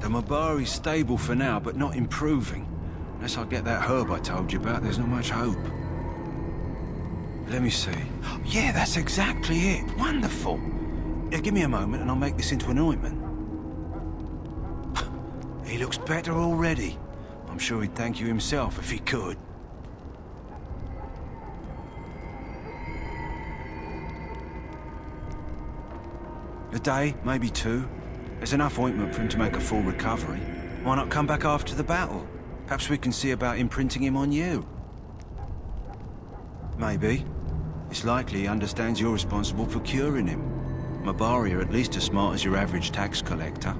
The Mabari's stable for now, but not improving. Unless I get that herb I told you about, there's not much hope. Let me see. Yeah, that's exactly it. Wonderful. Yeah, give me a moment and I'll make this into an ointment. He looks better already. I'm sure he'd thank you himself if he could. A day, maybe two. There's enough ointment for him to make a full recovery. Why not come back after the battle? Perhaps we can see about imprinting him on you. Maybe. It's likely he understands you're responsible for curing him. Mabari are at least as smart as your average tax collector.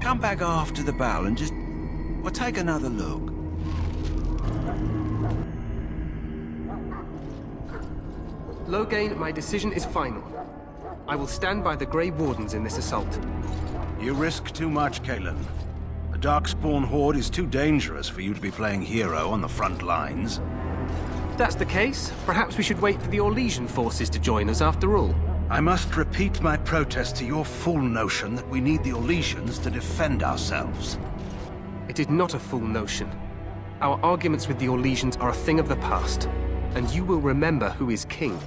Come back after the battle and just... well, take another look. Loghain, my decision is final. I will stand by the Grey Wardens in this assault. You risk too much, Kalen. The Darkspawn Horde is too dangerous for you to be playing hero on the front lines. If that's the case, perhaps we should wait for the Orlesian forces to join us after all. I must repeat my protest to your fool notion that we need the Orlesians to defend ourselves. It is not a fool notion. Our arguments with the Orlesians are a thing of the past, and you will remember who is king.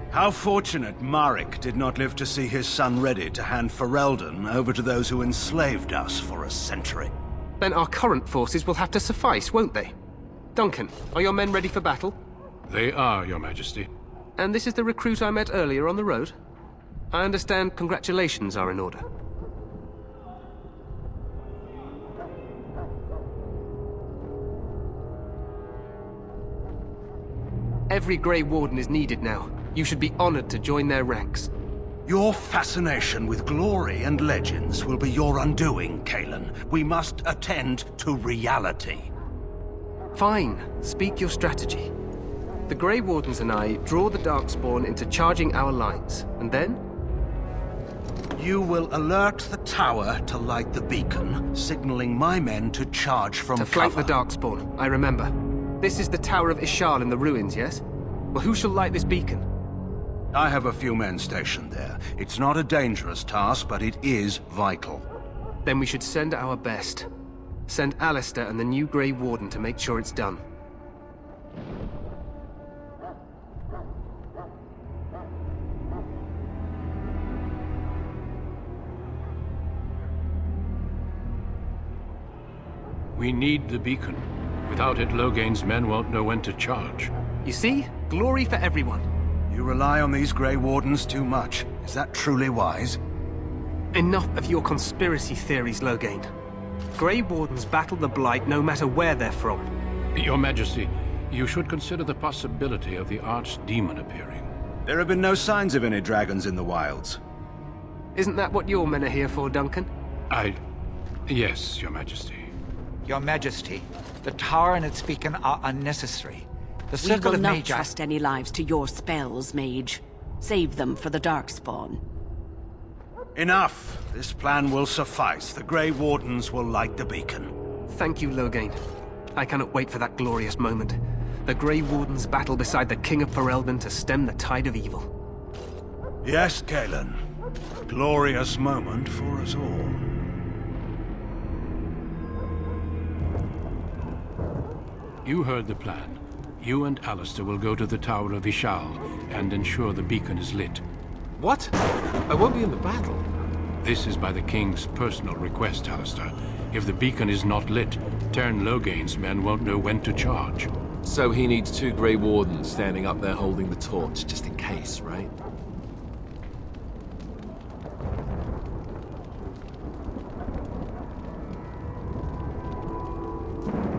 How fortunate Marek did not live to see his son ready to hand Ferelden over to those who enslaved us for a century. Then our current forces will have to suffice, won't they? Duncan, are your men ready for battle? They are, Your Majesty. And this is the recruit I met earlier on the road? I understand congratulations are in order. Every Grey Warden is needed now. You should be honored to join their ranks. Your fascination with glory and legends will be your undoing, Kalen. We must attend to reality. Fine. Speak your strategy. The Grey Wardens and I draw the Darkspawn into charging our lines, and then? You will alert the tower to light the beacon, signaling my men to charge from cover. To flank the Darkspawn, I remember. This is the Tower of Ishal in the ruins, yes? Well, who shall light this beacon? I have a few men stationed there. It's not a dangerous task, but it is vital. Then we should send our best. Send Alistair and the new Grey Warden to make sure it's done. We need the beacon. Without it, Loghain's men won't know when to charge. You see? Glory for everyone. You rely on these Grey Wardens too much. Is that truly wise? Enough of your conspiracy theories, Loghain. Grey Wardens battle the Blight no matter where they're from. Your Majesty, you should consider the possibility of the archdemon appearing. There have been no signs of any dragons in the wilds. Isn't that what your men are here for, Duncan? Yes, Your Majesty. Your Majesty, the tower and its beacon are unnecessary. The We circle will of not Magi... trust any lives to your spells, Mage. Save them for the Darkspawn. Enough! This plan will suffice. The Grey Wardens will light the beacon. Thank you, Loghain. I cannot wait for that glorious moment. The Grey Wardens battle beside the King of Ferelden to stem the tide of evil. Yes, Kalen. Glorious moment for us all. You heard the plan. You and Alistair will go to the Tower of Ishal and ensure the beacon is lit. What? I won't be in the battle. This is by the King's personal request, Alistair. If the beacon is not lit, Tern Loghain's men won't know when to charge. So he needs two Grey Wardens standing up there holding the torch, just in case, right?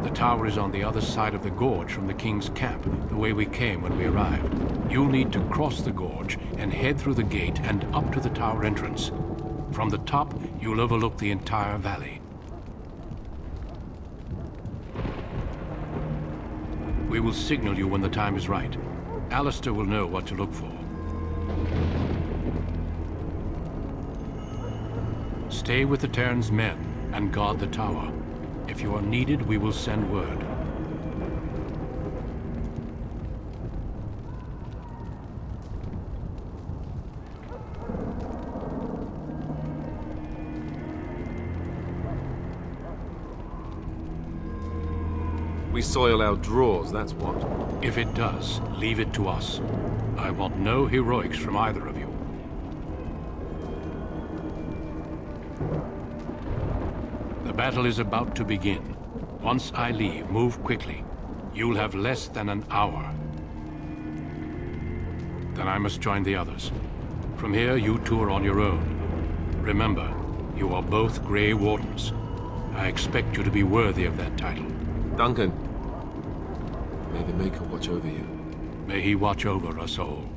The tower is on the other side of the gorge from the King's camp, the way we came when we arrived. You'll need to cross the gorge and head through the gate and up to the tower entrance. From the top, you'll overlook the entire valley. We will signal you when the time is right. Alistair will know what to look for. Stay with the Terran's men and guard the tower. If you are needed, we will send word. We soil our drawers, that's what. If it does, leave it to us. I want no heroics from either of you. The battle is about to begin. Once I leave, move quickly. You'll have less than an hour. Then I must join the others. From here, you two are on your own. Remember, you are both Grey Wardens. I expect you to be worthy of that title. Duncan, may the Maker watch over you. May he watch over us all.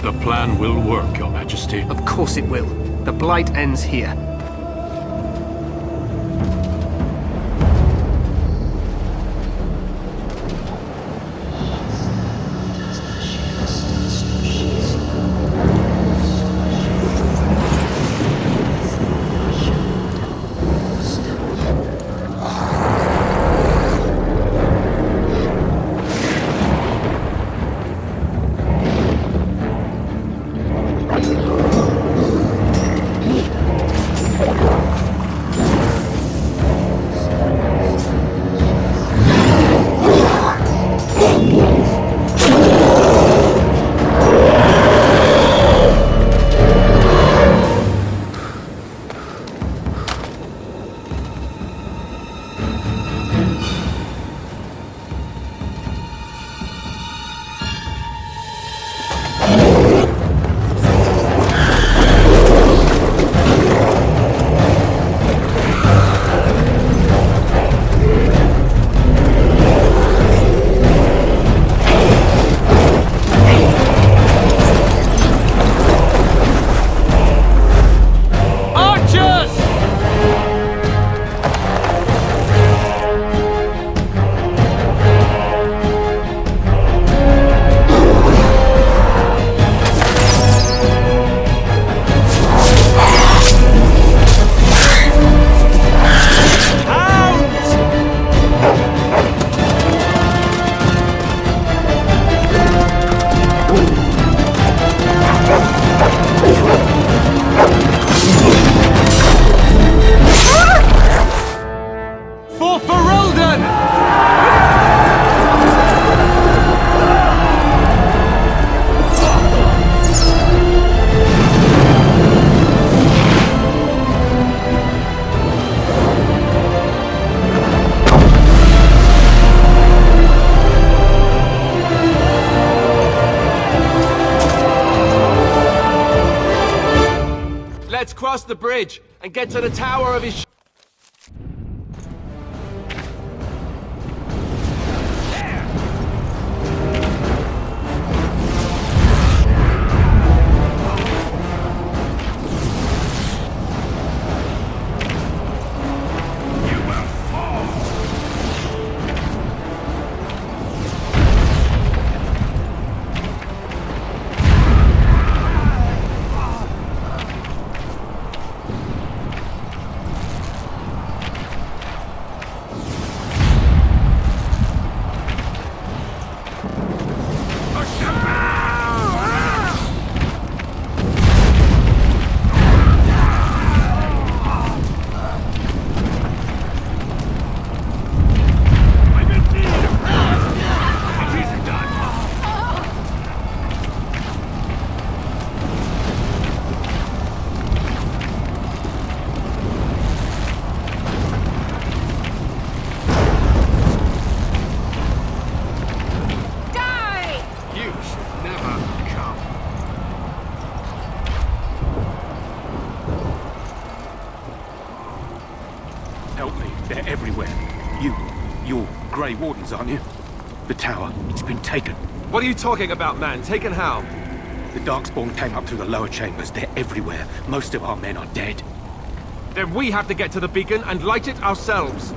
The plan will work, Your Majesty. Of course it will. The Blight ends here. Let's cross the bridge and get to the tower of his... You're Grey Wardens, aren't you? The tower, it's been taken. What are you talking about, man? Taken how? The Darkspawn came up through the lower chambers. They're everywhere. Most of our men are dead. Then we have to get to the beacon and light it ourselves.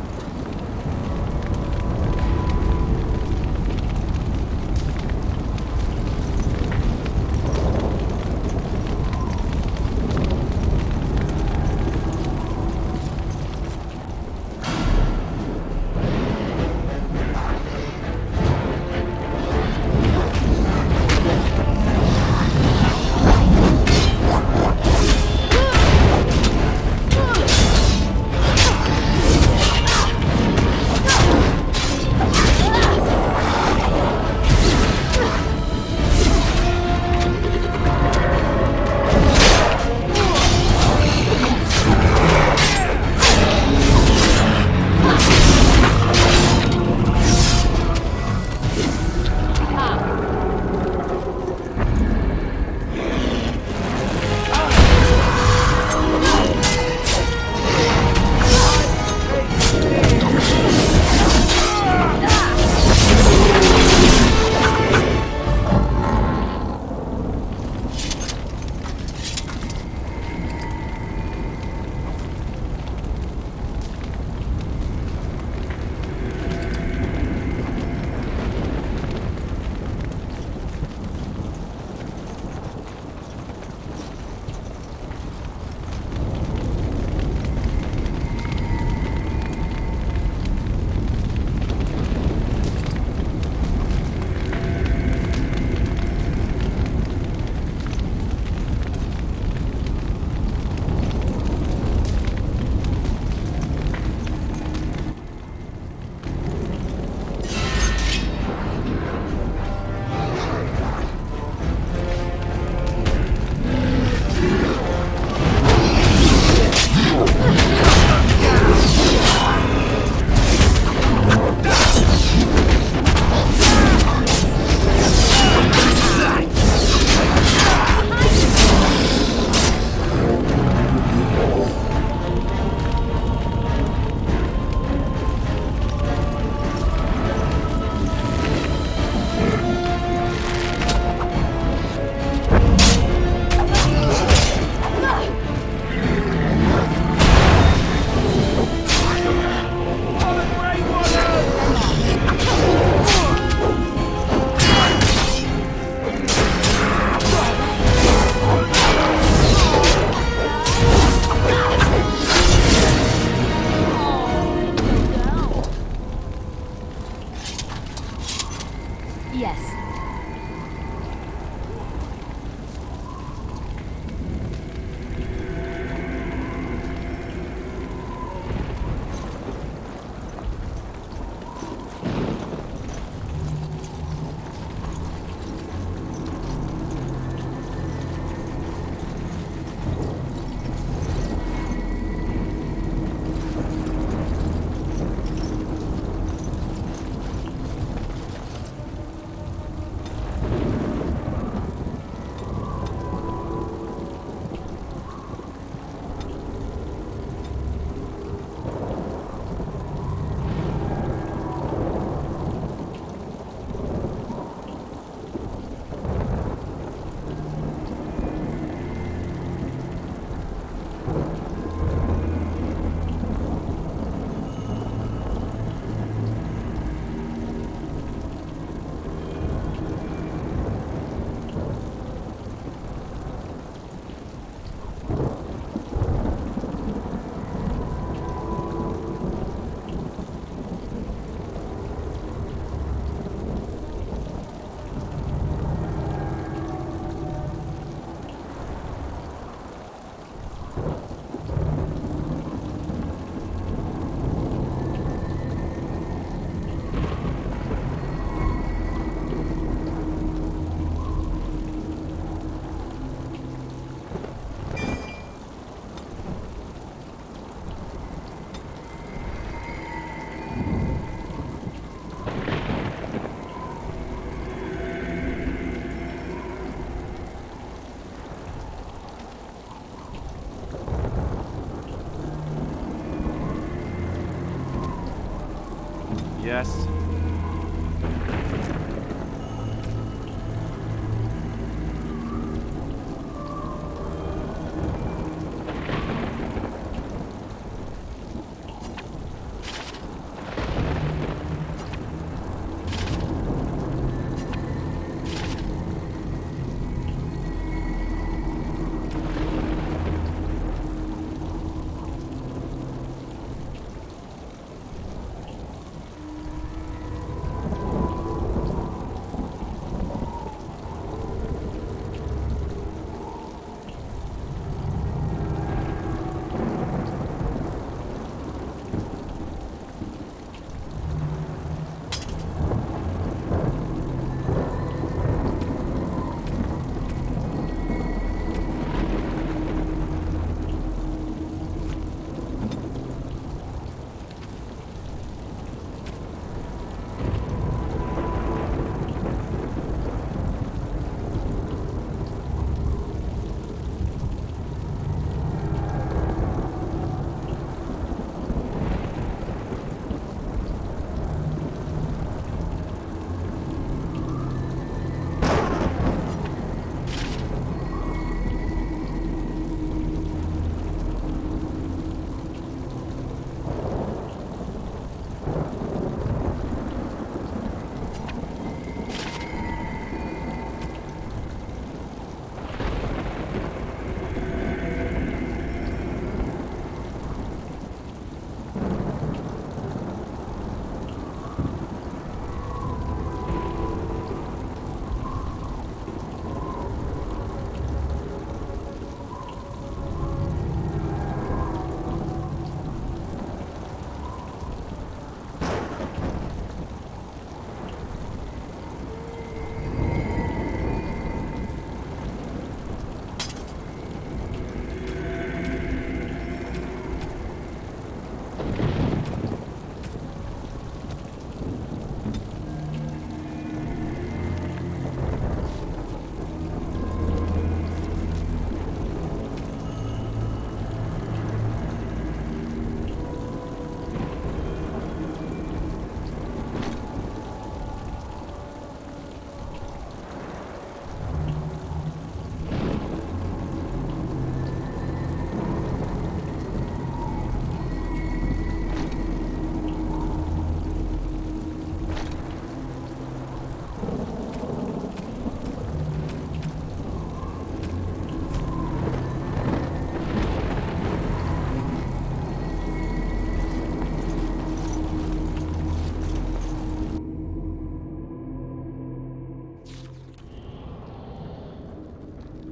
Yes.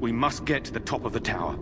We must get to the top of the tower.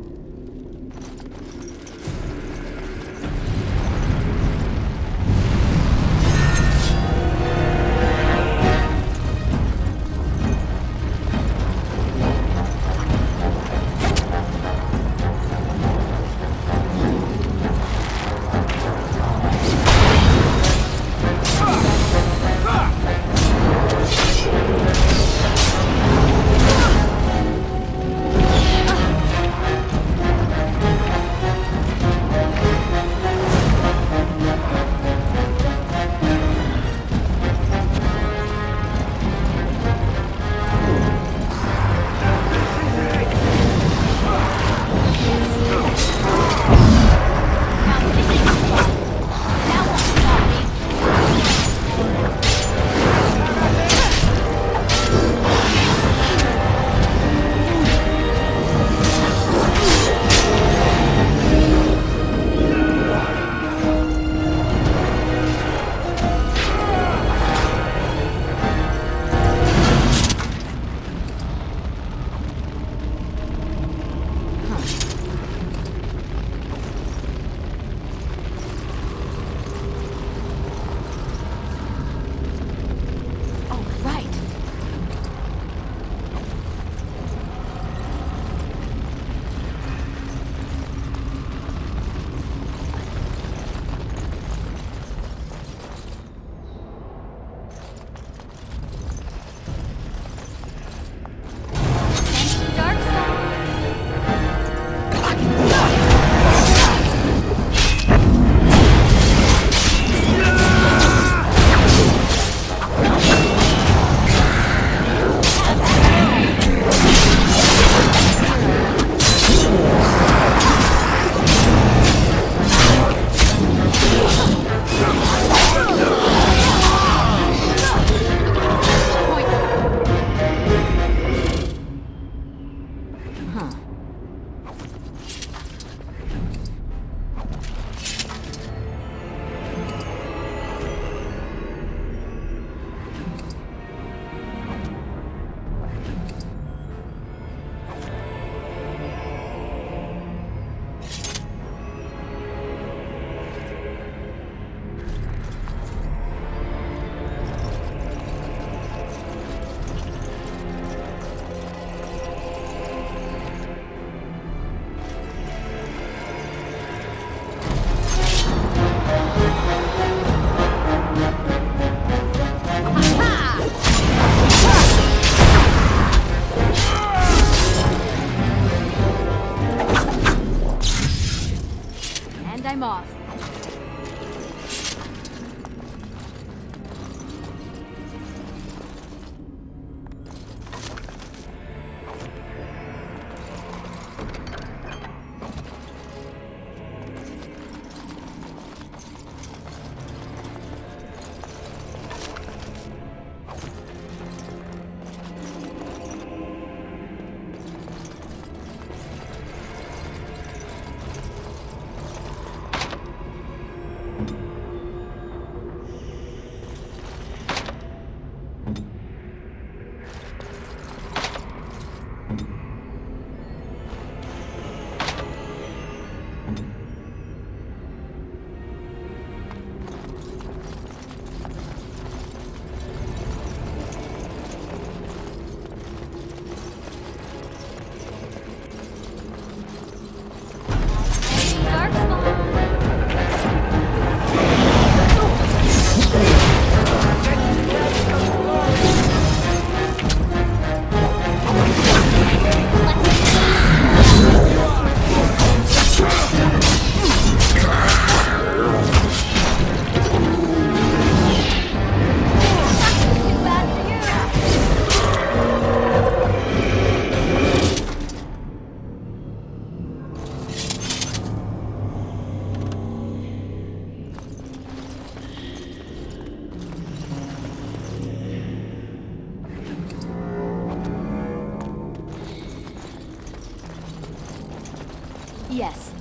Yes.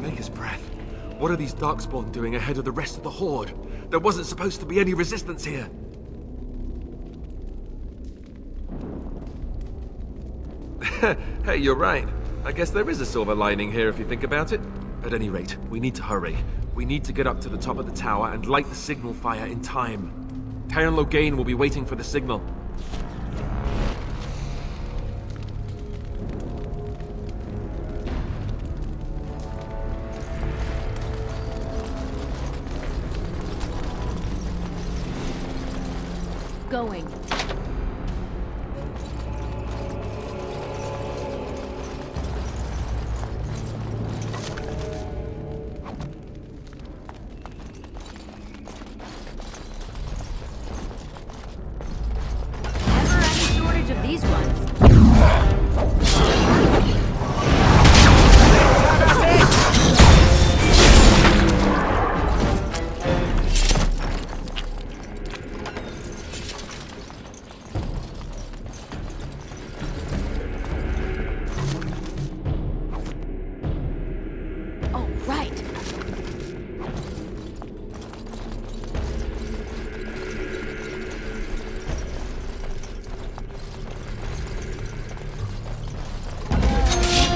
Maker's breath. What are these Darkspawn doing ahead of the rest of the Horde? There wasn't supposed to be any resistance here. Hey, you're right. I guess there is a silver lining here if you think about it. At any rate, we need to hurry. We need to get up to the top of the tower and light the signal fire in time. Terran Loghain will be waiting for the signal. Going. Never any shortage of these ones. Oh, right.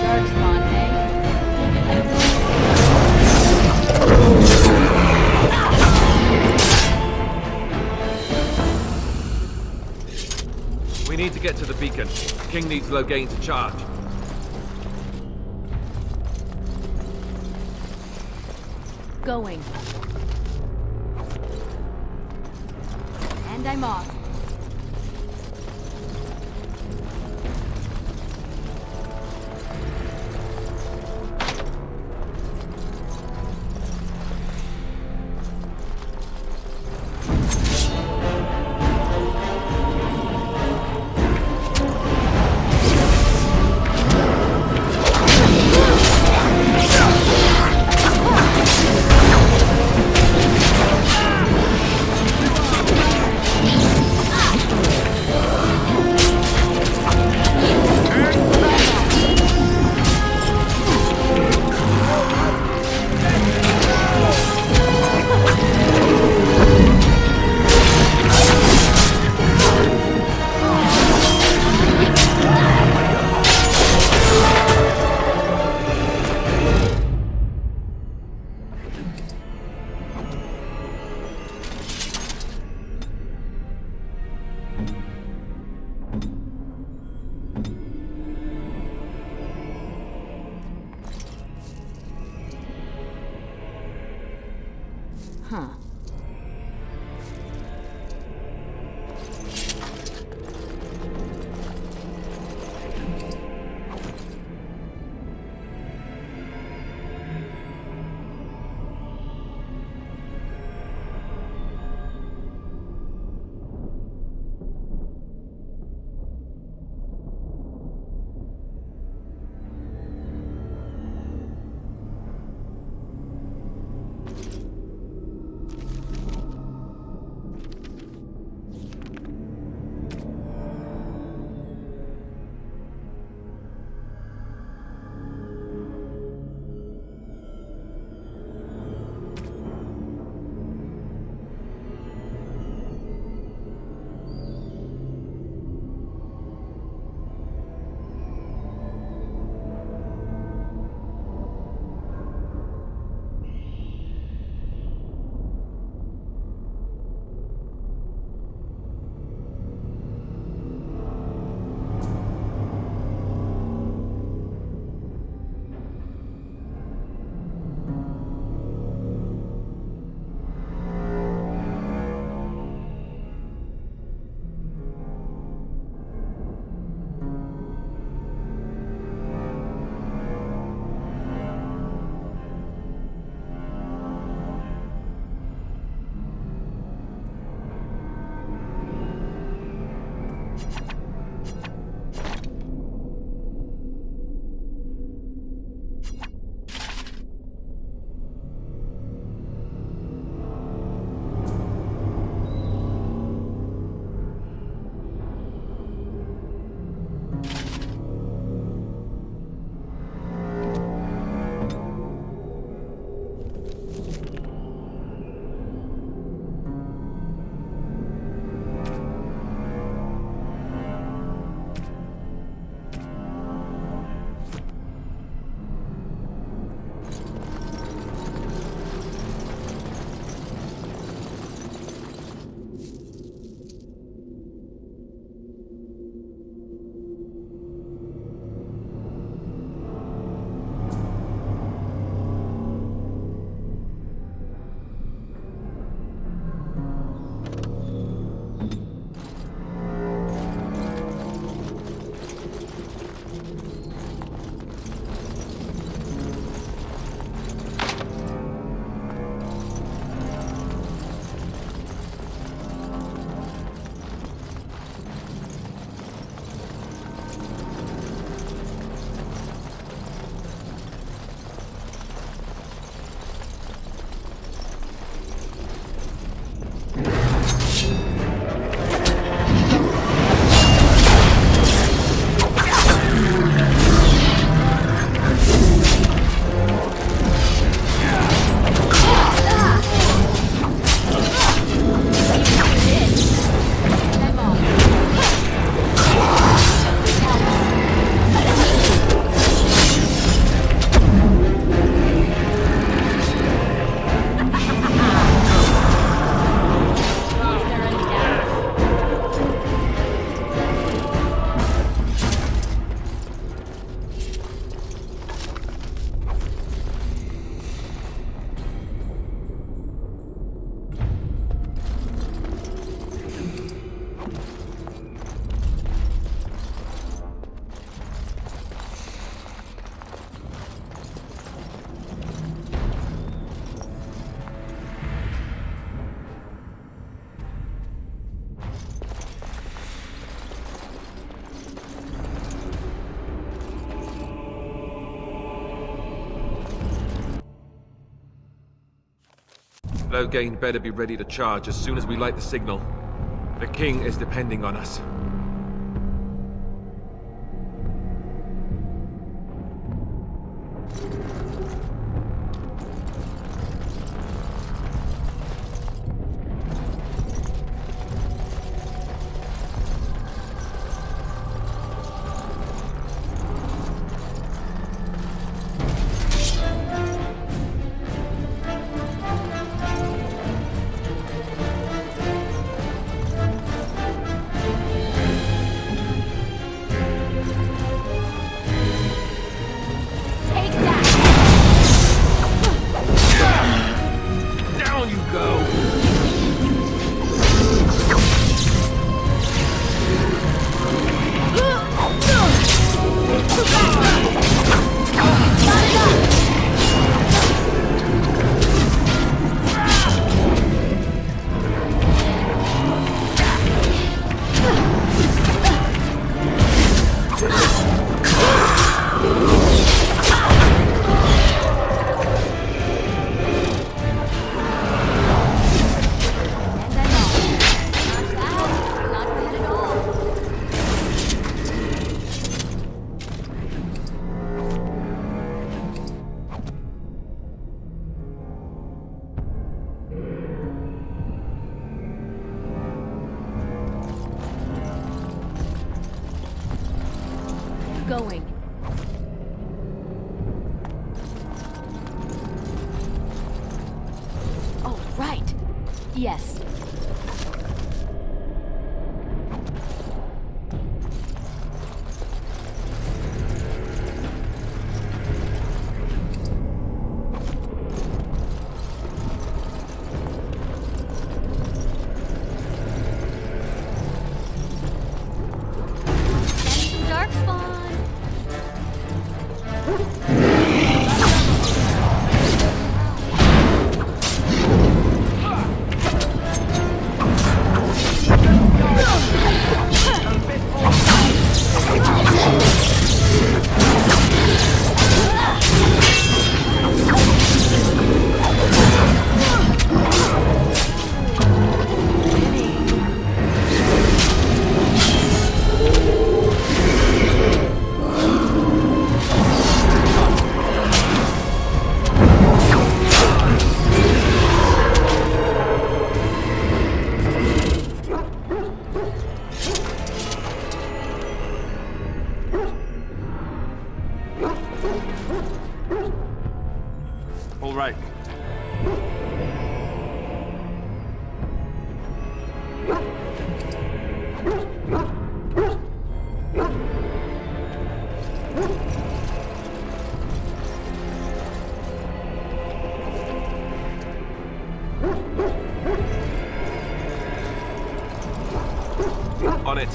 Darkspawn, We need to get to the beacon. King needs Loghain to charge. Going. And I'm off. Huh. Loghain better be ready to charge as soon as we light the signal. The king is depending on us. Take that! Down you go! And I'm off. Not bad at all. Going. Oh, right. Yes. Sending Darkspawn. All right. On it.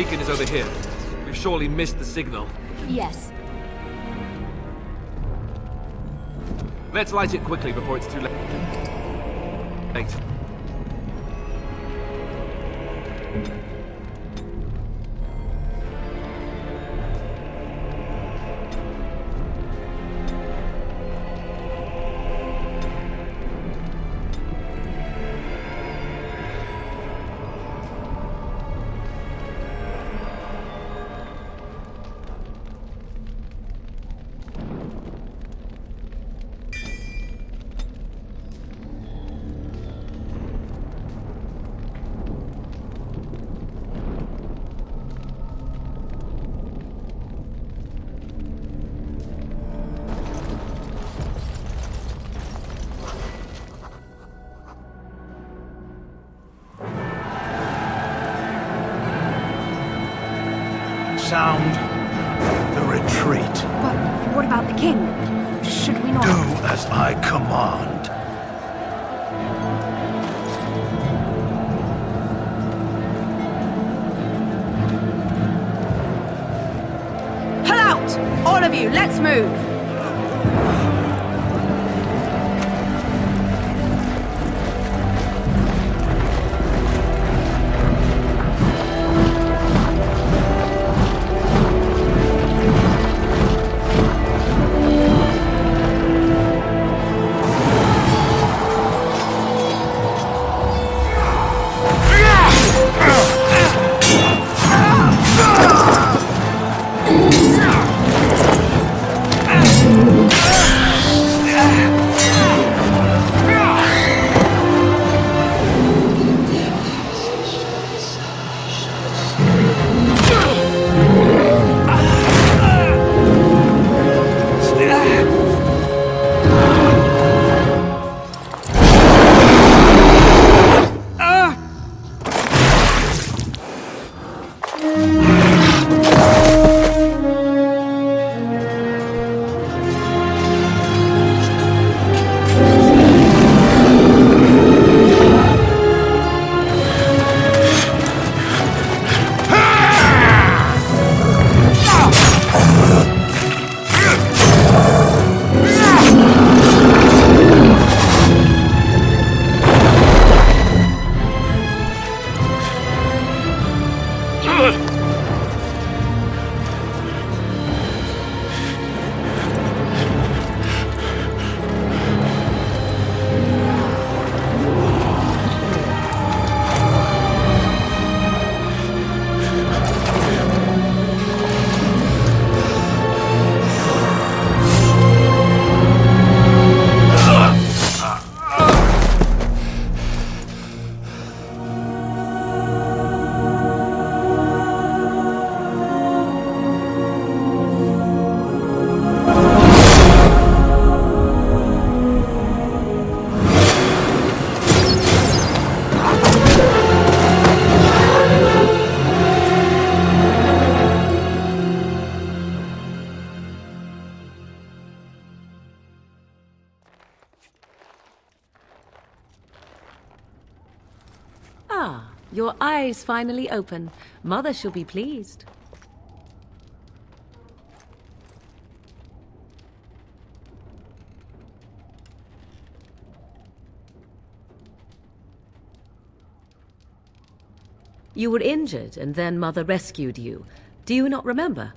beacon is over here. We've surely missed the signal. Yes. Let's light it quickly before it's too late. Sound the retreat. But what about the king? Should we not... Do as I command. Pull out! All of you, let's move! Ah, your eyes finally open. Mother shall be pleased. You were injured, and then Mother rescued you. Do you not remember?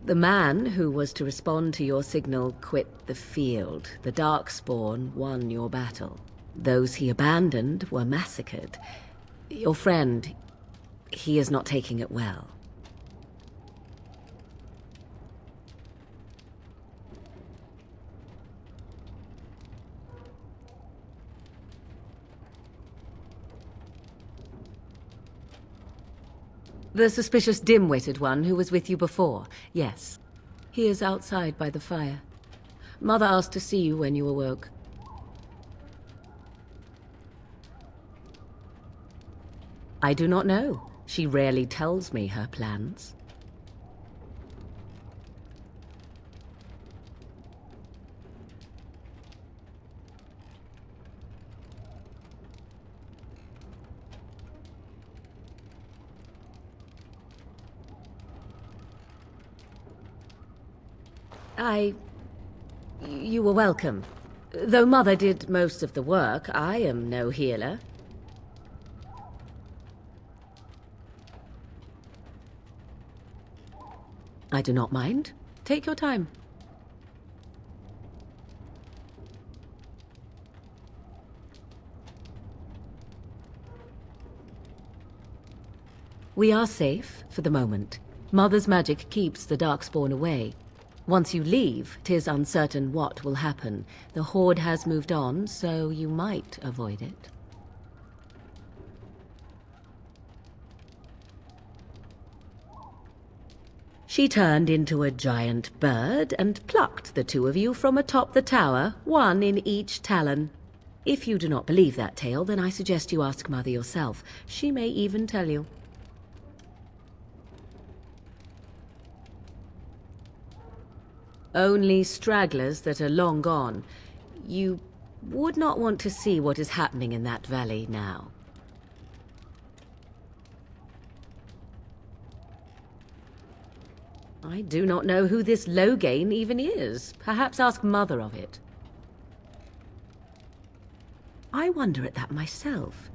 The man who was to respond to your signal quit the field. The Darkspawn won your battle. Those he abandoned were massacred. Your friend, he is not taking it well. The suspicious dim-witted one who was with you before, yes. He is outside by the fire. Mother asked to see you when you awoke. I do not know. She rarely tells me her plans. You were welcome. Though Mother did most of the work, I am no healer. I do not mind. Take your time. We are safe for the moment. Mother's magic keeps the Darkspawn away. Once you leave, 'tis uncertain what will happen. The Horde has moved on, so you might avoid it. She turned into a giant bird and plucked the two of you from atop the tower, one in each talon. If you do not believe that tale, then I suggest you ask Mother yourself. She may even tell you. Only stragglers that are long gone. You would not want to see what is happening in that valley now. I do not know who this Loghain even is. Perhaps ask Mother of it. I wonder at that myself,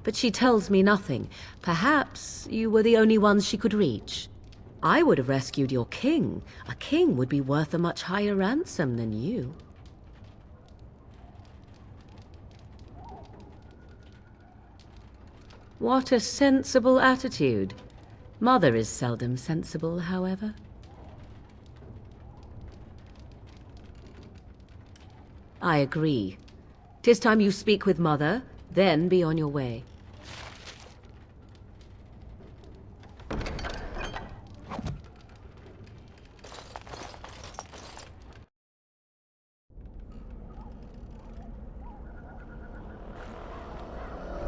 but she tells me nothing. Perhaps you were the only ones she could reach. I would have rescued your king. A king would be worth a much higher ransom than you. What a sensible attitude. Mother is seldom sensible, however. I agree. 'Tis time you speak with Mother, then be on your way.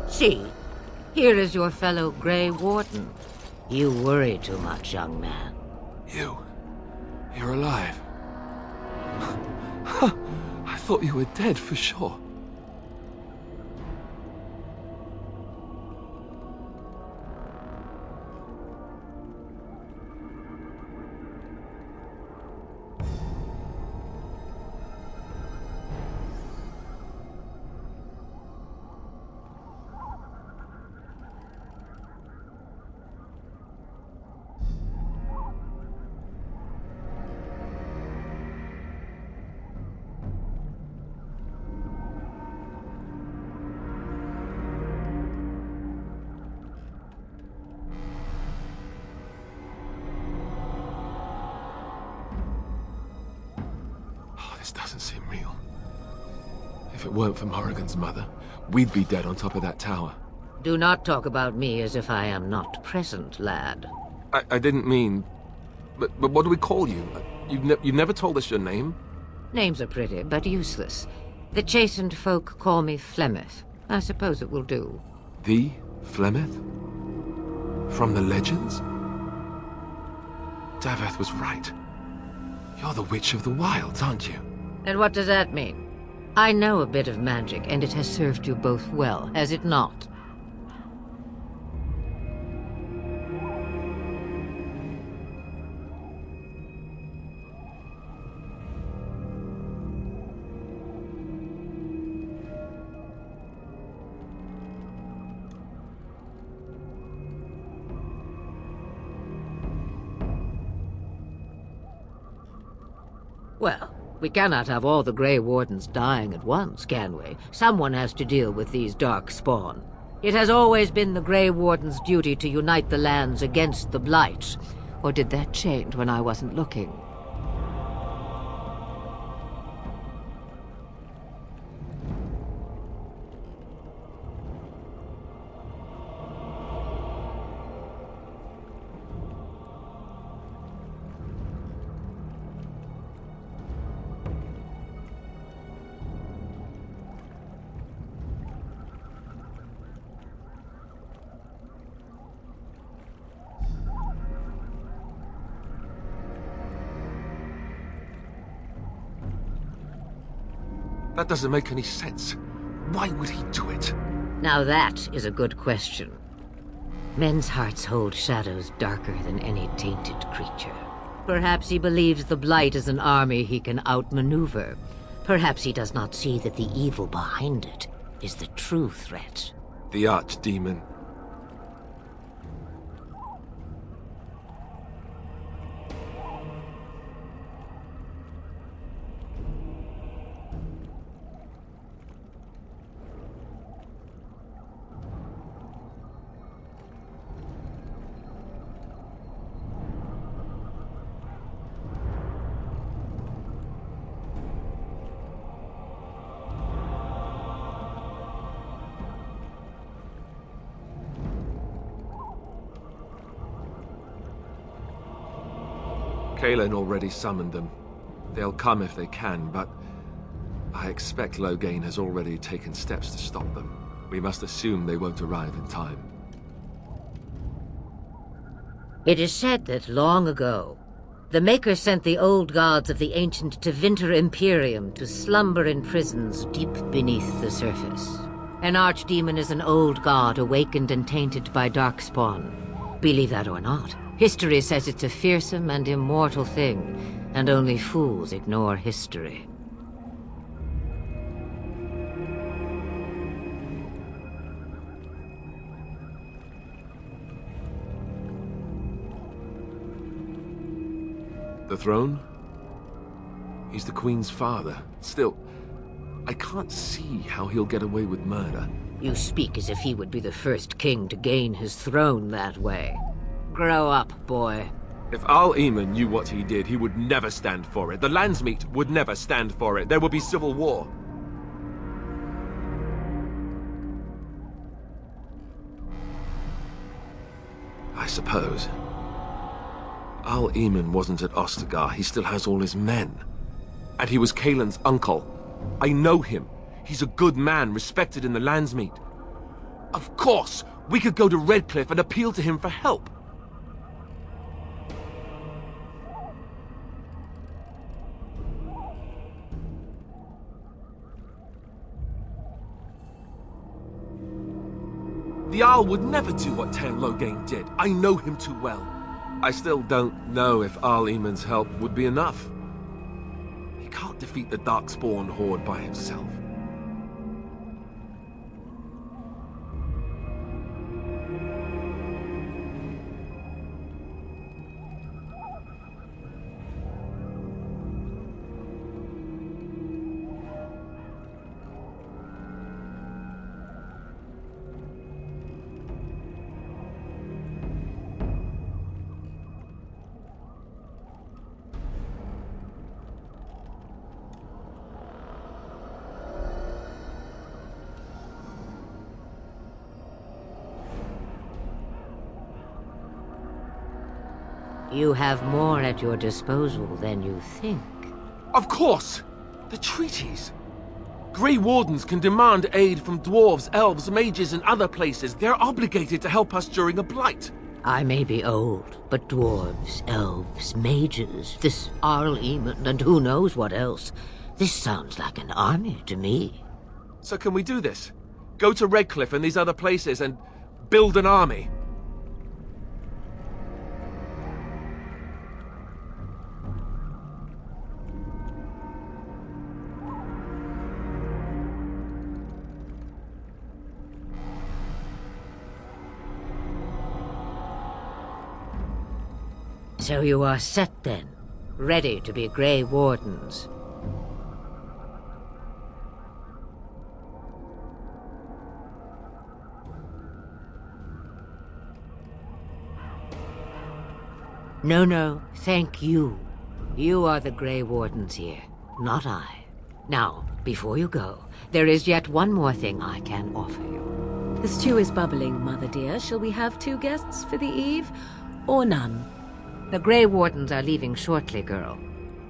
See, here is your fellow Grey Warden. You worry too much, young man. You're alive. I thought you were dead for sure. This doesn't seem real. If it weren't for Morrigan's mother, we'd be dead on top of that tower. Do not talk about me as if I am not present, lad. I didn't mean... But what do we call you? You've never told us your name? Names are pretty, but useless. The chastened folk call me Flemeth. I suppose it will do. The Flemeth? From the legends? Daveth was right. You're the Witch of the Wilds, aren't you? And what does that mean? I know a bit of magic, and it has served you both well, has it not? Well, we cannot have all the Grey Wardens dying at once, can we? Someone has to deal with these darkspawn. It has always been the Grey Warden's duty to unite the lands against the Blight. Or did that change when I wasn't looking? That doesn't make any sense. Why would he do it? Now that is a good question. Men's hearts hold shadows darker than any tainted creature. Perhaps he believes the Blight is an army he can outmaneuver. Perhaps he does not see that the evil behind it is the true threat. The Archdemon. Kalen already summoned them. They'll come if they can, but I expect Loghain has already taken steps to stop them. We must assume they won't arrive in time. It is said that long ago, the Maker sent the old gods of the ancient Tevinter Imperium to slumber in prisons deep beneath the surface. An archdemon is an old god awakened and tainted by darkspawn. Believe that or not, history says it's a fearsome and immortal thing, and only fools ignore history. The throne? He's the Queen's father. Still, I can't see how he'll get away with murder. You speak as if he would be the first king to gain his throne that way. Grow up, boy. If Al-Eamon knew what he did, he would never stand for it. The Landsmeet would never stand for it. There would be civil war. I suppose. Al-Eamon wasn't at Ostagar. He still has all his men. And he was Kaelin's uncle. I know him. He's a good man, respected in the Landsmeet. Of course, we could go to Redcliffe and appeal to him for help. The Jarl would never do what Tail Loghain did. I know him too well. I still don't know if Al-Eamon's help would be enough. He can't defeat the Darkspawn horde by himself. You have more at your disposal than you think. Of course! The treaties! Grey Wardens can demand aid from dwarves, elves, mages, and other places. They're obligated to help us during a blight. I may be old, but dwarves, elves, mages, this Al-Eamon, and who knows what else. This sounds like an army to me. So can we do this? Go to Redcliffe and these other places and build an army? So you are set then, ready to be Grey Wardens. No, thank you. You are the Grey Wardens here, not I. Now, before you go, there is yet one more thing I can offer you. The stew is bubbling, Mother dear. Shall we have 2 guests for the eve, or none? The Grey Wardens are leaving shortly, girl.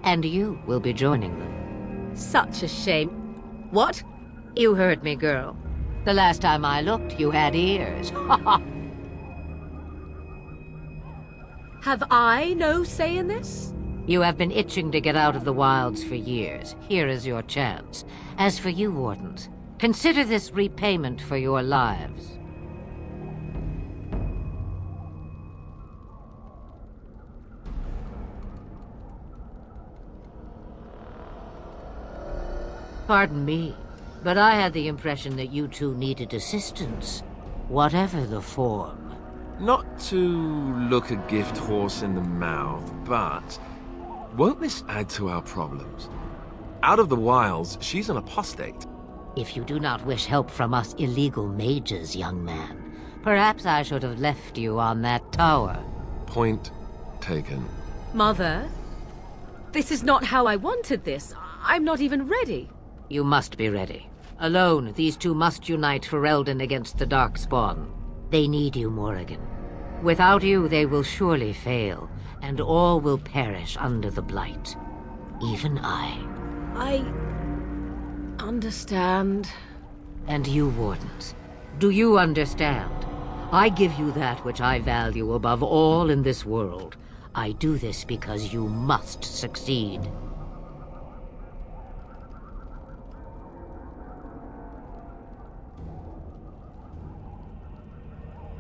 And you will be joining them. Such a shame. What? You heard me, girl. The last time I looked, you had ears. Have I no say in this? You have been itching to get out of the wilds for years. Here is your chance. As for you, Wardens, consider this repayment for your lives. Pardon me, but I had the impression that you two needed assistance, whatever the form. Not to look a gift horse in the mouth, but won't this add to our problems? Out of the wilds, she's an apostate. If you do not wish help from us illegal mages, young man, perhaps I should have left you on that tower. Point taken. Mother, this is not how I wanted this. I'm not even ready. You must be ready. Alone, these two must unite for Eldon against the Darkspawn. They need you, Morrigan. Without you, they will surely fail, and all will perish under the Blight. Even I. I understand. And you, Wardens. Do you understand? I give you that which I value above all in this world. I do this because you must succeed.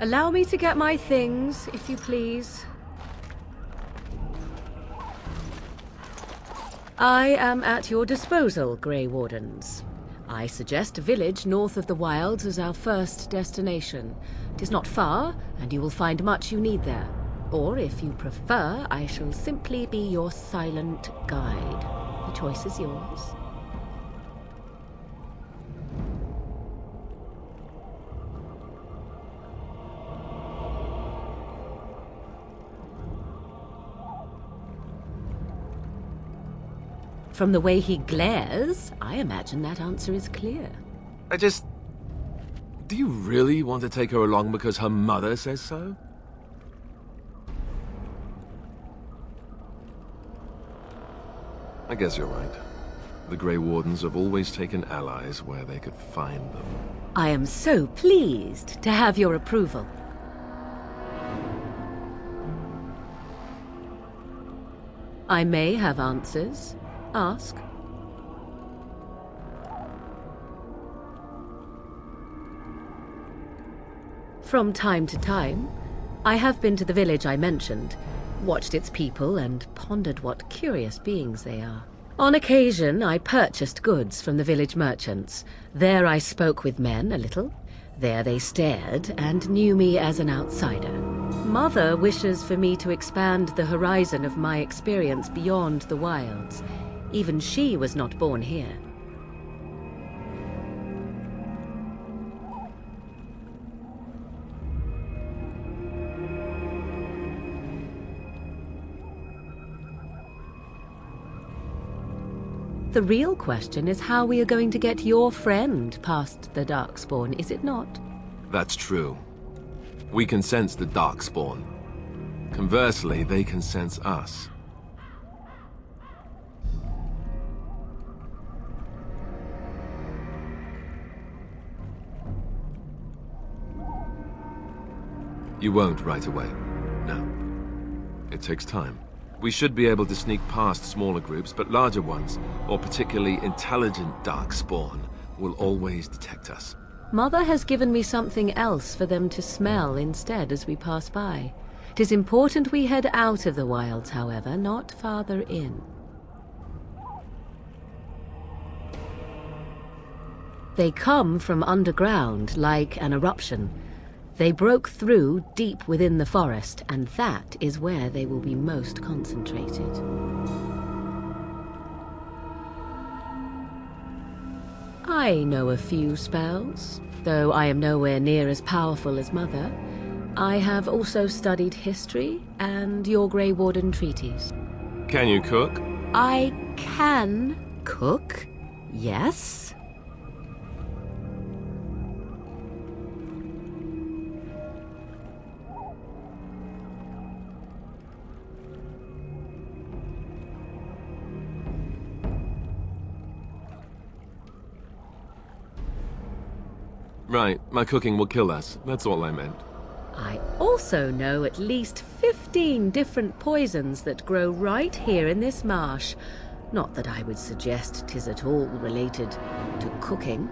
Allow me to get my things, if you please. I am at your disposal, Grey Wardens. I suggest a village north of the wilds as our first destination. It is not far, and you will find much you need there. Or, if you prefer, I shall simply be your silent guide. The choice is yours. From the way he glares, I imagine that answer is clear. Do you really want to take her along because her mother says so? I guess you're right. The Grey Wardens have always taken allies where they could find them. I am so pleased to have your approval. I may have answers. Ask. From time to time, I have been to the village I mentioned, watched its people, and pondered what curious beings they are. On occasion, I purchased goods from the village merchants. There I spoke with men a little. There they stared and knew me as an outsider. Mother wishes for me to expand the horizon of my experience beyond the wilds. Even she was not born here. The real question is how we are going to get your friend past the Darkspawn, is it not? That's true. We can sense the Darkspawn. Conversely, they can sense us. You won't right away. No. It takes time. We should be able to sneak past smaller groups, but larger ones, or particularly intelligent Darkspawn, will always detect us. Mother has given me something else for them to smell instead as we pass by. It is important we head out of the wilds, however, not farther in. They come from underground, like an eruption. They broke through deep within the forest, and that is where they will be most concentrated. I know a few spells, though I am nowhere near as powerful as Mother. I have also studied history and your Grey Warden treaties. Can you cook? I can cook, yes. Right, my cooking will kill us. That's all I meant. I also know at least 15 different poisons that grow right here in this marsh. Not that I would suggest 'tis at all related to cooking.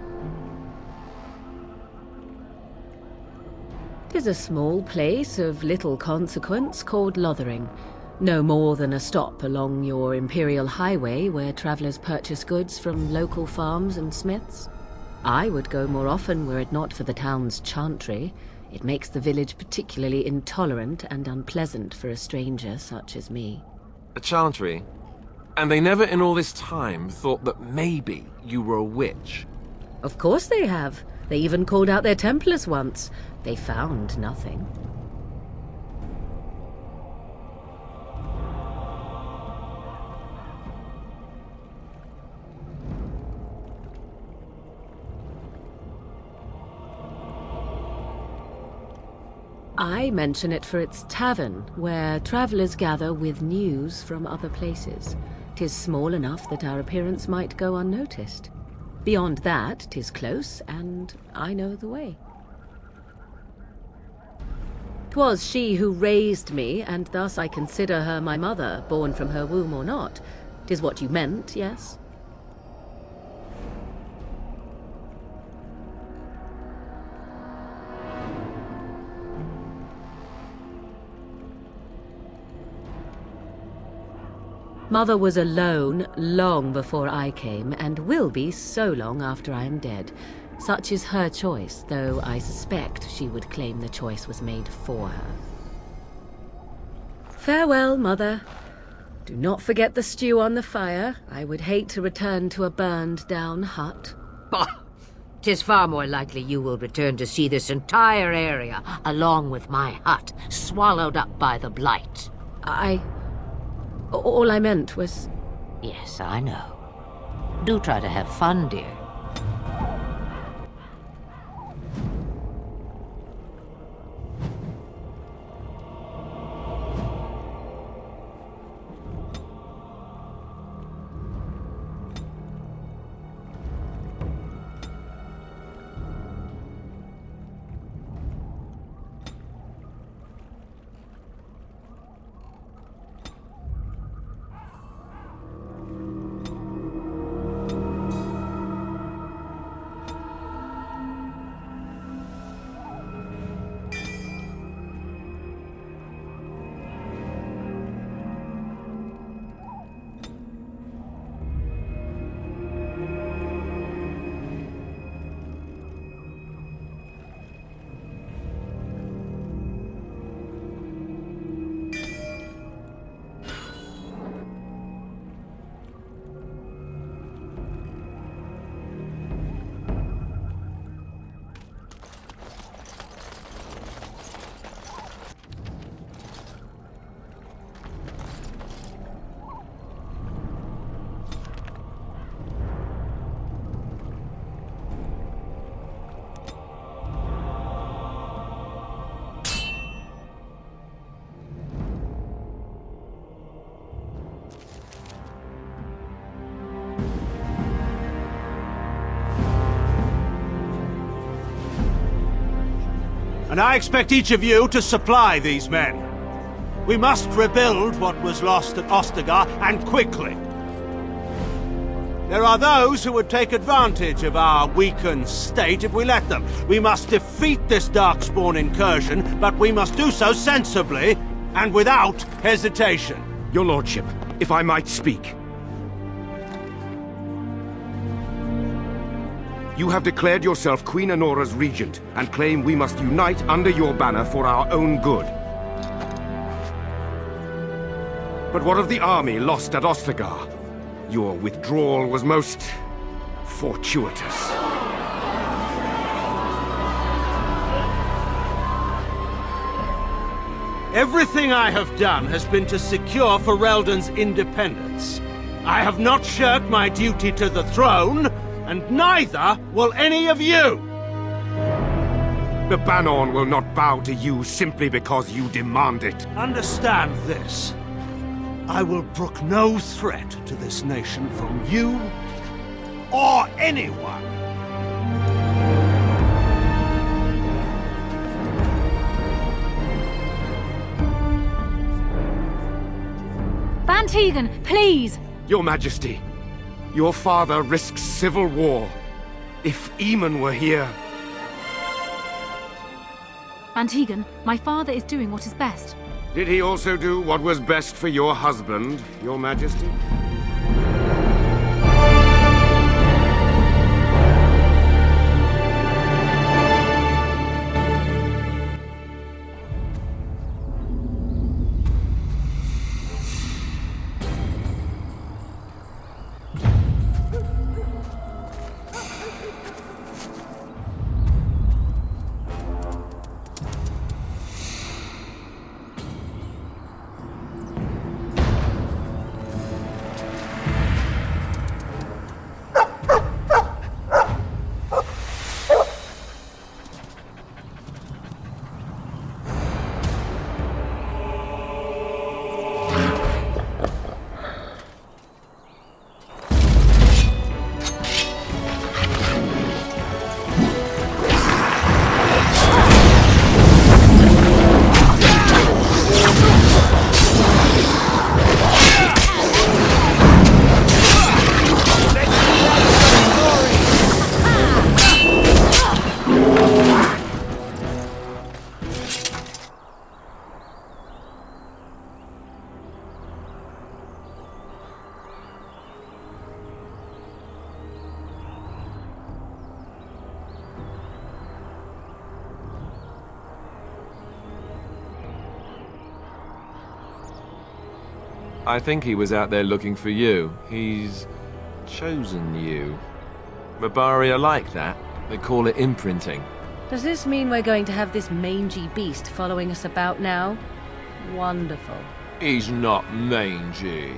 'Tis a small place of little consequence called Lothering. No more than a stop along your Imperial Highway where travelers purchase goods from local farms and smiths. I would go more often were it not for the town's chantry. It makes the village particularly intolerant and unpleasant for a stranger such as me. A chantry? And they never in all this time thought that maybe you were a witch? Of course they have. They even called out their Templars once. They found nothing. I mention it for its tavern, where travellers gather with news from other places. 'Tis small enough that our appearance might go unnoticed. Beyond that, 'tis close, and I know the way. 'Twas she who raised me, and thus I consider her my mother, born from her womb or not. 'Tis what you meant, yes? Mother was alone long before I came, and will be so long after I am dead. Such is her choice, though I suspect she would claim the choice was made for her. Farewell, Mother. Do not forget the stew on the fire. I would hate to return to a burned-down hut. Bah! 'Tis far more likely you will return to see this entire area, along with my hut, swallowed up by the Blight. All I meant was... Yes, I know. Do try to have fun, dear. And I expect each of you to supply these men. We must rebuild what was lost at Ostagar, and quickly. There are those who would take advantage of our weakened state if we let them. We must defeat this Darkspawn incursion, but we must do so sensibly and without hesitation. Your lordship, if I might speak. You have declared yourself Queen Honora's regent, and claim we must unite under your banner for our own good. But what of the army lost at Ostagar? Your withdrawal was most fortuitous. Everything I have done has been to secure Ferelden's independence. I have not shirked my duty to the throne, and neither will any of you! The Banorn will not bow to you simply because you demand it. Understand this. I will brook no threat to this nation from you or anyone. Van Tegan, please! Your Majesty, your father risks civil war. If Eamon were here... Van Tegan, my father is doing what is best. Did he also do what was best for your husband, Your Majesty? I think he was out there looking for you. He's chosen you. Mabari are like that. They call it imprinting. Does this mean we're going to have this mangy beast following us about now? Wonderful. He's not mangy.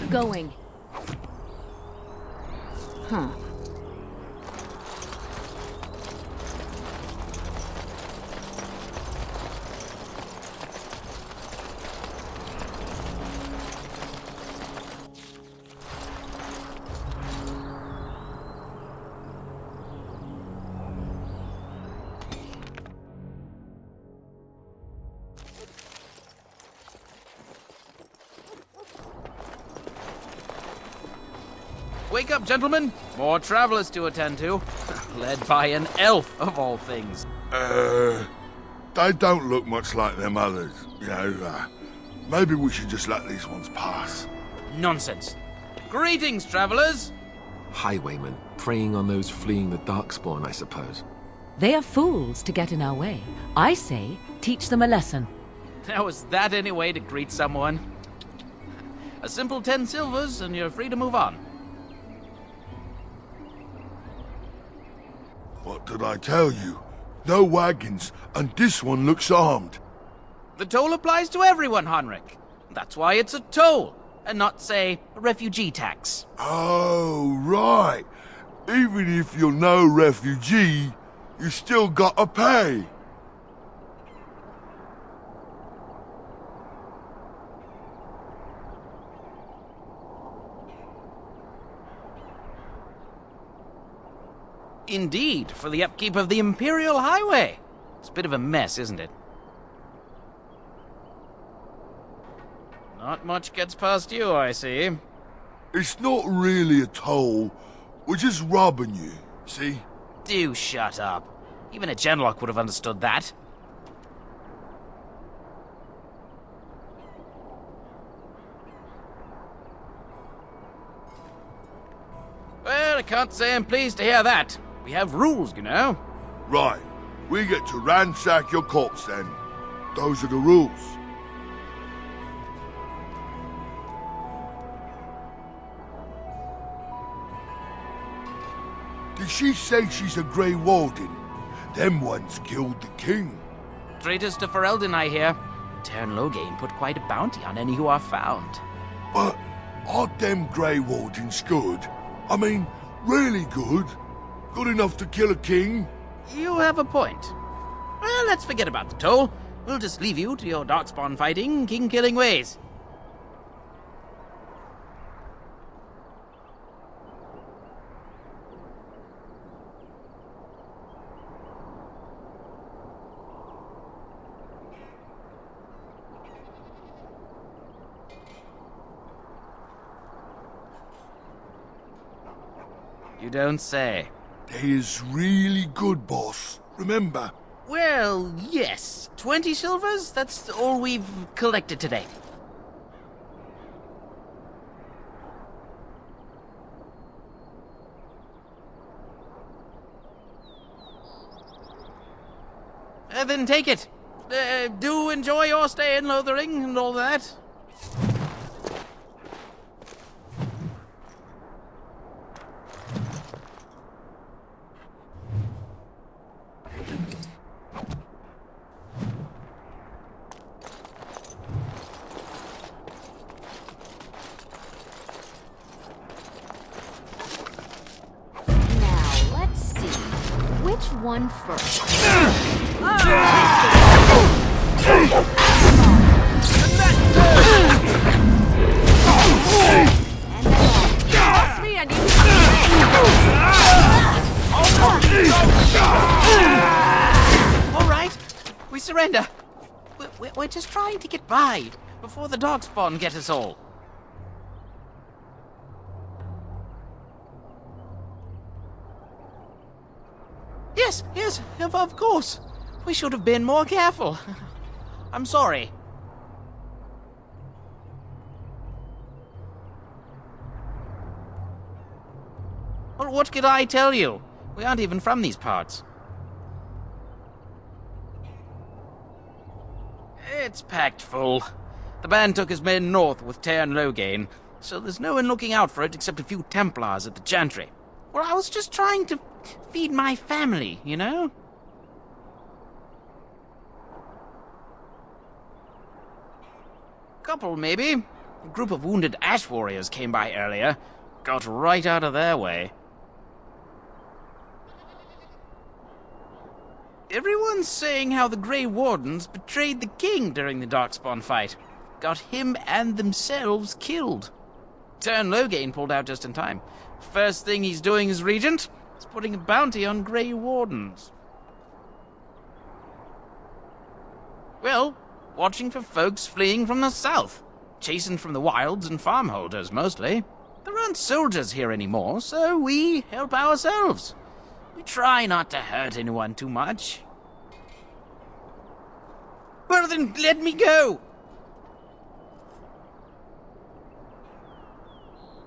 Going. Huh. Wake up, gentlemen! More travelers to attend to. Led by an elf, of all things. They don't look much like them others, you know. Maybe we should just let these ones pass. Nonsense. Greetings, travelers! Highwaymen, preying on those fleeing the Darkspawn, I suppose. They are fools to get in our way. I say, teach them a lesson. Now, is that any way to greet someone? A simple 10 silvers, and you're free to move on. What did I tell you? No wagons, and this one looks armed. The toll applies to everyone, Henrik. That's why it's a toll, and not, say, a refugee tax. Oh, right. Even if you're no refugee, you still gotta pay. Indeed, for the upkeep of the Imperial Highway. It's a bit of a mess, isn't it? Not much gets past you, I see. It's not really a toll. We're just robbing you, see? Do shut up. Even a Genlock would have understood that. Well, I can't say I'm pleased to hear that. We have rules, you know. Right. We get to ransack your corpse then. Those are the rules. Did she say she's a Grey Warden? Them ones killed the king. Traitors to Ferelden, I hear. Tern Loghain put quite a bounty on any who are found. But Are them Grey Wardens good? I mean, really good? Good enough to kill a king? You have a point. Well, let's forget about the toll. We'll just leave you to your darkspawn fighting, king-killing ways. You don't say. They is really good, boss. Remember? Well, yes. 20 silvers? That's all we've collected today. Then take it. Do enjoy your stay in Lothering and all that. Now, let's see. Which one first? All right, we surrender. We're just trying to get by before the darkspawn get us all. Yes, of course. We should have been more careful. I'm sorry. Well, what could I tell you? We aren't even from these parts. It's packed full. The band took his men north with Tear and Loghain, so there's no one looking out for it except a few Templars at the Chantry. Well, I was just trying to feed my family, you know? Couple, maybe. A group of wounded ash warriors came by earlier. Got right out of their way. Everyone's saying how the Grey Wardens betrayed the king during the Darkspawn fight. Got him and themselves killed. Turn Loghain pulled out just in time. First thing he's doing as regent is putting a bounty on Grey Wardens. Well, watching for folks fleeing from the south. Chasing from the wilds and farmholders, mostly. There aren't soldiers here anymore, so we help ourselves. We try not to hurt anyone too much. Well then, let me go!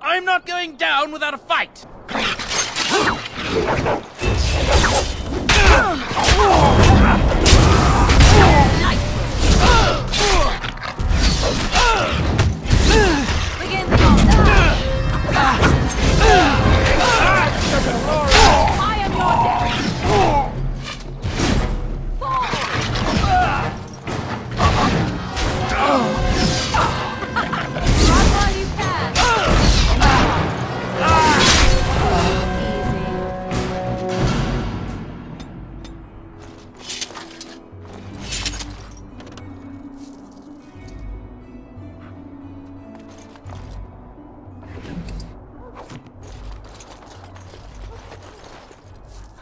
I'm not going down without a fight! I am your death! Run while you can!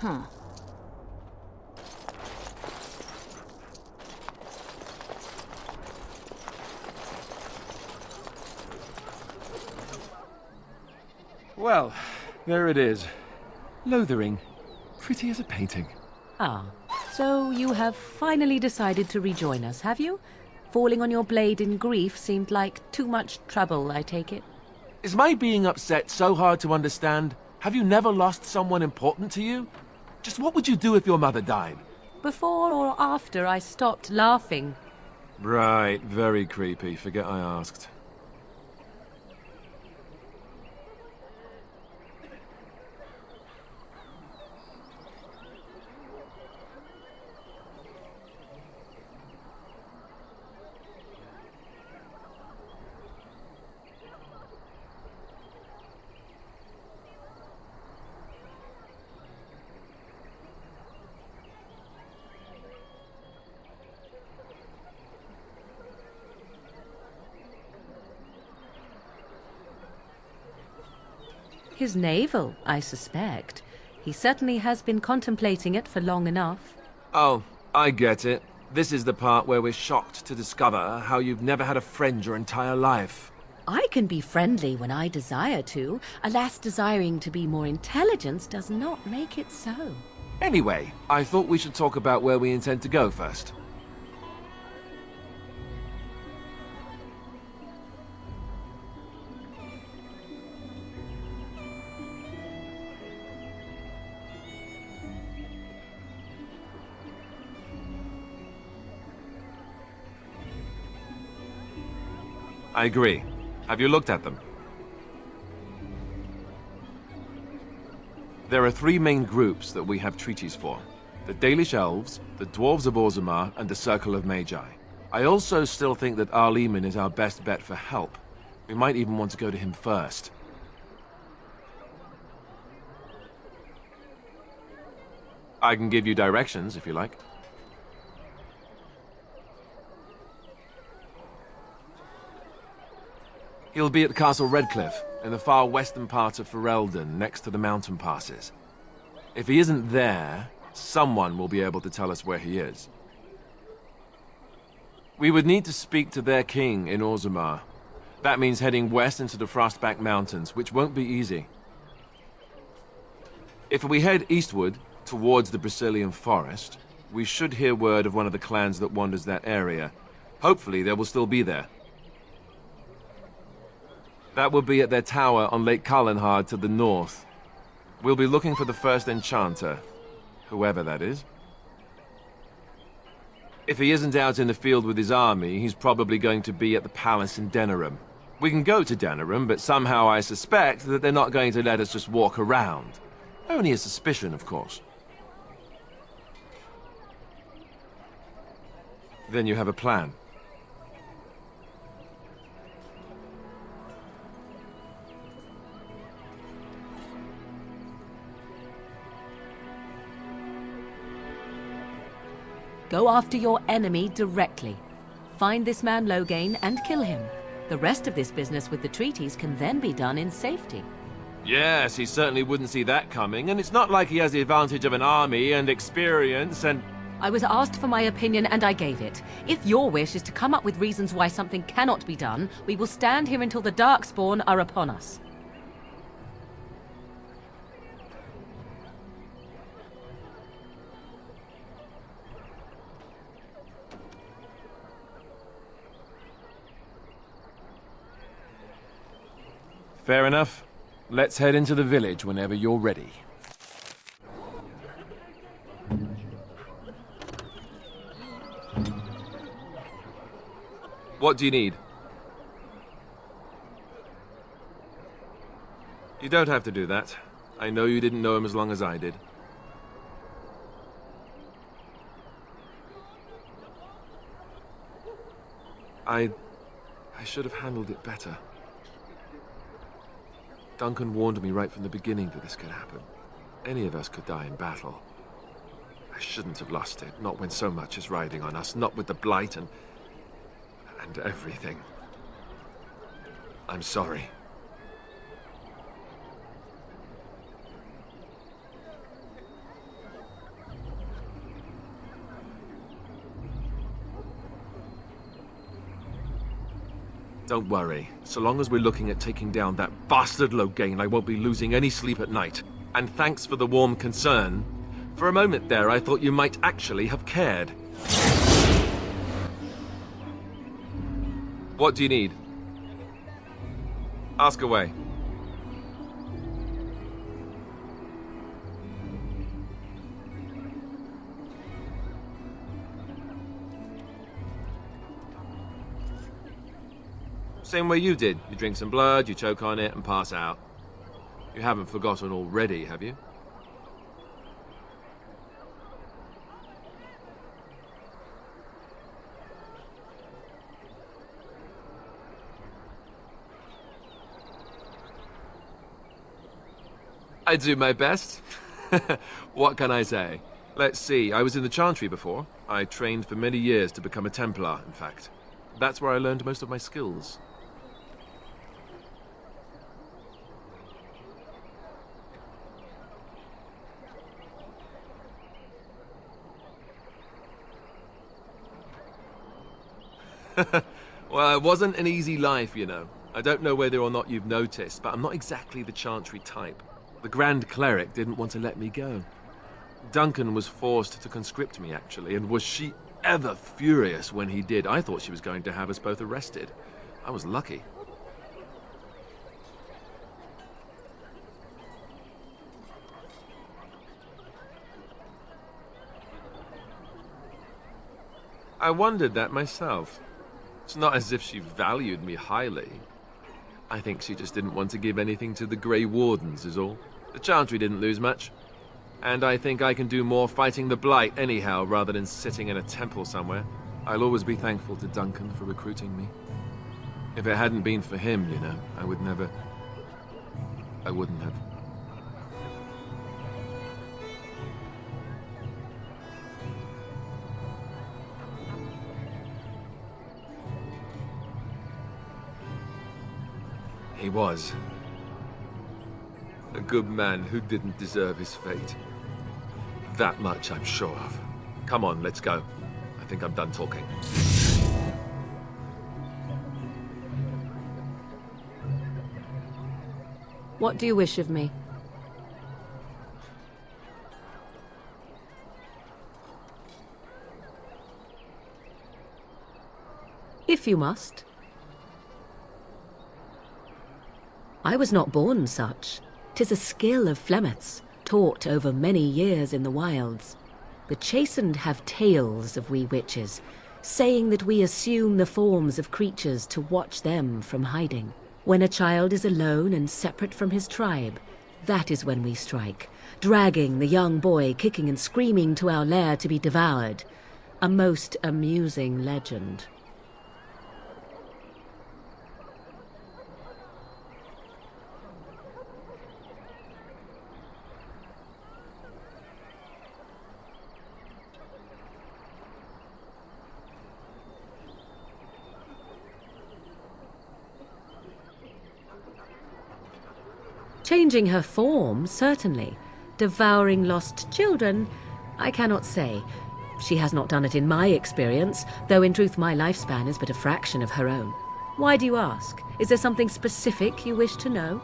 Huh. Well, there it is. Lothering. Pretty as a painting. Ah, so you have finally decided to rejoin us, have you? Falling on your blade in grief seemed like too much trouble, I take it. Is my being upset so hard to understand? Have you never lost someone important to you? Just what would you do if your mother died? Before or after I stopped laughing. Right, very creepy. Forget I asked. His navel, I suspect. He certainly has been contemplating it for long enough. Oh, I get it. This is the part where we're shocked to discover how you've never had a friend your entire life. I can be friendly when I desire to. Alas, desiring to be more intelligent does not make it so. Anyway, I thought we should talk about where we intend to go first. I agree. Have you looked at them? There are three main groups that we have treaties for. The Dalish Elves, the Dwarves of Orzammar, and the Circle of Magi. I also still think that Arleman is our best bet for help. We might even want to go to him first. I can give you directions if you like. He'll be at Castle Redcliffe, in the far western part of Ferelden, next to the mountain passes. If he isn't there, someone will be able to tell us where he is. We would need to speak to their king in Orzammar. That means heading west into the Frostback Mountains, which won't be easy. If we head eastward, towards the Brisilian Forest, we should hear word of one of the clans that wanders that area. Hopefully they will still be there. That will be at their tower on Lake Carlinhard to the north. We'll be looking for the first enchanter, whoever that is. If he isn't out in the field with his army, he's probably going to be at the palace in Denerim. We can go to Denerim, but somehow I suspect that they're not going to let us just walk around. Only a suspicion, of course. Then you have a plan. Go after your enemy directly. Find this man Loghain and kill him. The rest of this business with the treaties can then be done in safety. Yes, he certainly wouldn't see that coming, and it's not like he has the advantage of an army and experience and... I was asked for my opinion and I gave it. If your wish is to come up with reasons why something cannot be done, we will stand here until the Darkspawn are upon us. Fair enough. Let's head into the village whenever you're ready. What do you need? You don't have to do that. I know you didn't know him as long as I did. I should have handled it better. Duncan warned me right from the beginning that this could happen. Any of us could die in battle. I shouldn't have lost it, not when so much is riding on us, not with the Blight and everything. I'm sorry. Don't worry. So long as we're looking at taking down that bastard Loghain, I won't be losing any sleep at night. And thanks for the warm concern. For a moment there, I thought you might actually have cared. What do you need? Ask away. Same way you did. You drink some blood, you choke on it, and pass out. You haven't forgotten already, have you? I do my best. What can I say? Let's see, I was in the Chantry before. I trained for many years to become a Templar, in fact. That's where I learned most of my skills. Well, it wasn't an easy life, you know. I don't know whether or not you've noticed, but I'm not exactly the Chantry type. The Grand Cleric didn't want to let me go. Duncan was forced to conscript me, actually, and was she ever furious when he did. I thought she was going to have us both arrested. I was lucky. I wondered that myself. It's not as if she valued me highly. I think she just didn't want to give anything to the Grey Wardens, is all. The Chantry didn't lose much. And I think I can do more fighting the Blight anyhow, rather than sitting in a temple somewhere. I'll always be thankful to Duncan for recruiting me. If it hadn't been for him, you know, I wouldn't have. He was a good man who didn't deserve his fate. That much I'm sure of. Come on, let's go. I think I'm done talking. What do you wish of me? If you must. I was not born such. 'Tis a skill of Flemeth's, taught over many years in the wilds. The chastened have tales of we witches, saying that we assume the forms of creatures to watch them from hiding. When a child is alone and separate from his tribe, that is when we strike, dragging the young boy kicking and screaming to our lair to be devoured. A most amusing legend. Changing her form, certainly. Devouring lost children, I cannot say. She has not done it in my experience, though in truth my lifespan is but a fraction of her own. Why do you ask? Is there something specific you wish to know?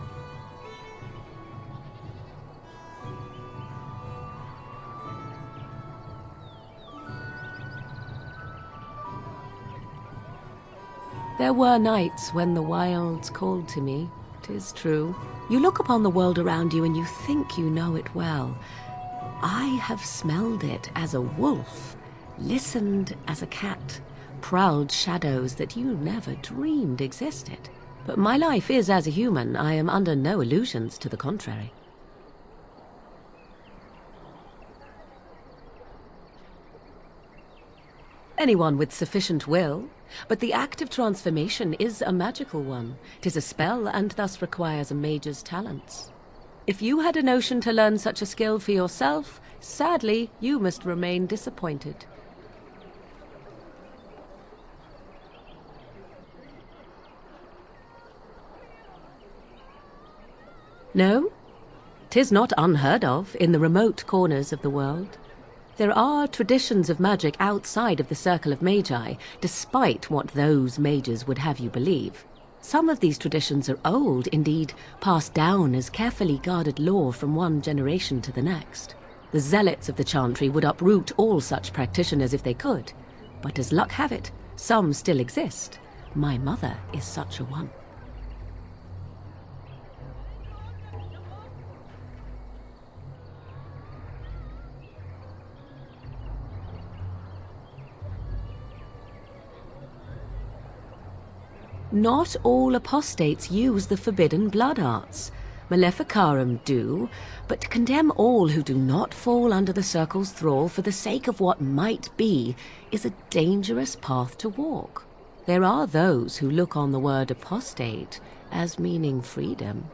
There were nights when the wilds called to me. 'Tis true. You look upon the world around you and you think you know it well. I have smelled it as a wolf, listened as a cat, prowled shadows that you never dreamed existed. But my life is as a human. I am under no illusions to the contrary. Anyone with sufficient will. But the act of transformation is a magical one. 'Tis a spell and thus requires a mage's talents. If you had a notion to learn such a skill for yourself, sadly, you must remain disappointed. No? 'Tis not unheard of in the remote corners of the world. There are traditions of magic outside of the circle of magi, despite what those mages would have you believe. Some of these traditions are old, indeed, passed down as carefully guarded lore from one generation to the next. The zealots of the Chantry would uproot all such practitioners if they could, but as luck have it, some still exist. My mother is such a one. Not all apostates use the forbidden blood arts. Maleficarum do, but to condemn all who do not fall under the circle's thrall for the sake of what might be is a dangerous path to walk. There are those who look on the word apostate as meaning freedom.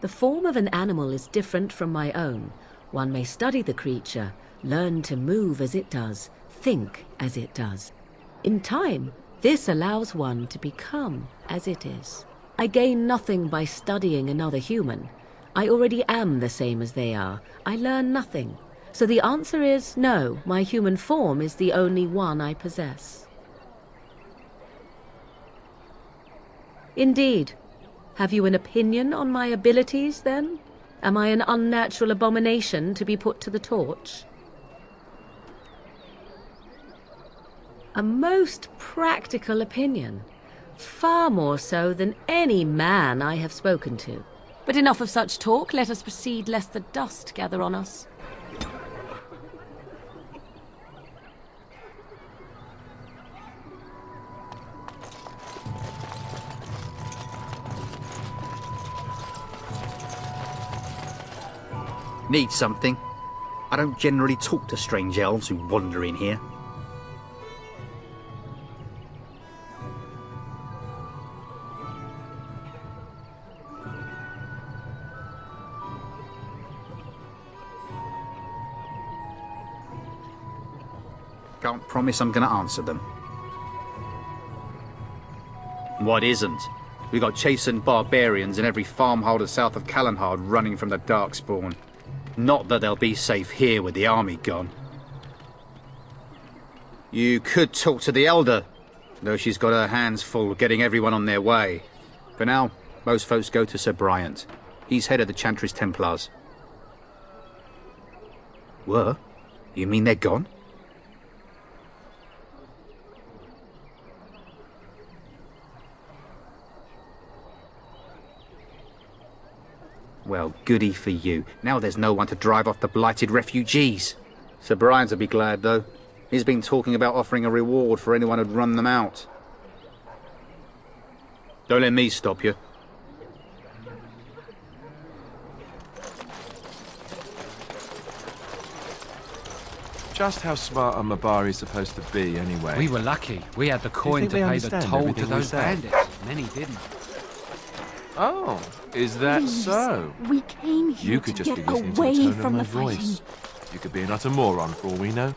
The form of an animal is different from my own. One may study the creature, learn to move as it does, think as it does. In time, this allows one to become as it is. I gain nothing by studying another human. I already am the same as they are. I learn nothing. So the answer is no, my human form is the only one I possess. Indeed. Have you an opinion on my abilities, then? Am I an unnatural abomination to be put to the torch? A most practical opinion. Far more so than any man I have spoken to. But enough of such talk. Let us proceed, lest the dust gather on us. Need something? I don't generally talk to strange elves who wander in here. Can't promise I'm gonna answer them. What isn't? We got chastened barbarians in every farmholder south of Callanhard running from the Darkspawn. Not that they'll be safe here with the army gone. You could talk to the Elder, though she's got her hands full getting everyone on their way. For now, most folks go to Sir Bryant. He's head of the Chantry's Templars. Were? You mean they're gone? Well, goody for you. Now there's no one to drive off the blighted refugees. Sir Brian'll be glad, though. He's been talking about offering a reward for anyone who'd run them out. Don't let me stop you. Just how smart are Mabari supposed to be, anyway? We were lucky. We had the coin to pay the toll to those bandits. Many didn't. Oh, is that so? We came here You could to just get be listening to away the tone from of my the fighting. voice. You could be an utter moron for all we know.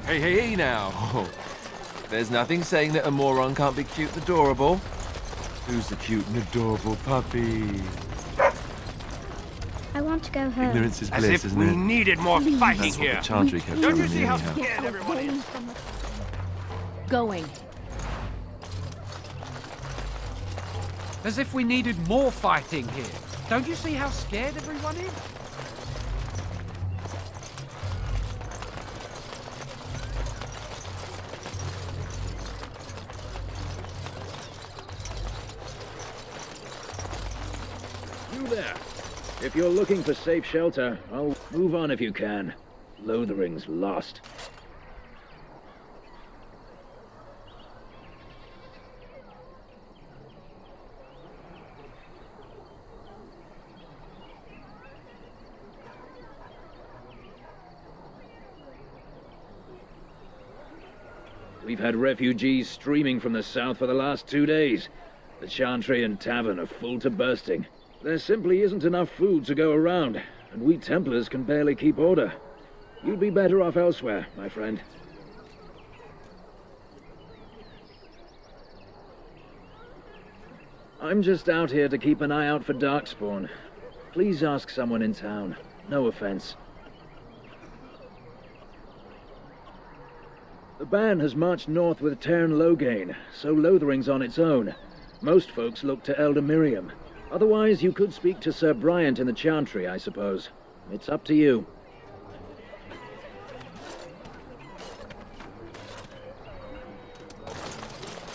Hey, hey now! There's nothing saying that a moron can't be cute and adorable. Who's the cute and adorable puppy? I want to go home. Ignorance is As bliss, if isn't we it? needed more fighting That's what here. the Chantry kept Don't you telling see me how anyhow. scared everyone is? Going. As if we needed more fighting here. Don't you see how scared everyone is? You there. If you're looking for safe shelter, I'll move on if you can. Lothering's lost. We've had refugees streaming from the south for the last 2 days. The Chantry and Tavern are full to bursting. There simply isn't enough food to go around, and we Templars can barely keep order. You'd be better off elsewhere, my friend. I'm just out here to keep an eye out for Darkspawn. Please ask someone in town. No offense. The band has marched north with Tern Loghain, so Lothering's on its own. Most folks look to Elder Miriam. Otherwise, you could speak to Sir Bryant in the Chantry, I suppose. It's up to you.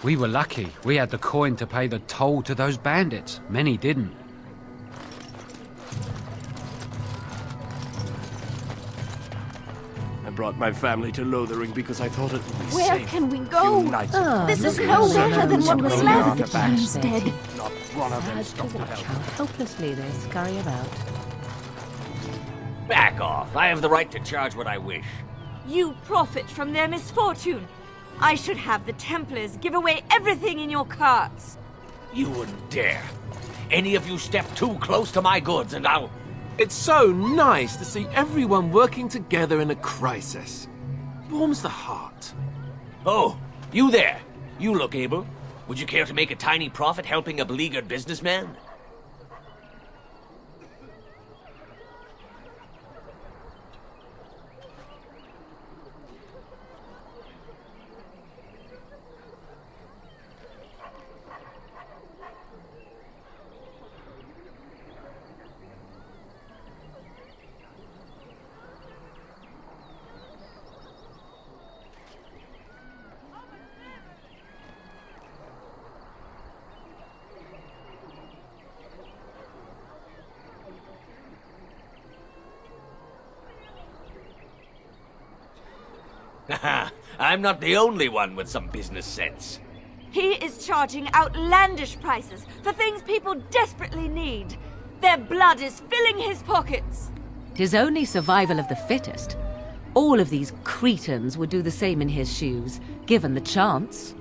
We were lucky. We had the coin to pay the toll to those bandits. Many didn't. I brought my family to Lothering because I thought it would be Where safe. can we go? This is no better than what was left. The king's dead. Not one of them Sad to stopped to watch help. how helplessly they scurry about. Back off. I have the right to charge what I wish. You profit from their misfortune. I should have the Templars give away everything in your carts. You wouldn't dare. Any of you step too close to my goods and I'll... It's so nice to see everyone working together in a crisis. Warms the heart. Oh, you there. You look able. Would you care to make a tiny profit helping a beleaguered businessman? Haha, I'm not the only one with some business sense. He is charging outlandish prices for things people desperately need. Their blood is filling his pockets. 'Tis only survival of the fittest. All of these cretins would do the same in his shoes, given the chance.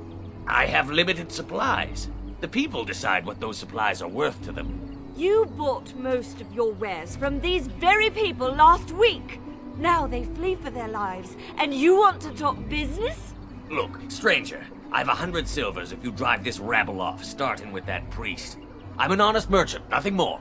I have limited supplies. The people decide what those supplies are worth to them. You bought most of your wares from these very people last week. Now they flee for their lives, and you want to talk business? Look, stranger, I've 100 silvers if you drive this rabble off, starting with that priest. I'm an honest merchant, nothing more.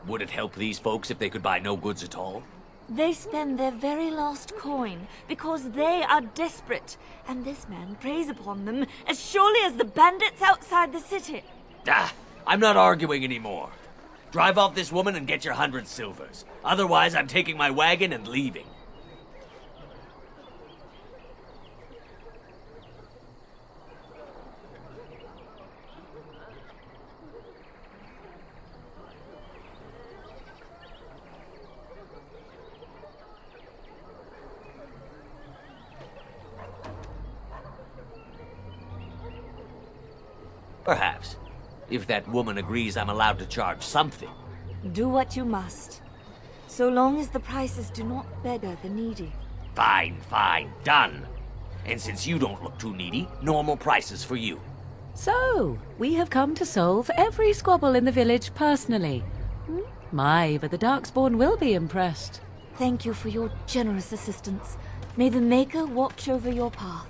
Would it help these folks if they could buy no goods at all? They spend their very last coin because they are desperate, and this man preys upon them as surely as the bandits outside the city. I'm not arguing anymore. Drive off this woman and get your 100 silvers. Otherwise, I'm taking my wagon and leaving. Perhaps. If that woman agrees I'm allowed to charge something. Do what you must, so long as the prices do not beggar the needy. Fine, fine, done. And since you don't look too needy, normal prices for you. So, we have come to solve every squabble in the village personally. My, but the Darkspawn will be impressed. Thank you for your generous assistance. May the Maker watch over your path.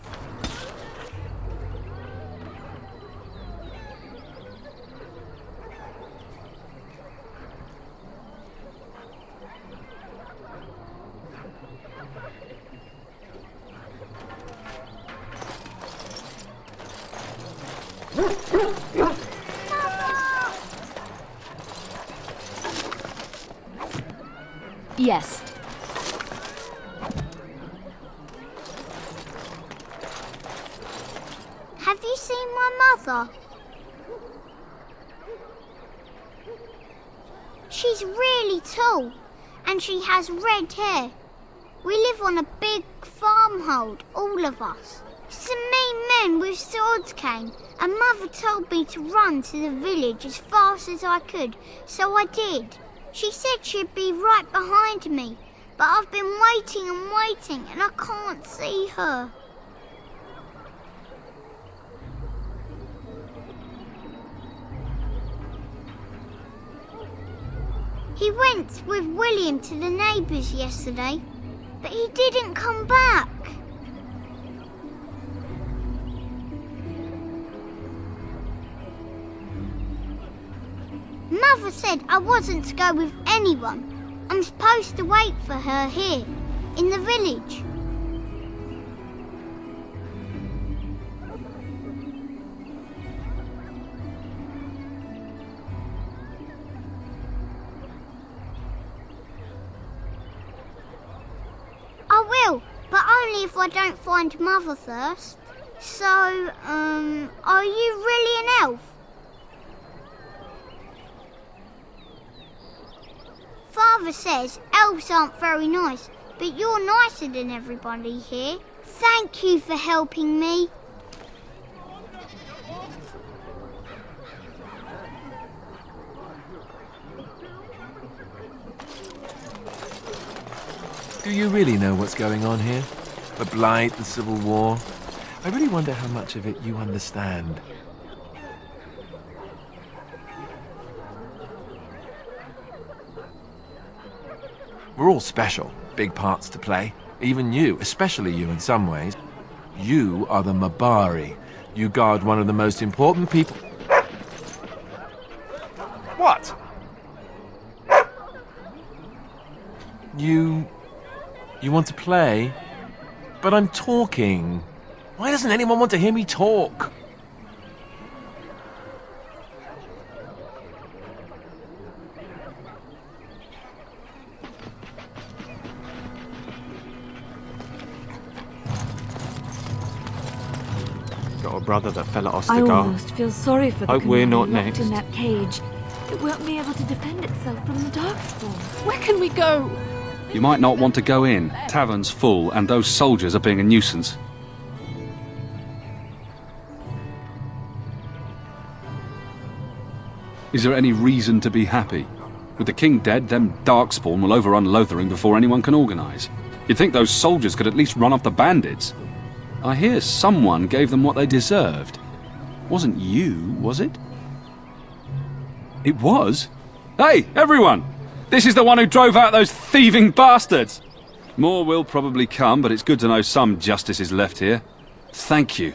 Yes. Have you seen my mother? She's really tall, and she has red hair. We live on a big farmhold, all of us. Some mean men with swords came, and Mother told me to run to the village as fast as I could, so I did. She said she'd be right behind me, but I've been waiting and waiting, and I can't see her. He went with William to the neighbours yesterday, but he didn't come back. Mother said I wasn't to go with anyone. I'm supposed to wait for her here, in the village. I will, but only if I don't find Mother first. So, are you really an elf? Father says elves aren't very nice, but you're nicer than everybody here. Thank you for helping me. Do you really know what's going on here? The Blight, the Civil War? I really wonder how much of it you understand. We're all special, big parts to play. Even you, especially you in some ways. You are the Mabari. You guard one of the most important people... What? You want to play? But I'm talking. Why doesn't anyone want to hear me talk? Got a brother that fell at I Ostagar. almost feel sorry for the Hope we're not locked next. in that cage. It won't be able to defend itself from the Darkspawn. Where can we go? You might not want to go in. Tavern's full, and those soldiers are being a nuisance. Is there any reason to be happy? With the king dead, them Darkspawn will overrun Lothering before anyone can organise. You'd think those soldiers could at least run off the bandits. I hear someone gave them what they deserved. Wasn't you, was it? It was? Hey, everyone! This is the one who drove out those thieving bastards! More will probably come, but it's good to know some justice is left here. Thank you.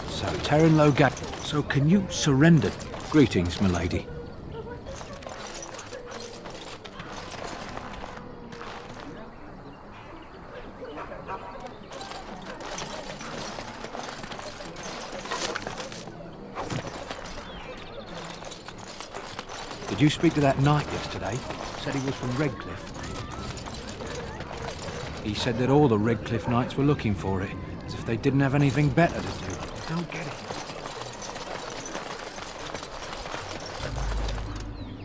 So, Terran Logat, so can you surrender? Greetings, milady. Did you speak to that knight yesterday? Said he was from Redcliffe. He said that all the Redcliffe knights were looking for it, as if they didn't have anything better to do. Don't get it.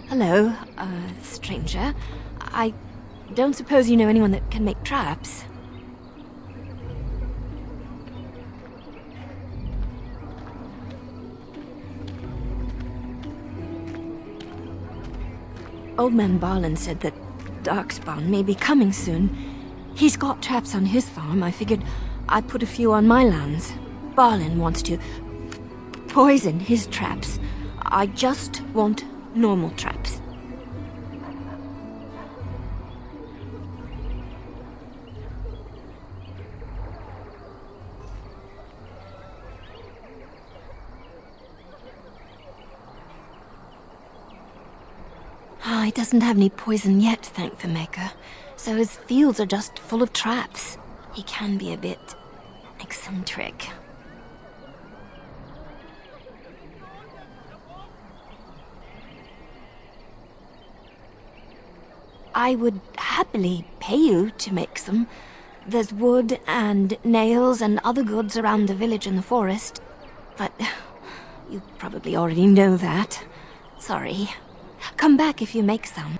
Hello, stranger. I don't suppose you know anyone that can make traps? Old man Barlin said that Darkspawn may be coming soon. He's got traps on his farm. I figured I'd put a few on my lands. Barlin wants to poison his traps. I just want normal traps. He doesn't have any poison yet, thank the Maker. So his fields are just full of traps. He can be a bit eccentric. I would happily pay you to make some. There's wood and nails and other goods around the village and the forest. But you probably already know that. Sorry. Come back if you make some.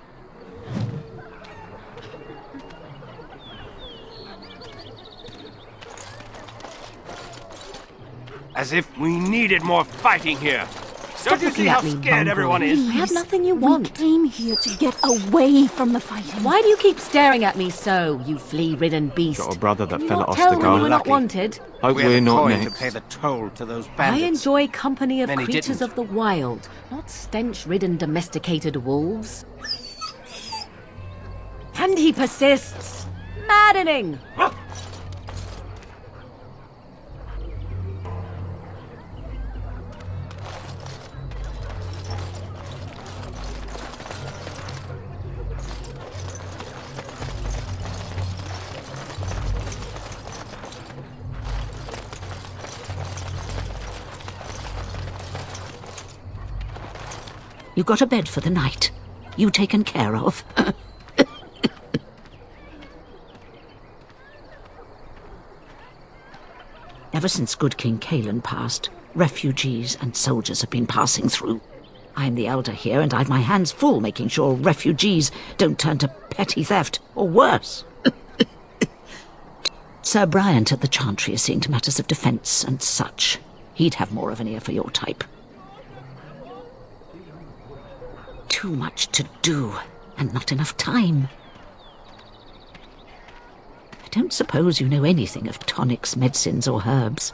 As if we needed more fighting here. Don't you see how scared everyone is? You have nothing you want. We came here to get away from the fighting. Why do you keep staring at me so, you flea-ridden beast? Got a brother that Can you fell at not tell when Ostagar. you're not wanted? Hope we're not next. to pay the toll to those I bandits. enjoy company of Many creatures didn't. of the wild, not stench-ridden domesticated wolves. And he persists. Maddening! You got a bed for the night. You taken care of. Ever since good King Cailan passed, refugees and soldiers have been passing through. I'm the elder here, and I've my hands full making sure refugees don't turn to petty theft, or worse. Sir Bryant at the Chantry is seeing to matters of defence and such. He'd have more of an ear for your type. Too much to do, and not enough time. I don't suppose you know anything of tonics, medicines, or herbs.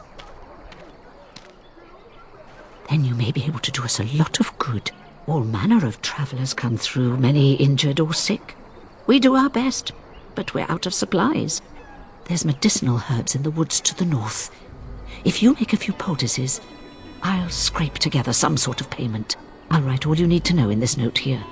Then you may be able to do us a lot of good. All manner of travellers come through, many injured or sick. We do our best, but we're out of supplies. There's medicinal herbs in the woods to the north. If you make a few poultices, I'll scrape together some sort of payment. I'll write all you need to know in this note here.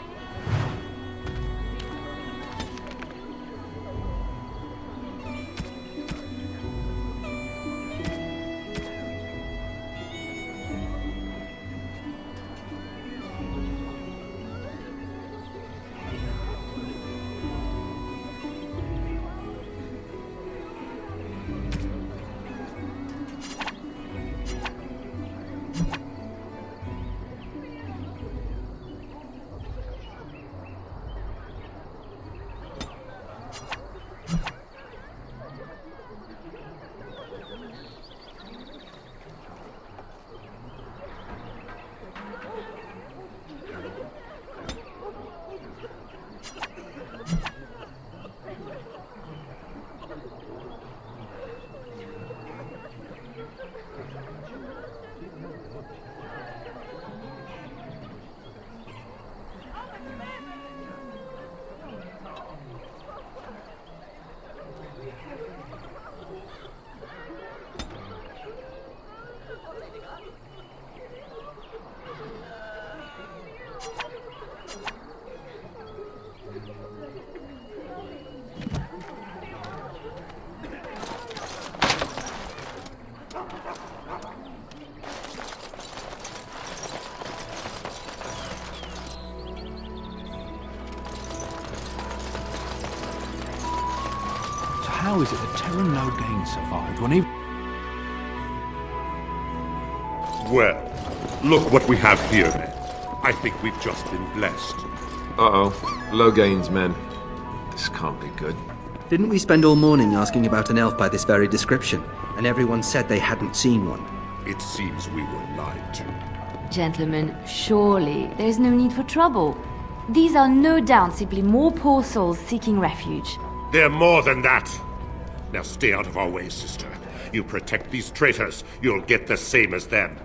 how is it that Terran Logain survived when he... Well, look what we have here, men. I think we've just been blessed. Uh-oh. Logain's men. This can't be good. Didn't we spend all morning asking about an elf by this very description, and everyone said they hadn't seen one? It seems we were lied to. Gentlemen, surely there's no need for trouble. These are no doubt simply more poor souls seeking refuge. They're more than that. Now stay out of our way, sister. You protect these traitors, you'll get the same as them.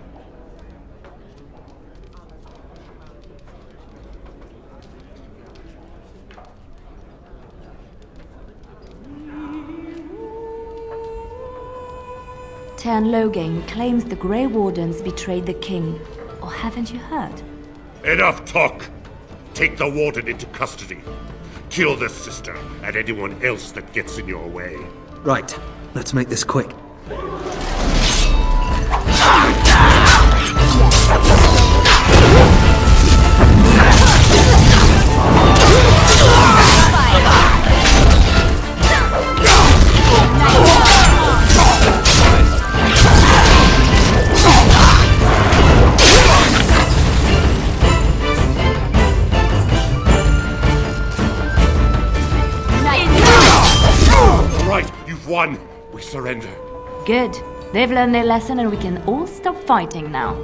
Tern Logain claims the Grey Wardens betrayed the king. Or haven't you heard? Enough talk! Take the warden into custody. Kill this sister and anyone else that gets in your way. Right, let's make this quick. One, we surrender. Good. They've learned their lesson and we can all stop fighting now.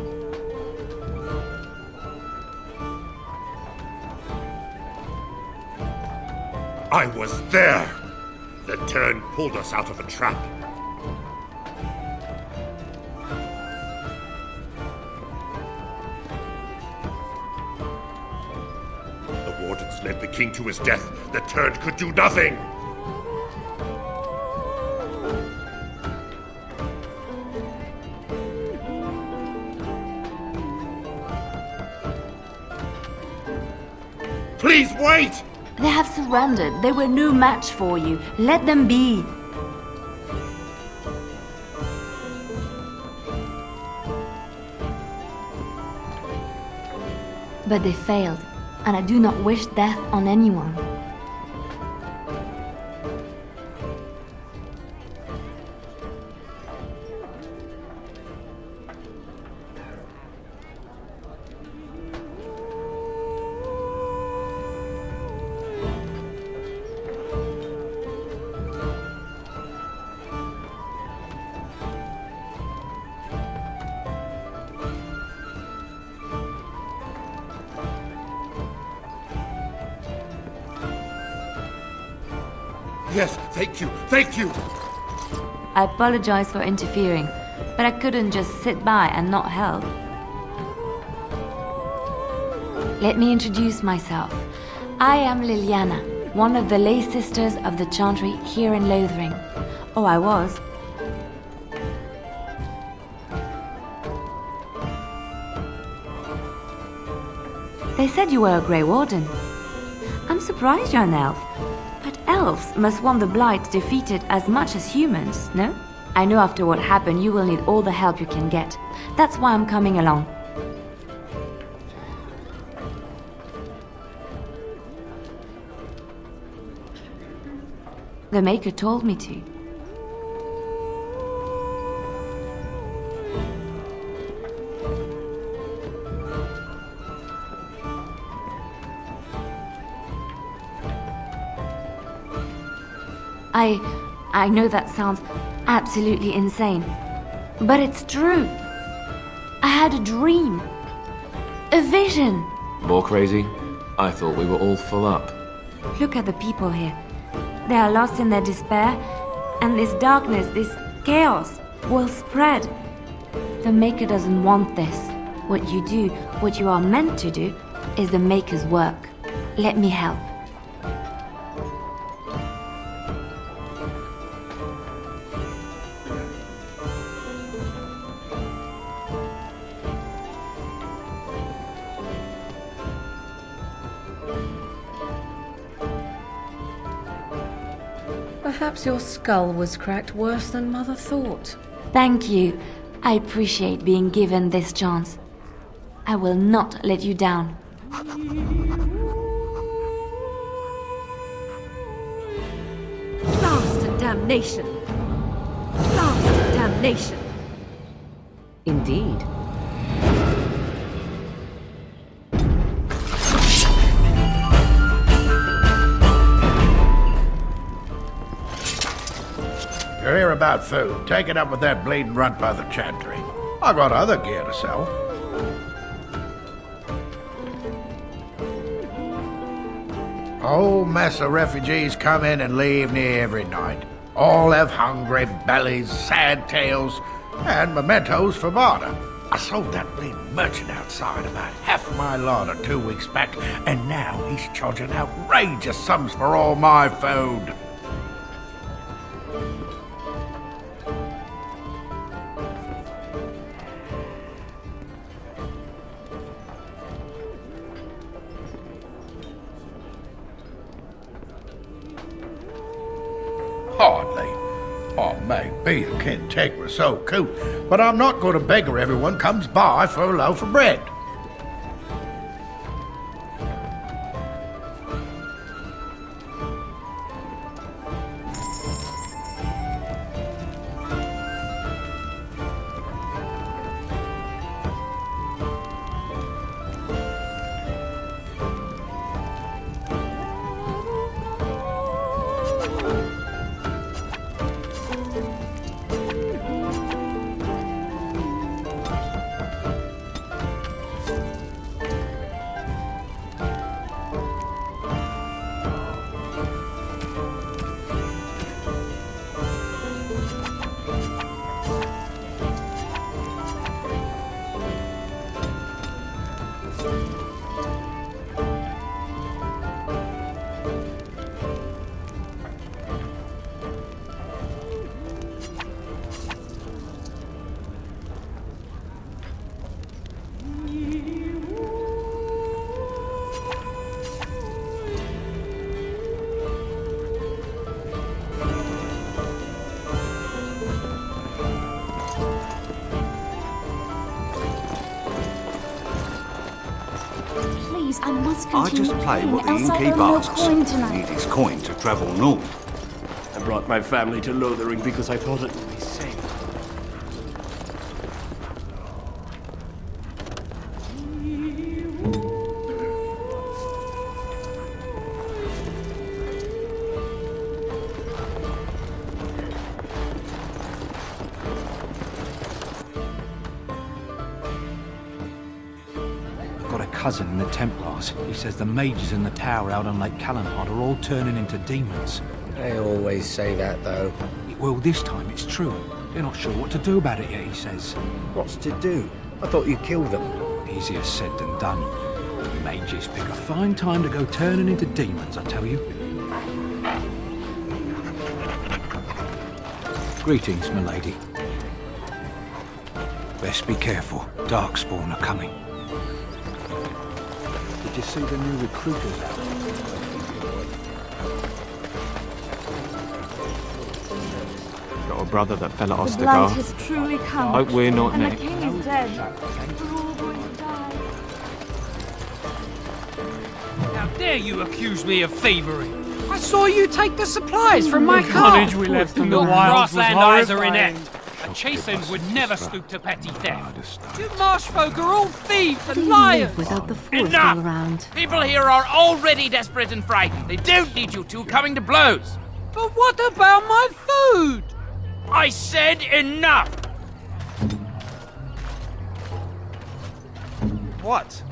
I was there. The Tern pulled us out of a trap. The Wardens led the king to his death. The Tern could do nothing. Please wait! They have surrendered. They were no match for you. Let them be. But they failed, and I do not wish death on anyone. Yes, thank you, thank you! I apologize for interfering, but I couldn't just sit by and not help. Let me introduce myself. I am Liliana, one of the lay sisters of the Chantry here in Lothering. Oh, I was. They said you were a Grey Warden. I'm surprised you're an elf. But elves must want the Blight defeated as much as humans, no? I know after what happened you will need all the help you can get. That's why I'm coming along. The Maker told me to. I know that sounds absolutely insane, but it's true. I had a dream. A vision. More crazy? I thought we were all full up. Look at the people here. They are lost in their despair, and this darkness, this chaos, will spread. The Maker doesn't want this. What you do, what you are meant to do, is the Maker's work. Let me help. Perhaps your skull was cracked worse than Mother thought. Thank you. I appreciate being given this chance. I will not let you down. Blast and damn damnation. Last damnation. Indeed. You're here about food. Take it up with that bleeding runt by the chantry. I got other gear to sell. A whole mess of refugees come in and leave near every night. All have hungry bellies, sad tales, and mementos for barter. I sold that bleeding merchant outside about half my larder 2 weeks back, and now he's charging outrageous sums for all my food. Hardly. I may be the cantankerous so coot, but I'm not going to beggar everyone comes by for a loaf of bread. I must I continue just play what the else I'll innkeep earn no asks. coin tonight. Need his coin to travel north. I brought my family to Lothering because I thought it would be safe. Cousin in the Templars. He says the mages in the tower out on Lake Calenhard are all turning into demons. They always say that, though. Well, this time it's true. They're not sure what to do about it yet, he says. What's to do? I thought you killed them. Easier said than done. Mages pick a fine time to go turning into demons, I tell you. Greetings, milady. Best be careful. Darkspawn are coming. Did you see the new recruiters out? Got a brother that fell at The Ostagar. blight has truly come. Hope we're not and next. the king is dead. We're all going to die. How dare you accuse me of thievery? I saw you take the supplies from my cottage. carnage we left in the Your wilds was grassland eyes are horrifying. inept. A chastened would never stoop to petty theft. You marsh folk are all thieves and liars. Without the forest Enough! all around. People here are already desperate and frightened. They don't need you two coming to blows. But what about my food? I said enough! What?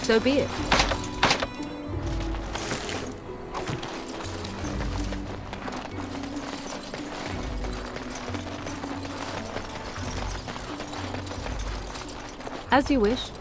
So be it. As you wish.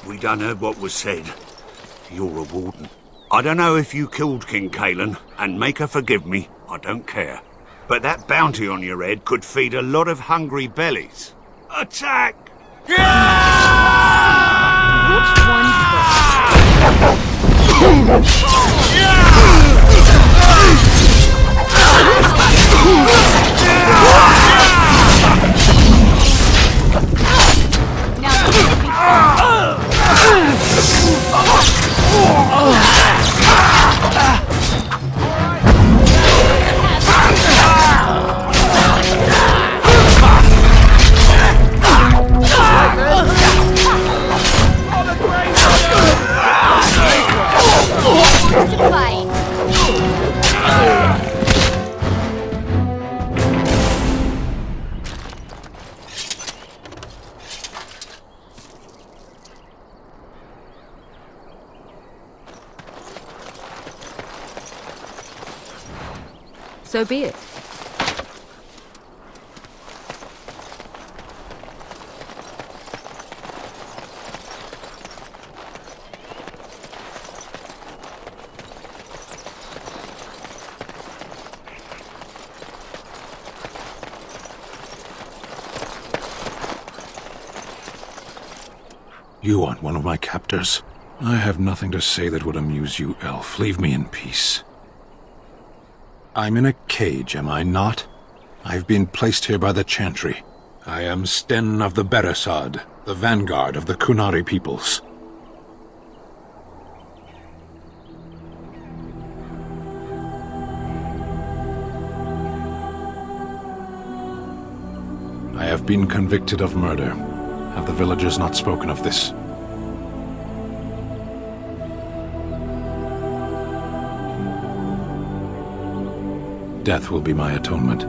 We done heard what was said. You're a warden. I don't know if you killed King Kalen, and make her forgive me, I don't care. But that bounty on your head could feed a lot of hungry bellies. Attack! So be it. You aren't one of my captors. I have nothing to say that would amuse you, elf. Leave me in peace. I'm in a cage, am I not? I've been placed here by the Chantry. I am Sten of the Beresad, the vanguard of the Kunari peoples. I have been convicted of murder. Have the villagers not spoken of this? Death will be my atonement.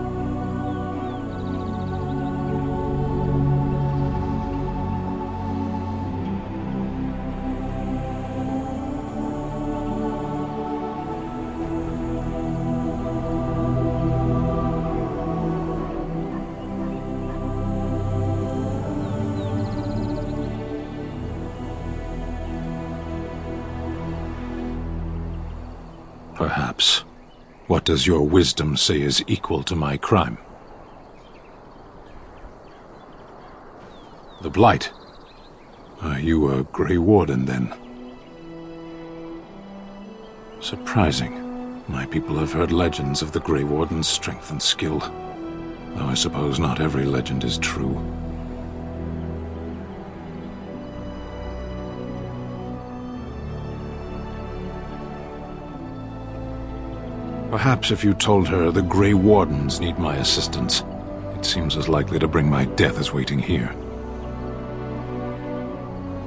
Perhaps. What does your wisdom say is equal to my crime? The Blight. Are you a Grey Warden, then? Surprising. My people have heard legends of the Grey Warden's strength and skill. Though I suppose not every legend is true. Perhaps if you told her the Grey Wardens need my assistance, it seems as likely to bring my death as waiting here.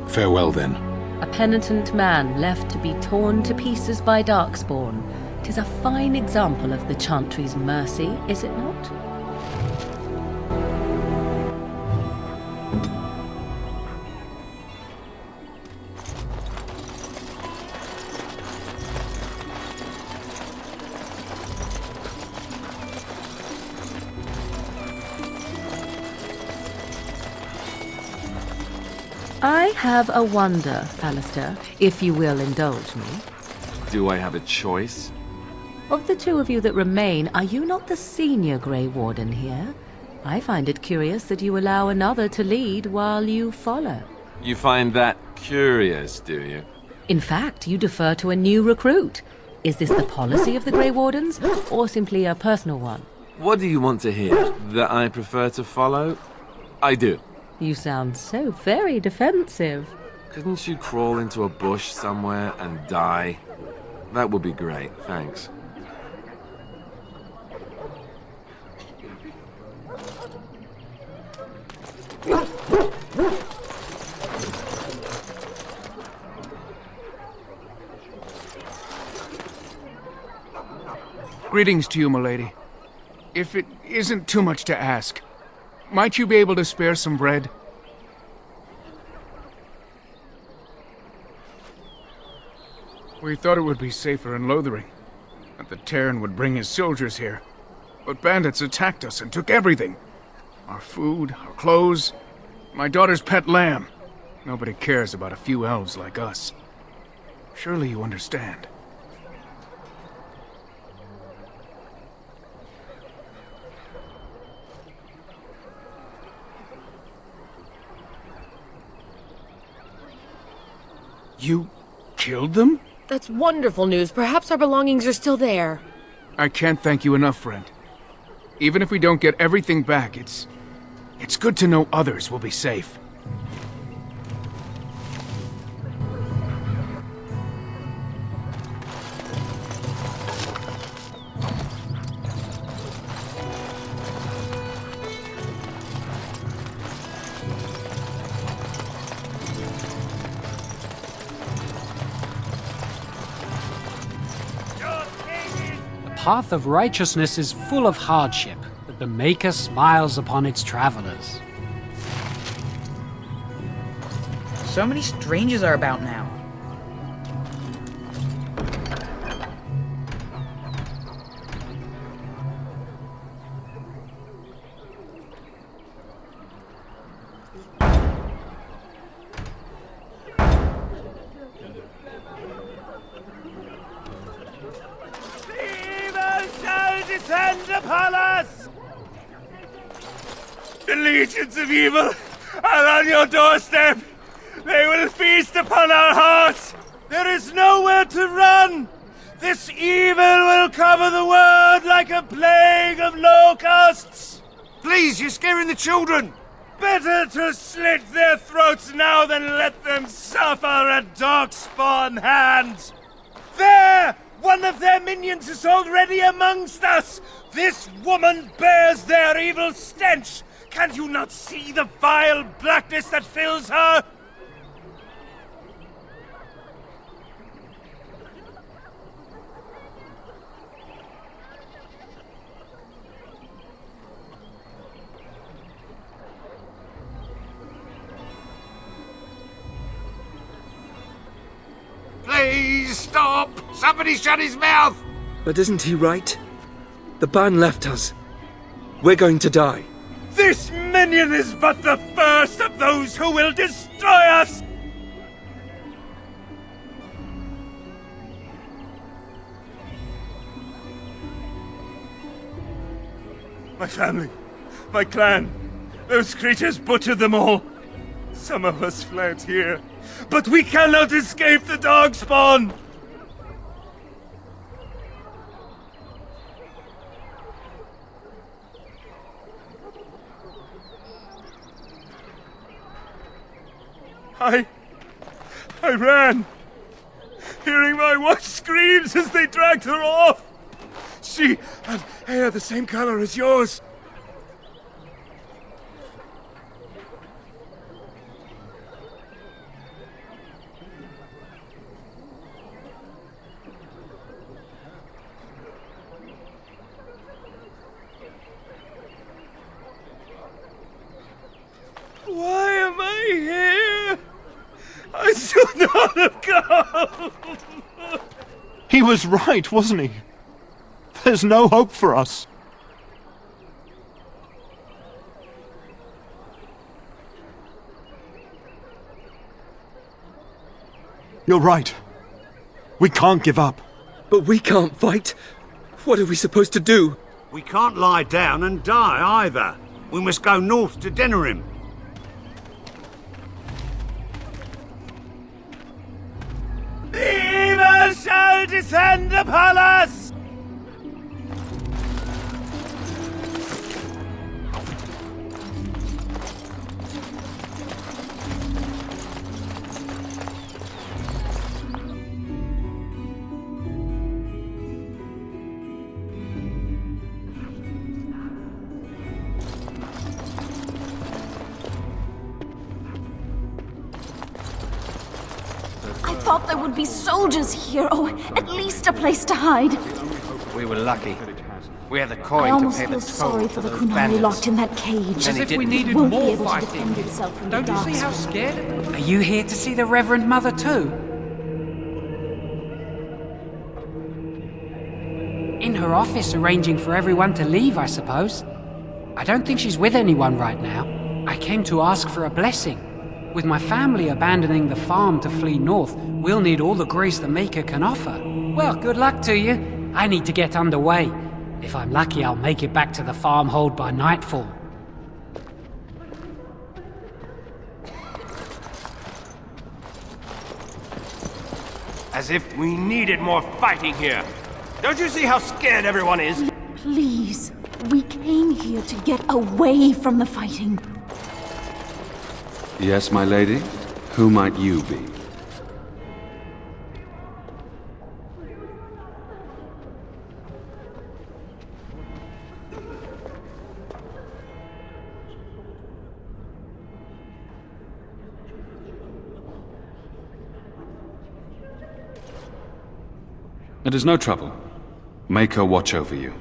Farewell, then. A penitent man left to be torn to pieces by Darkspawn. 'Tis a fine example of the Chantry's mercy, is it not? I have a wonder, Alistair, if you will indulge me. Do I have a choice? Of the two of you that remain, are you not the senior Grey Warden here? I find it curious that you allow another to lead while you follow. You find that curious, do you? In fact, you defer to a new recruit. Is this the policy of the Grey Wardens, or simply a personal one? What do you want to hear? That I prefer to follow? I do. You sound so very defensive. Couldn't you crawl into a bush somewhere and die? That would be great, thanks. Greetings to you, milady. If it isn't too much to ask, might you be able to spare some bread? We thought it would be safer in Lothering, that the Terran would bring his soldiers here. But bandits attacked us and took everything. Our food, our clothes, my daughter's pet lamb. Nobody cares about a few elves like us. Surely you understand. You killed them? That's wonderful news. Perhaps our belongings are still there. I can't thank you enough, friend. Even if we don't get everything back, it's good to know others will be safe. The path of righteousness is full of hardship, but the Maker smiles upon its travelers. So many strangers are about now. palace! The legions of evil are on your doorstep. They will feast upon our hearts. There is nowhere to run. This evil will cover the world like a plague of locusts. Please, you're scaring the children. Better to slit their throats now than let them suffer at Darkspawn hands. There! One of their minions is already amongst us! This woman bears their evil stench! Can you not see the vile blackness that fills her? Please stop! Somebody shut his mouth! But isn't he right? The ban left us. We're going to die. This minion is but the first of those who will destroy us! My family, my clan, those creatures butchered them all. Some of us fled here, but we cannot escape the Darkspawn! I ran, hearing my wife's screams as they dragged her off. She had hair the same color as yours. Why am I here? I should not have come! He was right, wasn't he? There's no hope for us. You're right. We can't give up. But we can't fight. What are we supposed to do? We can't lie down and die either. We must go north to Denerim. The evil shall descend upon us! I thought there would be soldiers here, or at least a place to hide. We were lucky. We had the I coin to almost pay the feel toll sorry for the those Kunari bandits. locked in that cage. As if we needed Won't be more able to fighting. defend itself from the Don't you see how Darkspawn. scared? Are you here to see the Reverend Mother too? In her office arranging for everyone to leave, I suppose. I don't think she's with anyone right now. I came to ask for a blessing. With my family abandoning the farm to flee north, we'll need all the grace the Maker can offer. Well, good luck to you. I need to get underway. If I'm lucky, I'll make it back to the farmhold by nightfall. As if we needed more fighting here. Don't you see how scared everyone is? Please, we came here to get away from the fighting. Yes, my lady? Who might you be? It is no trouble. Make her watch over you.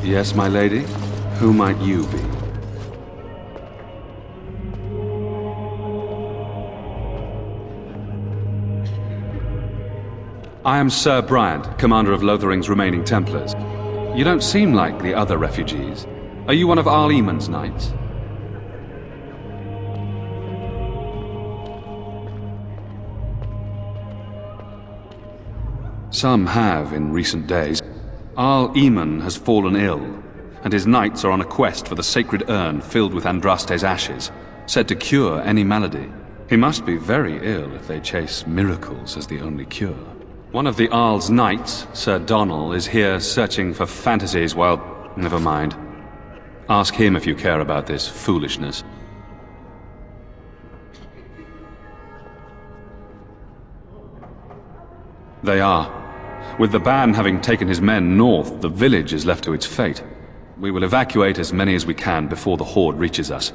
Yes, my lady? Who might you be? I am Sir Bryant, commander of Lothering's remaining Templars. You don't seem like the other refugees. Are you one of Arl Eamon's knights? Some have in recent days. Arl Eamon has fallen ill, and his knights are on a quest for the sacred urn filled with Andraste's ashes, said to cure any malady. He must be very ill if they chase miracles as the only cure. One of the Arl's knights, Sir Donnell, is here searching for fantasies while... Never mind. Ask him if you care about this foolishness. They are. With the ban having taken his men north, the village is left to its fate. We will evacuate as many as we can before the Horde reaches us.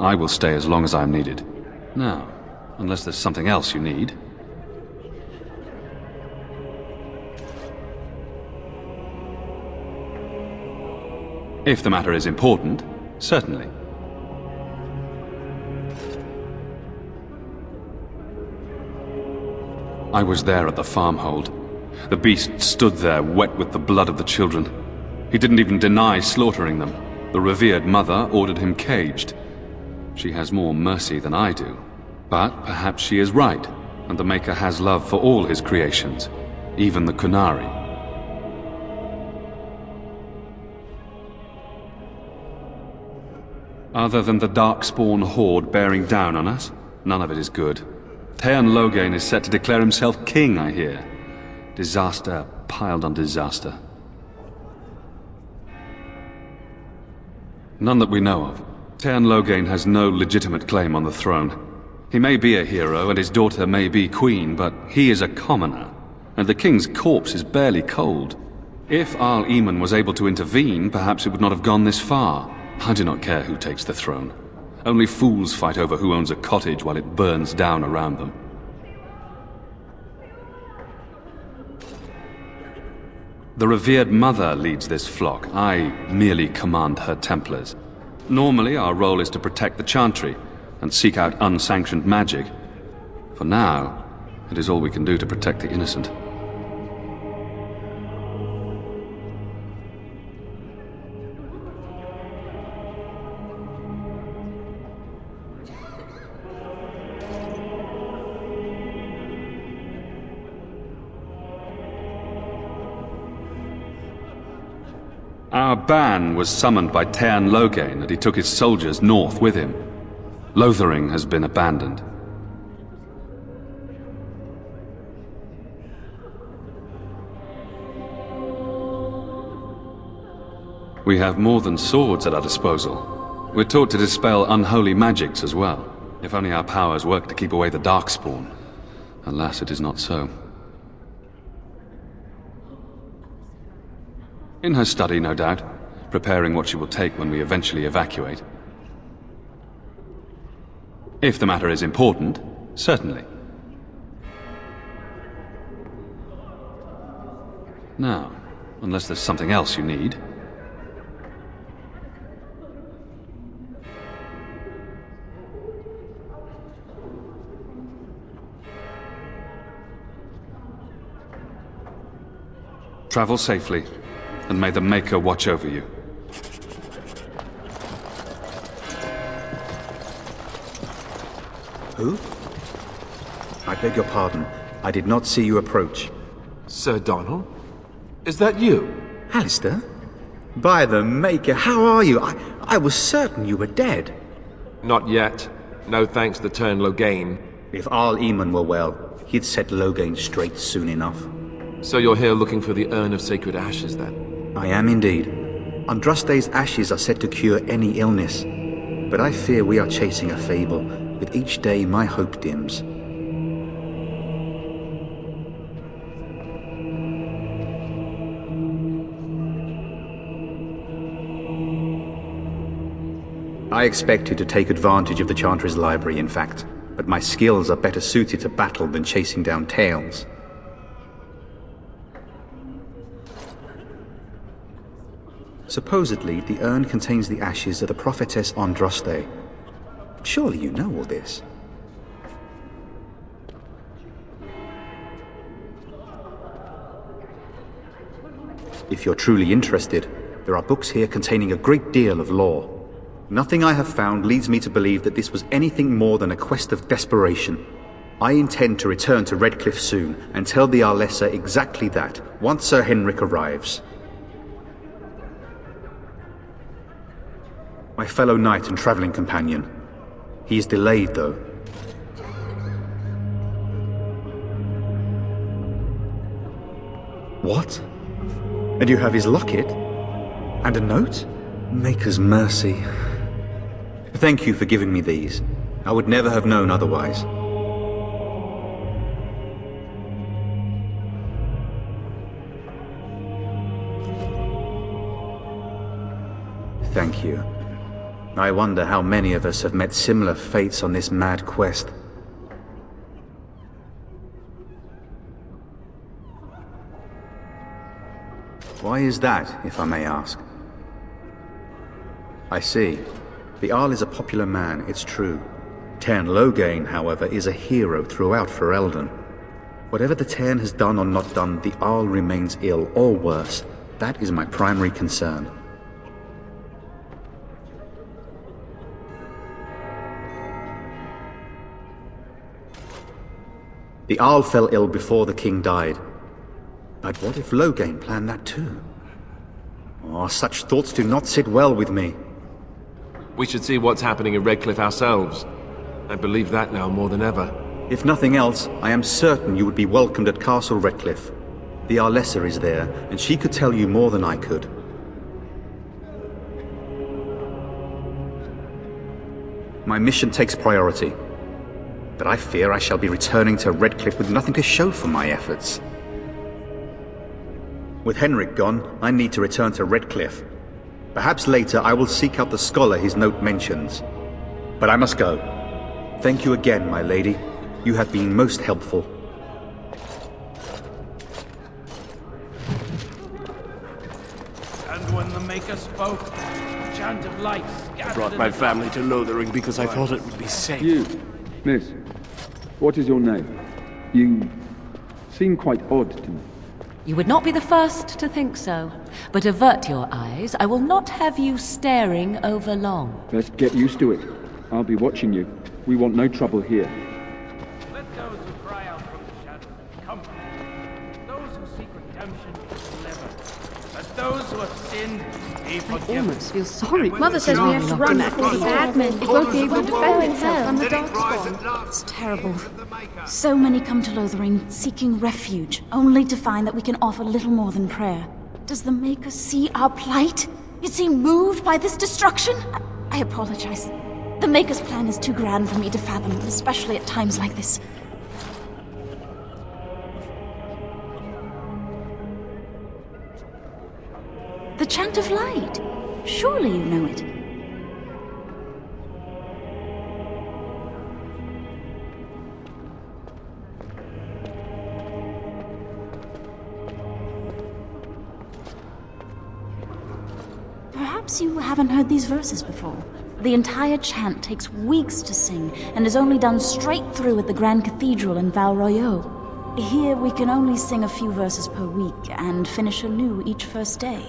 I will stay as long as I am needed. Now, unless there's something else you need. If the matter is important, certainly. I was there at the farmhold. The beast stood there, wet with the blood of the children. He didn't even deny slaughtering them. The revered mother ordered him caged. She has more mercy than I do. But perhaps she is right, and the Maker has love for all his creations, even the Kunari. Other than the Darkspawn Horde bearing down on us, none of it is good. Teyrn Loghain is set to declare himself king, I hear. Disaster piled on disaster. None that we know of. Teyrn Loghain has no legitimate claim on the throne. He may be a hero, and his daughter may be queen, but he is a commoner, and the king's corpse is barely cold. If Arl Eamon was able to intervene, perhaps it would not have gone this far. I do not care who takes the throne. Only fools fight over who owns a cottage while it burns down around them. The revered mother leads this flock. I merely command her Templars. Normally, our role is to protect the Chantry and seek out unsanctioned magic. For now, it is all we can do to protect the innocent. Our ban was summoned by Teyrn Loghain, and he took his soldiers north with him. Lothering has been abandoned. We have more than swords at our disposal. We're taught to dispel unholy magics as well. If only our powers work to keep away the Darkspawn. Alas, it is not so. In her study, no doubt, preparing what she will take when we eventually evacuate. If the matter is important, certainly. Now, unless there's something else you need. Travel safely, and may the Maker watch over you. Who? I beg your pardon. I did not see you approach. Sir Donnell? Is that you? Alistair? By the Maker, how are you? I was certain you were dead. Not yet. No thanks to Teyrn Loghain. If Arl Eamon were well, he'd set Loghain straight soon enough. So you're here looking for the Urn of Sacred Ashes, then? I am indeed. Andraste's ashes are said to cure any illness. But I fear we are chasing a fable. With each day, my hope dims. I expected to take advantage of the Chantry's library, in fact. But my skills are better suited to battle than chasing down tales. Supposedly, the urn contains the ashes of the prophetess Andraste. Surely you know all this. If you're truly interested, there are books here containing a great deal of lore. Nothing I have found leads me to believe that this was anything more than a quest of desperation. I intend to return to Redcliffe soon and tell the Arlessa exactly that, once Sir Henrik arrives. My fellow knight and travelling companion. He is delayed, though. What? And you have his locket? And a note? Maker's mercy. Thank you for giving me these. I would never have known otherwise. Thank you. I wonder how many of us have met similar fates on this mad quest. Why is that, if I may ask? I see. The Arl is a popular man, it's true. Tairn Loghain, however, is a hero throughout Ferelden. Whatever the Tairn has done or not done, the Arl remains ill, or worse. That is my primary concern. The Arl fell ill before the king died. But what if Loghain planned that too? Oh, such thoughts do not sit well with me. We should see what's happening in Redcliffe ourselves. I believe that now more than ever. If nothing else, I am certain you would be welcomed at Castle Redcliffe. The Arlessa is there, and she could tell you more than I could. My mission takes priority. But I fear I shall be returning to Redcliffe with nothing to show for my efforts. With Henrik gone, I need to return to Redcliffe. Perhaps later I will seek out the scholar his note mentions. But I must go. Thank you again, my lady. You have been most helpful. And when the Maker spoke, a chant of light scattered. I brought my family to Lothering because I thought it would be safe. You, miss, what is your name? You seem quite odd to me. You would not be the first to think so. But avert your eyes. I will not have you staring over long. Best get used to it. I'll be watching you. We want no trouble here. Let those who cry out from the shadows come. Those who seek redemption deliver. Let those who have sinned be forgiven. I almost feel sorry. Mother says we have to run before the badmen. It won't be able to defend itself from the Darkspawn. It's terrible. So many come to Lothering, seeking refuge, only to find that we can offer little more than prayer. Does the Maker see our plight? Is he moved by this destruction? I apologize. The Maker's plan is too grand for me to fathom, especially at times like this. The Chant of Light. Surely you know it. Perhaps you haven't heard these verses before. The entire chant takes weeks to sing and is only done straight through at the Grand Cathedral in Val Royeaux. Here we can only sing a few verses per week and finish anew each first day.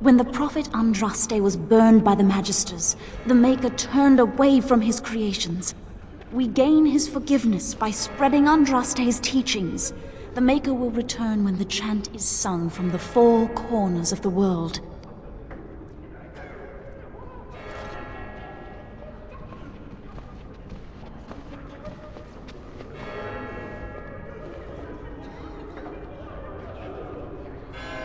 When the prophet Andraste was burned by the Magisters, the Maker turned away from his creations. We gain his forgiveness by spreading Andraste's teachings. The Maker will return when the chant is sung from the four corners of the world.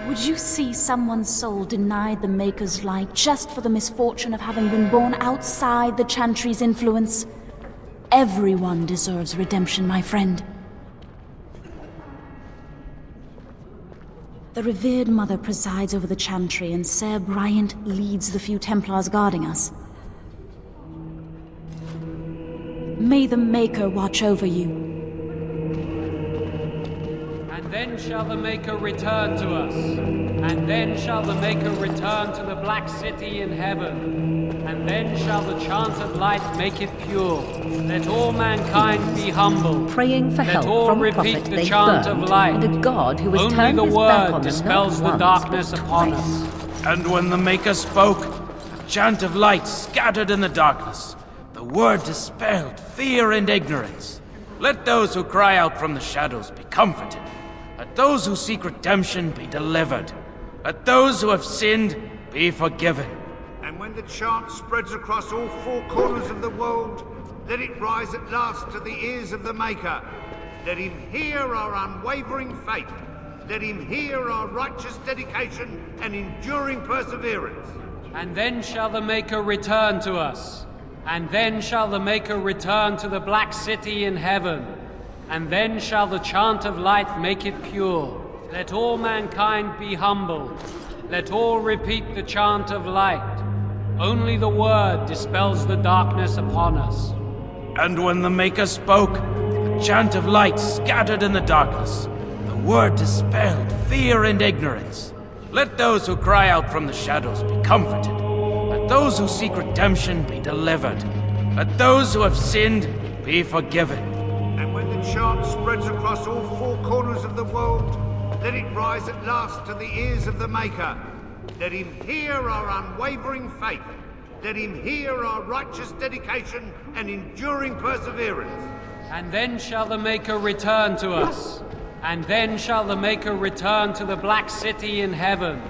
Would you see someone's soul denied the Maker's light just for the misfortune of having been born outside the Chantry's influence? Everyone deserves redemption, my friend. The revered Mother presides over the Chantry, and Ser Bryant leads the few Templars guarding us. May the Maker watch over you. And then shall the Maker return to us. And then shall the Maker return to the Black City in heaven. And then shall the chant of light make it pure. Let all mankind be humble. Praying for help Let all from a repeat prophet the they chant burned, of light. and a God who has Only turned the his back word on them dispels not the once, darkness but upon twice. us. And when the Maker spoke, a chant of light scattered in the darkness. The word dispelled fear and ignorance. Let those who cry out from the shadows be comforted. Let those who seek redemption be delivered. Let those who have sinned be forgiven. And when the chant spreads across all four corners of the world, let it rise at last to the ears of the Maker. Let him hear our unwavering faith. Let him hear our righteous dedication and enduring perseverance. And then shall the Maker return to us. And then shall the Maker return to the Black City in heaven. And then shall the chant of light make it pure. Let all mankind be humble. Let all repeat the chant of light. Only the word dispels the darkness upon us. And when the Maker spoke, a chant of light scattered in the darkness. The word dispelled fear and ignorance. Let those who cry out from the shadows be comforted. Let those who seek redemption be delivered. Let those who have sinned be forgiven. And when the chant spreads across all four corners of the world, let it rise at last to the ears of the Maker. Let him hear our unwavering faith. Let him hear our righteous dedication and enduring perseverance. And then shall the Maker return to us. And then shall the Maker return to the Black City in heaven.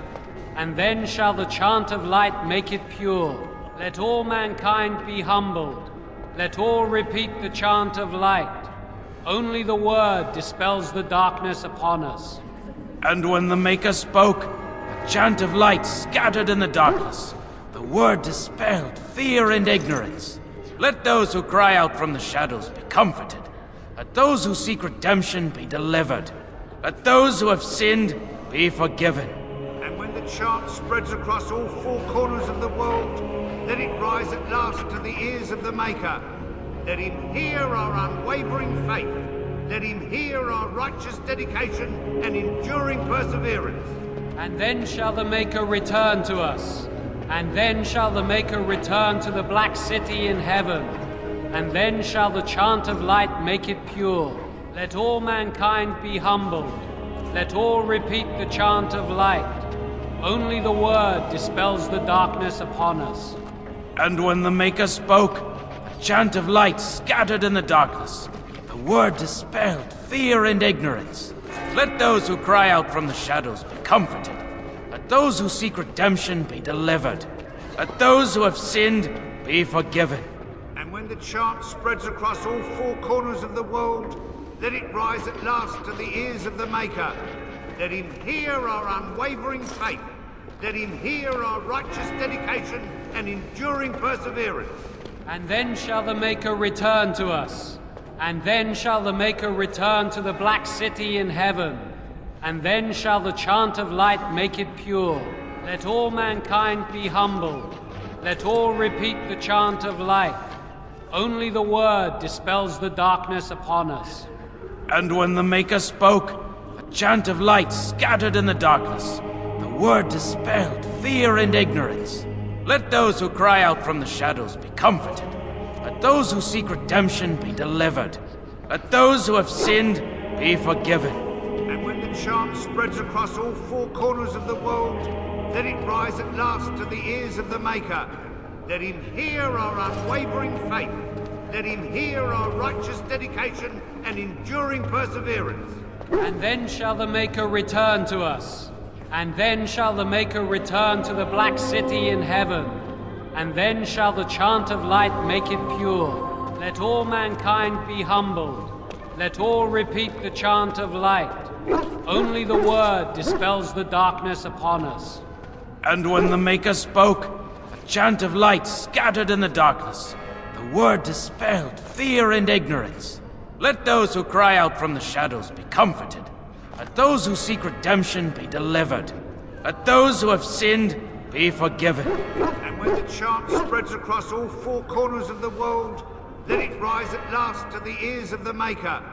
And then shall the chant of light make it pure. Let all mankind be humbled. Let all repeat the chant of light. Only the word dispels the darkness upon us. And when the Maker spoke, a chant of light scattered in the darkness. The word dispelled fear and ignorance. Let those who cry out from the shadows be comforted. Let those who seek redemption be delivered. Let those who have sinned be forgiven. And when the chant spreads across all four corners of the world, let it rise at last to the ears of the Maker. Let him hear our unwavering faith. Let him hear our righteous dedication and enduring perseverance. And then shall the Maker return to us. And then shall the Maker return to the Black City in heaven. And then shall the chant of light make it pure. Let all mankind be humbled. Let all repeat the chant of light. Only the word dispels the darkness upon us. And when the Maker spoke, a chant of light scattered in the darkness. The word dispelled fear and ignorance. Let those who cry out from the shadows be comforted. Let those who seek redemption be delivered. Let those who have sinned be forgiven. And when the chant spreads across all four corners of the world, let it rise at last to the ears of the Maker. Let him hear our unwavering faith. Let him hear our righteous dedication and enduring perseverance. And then shall the Maker return to us. And then shall the Maker return to the Black City in heaven. And then shall the chant of light make it pure. Let all mankind be humbled. Let all repeat the chant of light. Only the word dispels the darkness upon us. And when the Maker spoke, a chant of light scattered in the darkness. The word dispelled fear and ignorance. Let those who cry out from the shadows be comforted. Let those who seek redemption be delivered. Let those who have sinned be forgiven. And when the chant spreads across all four corners of the world, let it rise at last to the ears of the Maker. Let him hear our unwavering faith. Let him hear our righteous dedication and enduring perseverance. And then shall the Maker return to us. And then shall the Maker return to the Black City in heaven. And then shall the chant of light make it pure. Let all mankind be humbled. Let all repeat the chant of light. Only the word dispels the darkness upon us. And when the Maker spoke, a chant of light scattered in the darkness. The word dispelled fear and ignorance. Let those who cry out from the shadows be comforted. Let those who seek redemption be delivered. Let those who have sinned be forgiven. And when the chant spreads across all four corners of the world, let it rise at last to the ears of the Maker.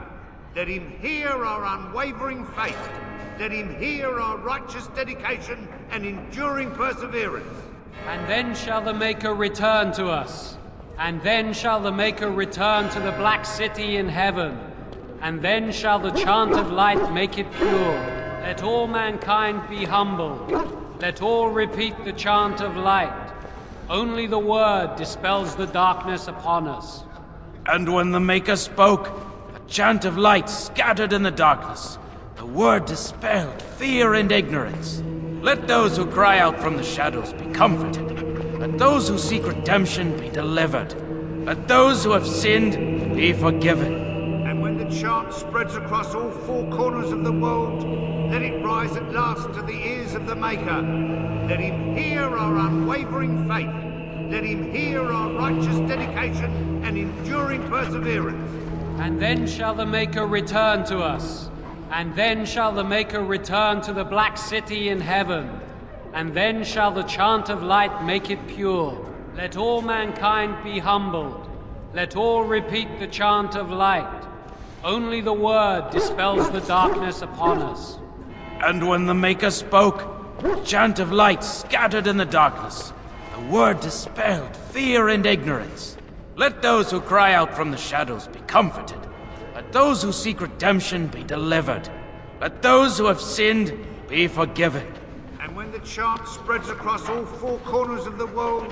Let him hear our unwavering faith. Let him hear our righteous dedication and enduring perseverance. And then shall the Maker return to us. And then shall the Maker return to the Black City in heaven. And then shall the chant of light make it pure. Let all mankind be humble. Let all repeat the chant of light. Only the word dispels the darkness upon us. And when the Maker spoke, a chant of light scattered in the darkness. The word dispelled fear and ignorance. Let those who cry out from the shadows be comforted. Let those who seek redemption be delivered. Let those who have sinned be forgiven. And when the chant spreads across all four corners of the world, let it rise at last to the ears of the Maker. Let him hear our unwavering faith. Let him hear our righteous dedication and enduring perseverance. And then shall the Maker return to us. And then shall the Maker return to the Black City in heaven. And then shall the chant of light make it pure. Let all mankind be humbled. Let all repeat the chant of light. Only the word dispels the darkness upon us. And when the Maker spoke, a chant of light scattered in the darkness. The word dispelled fear and ignorance. Let those who cry out from the shadows be comforted. Let those who seek redemption be delivered. Let those who have sinned be forgiven. And when the chant spreads across all four corners of the world,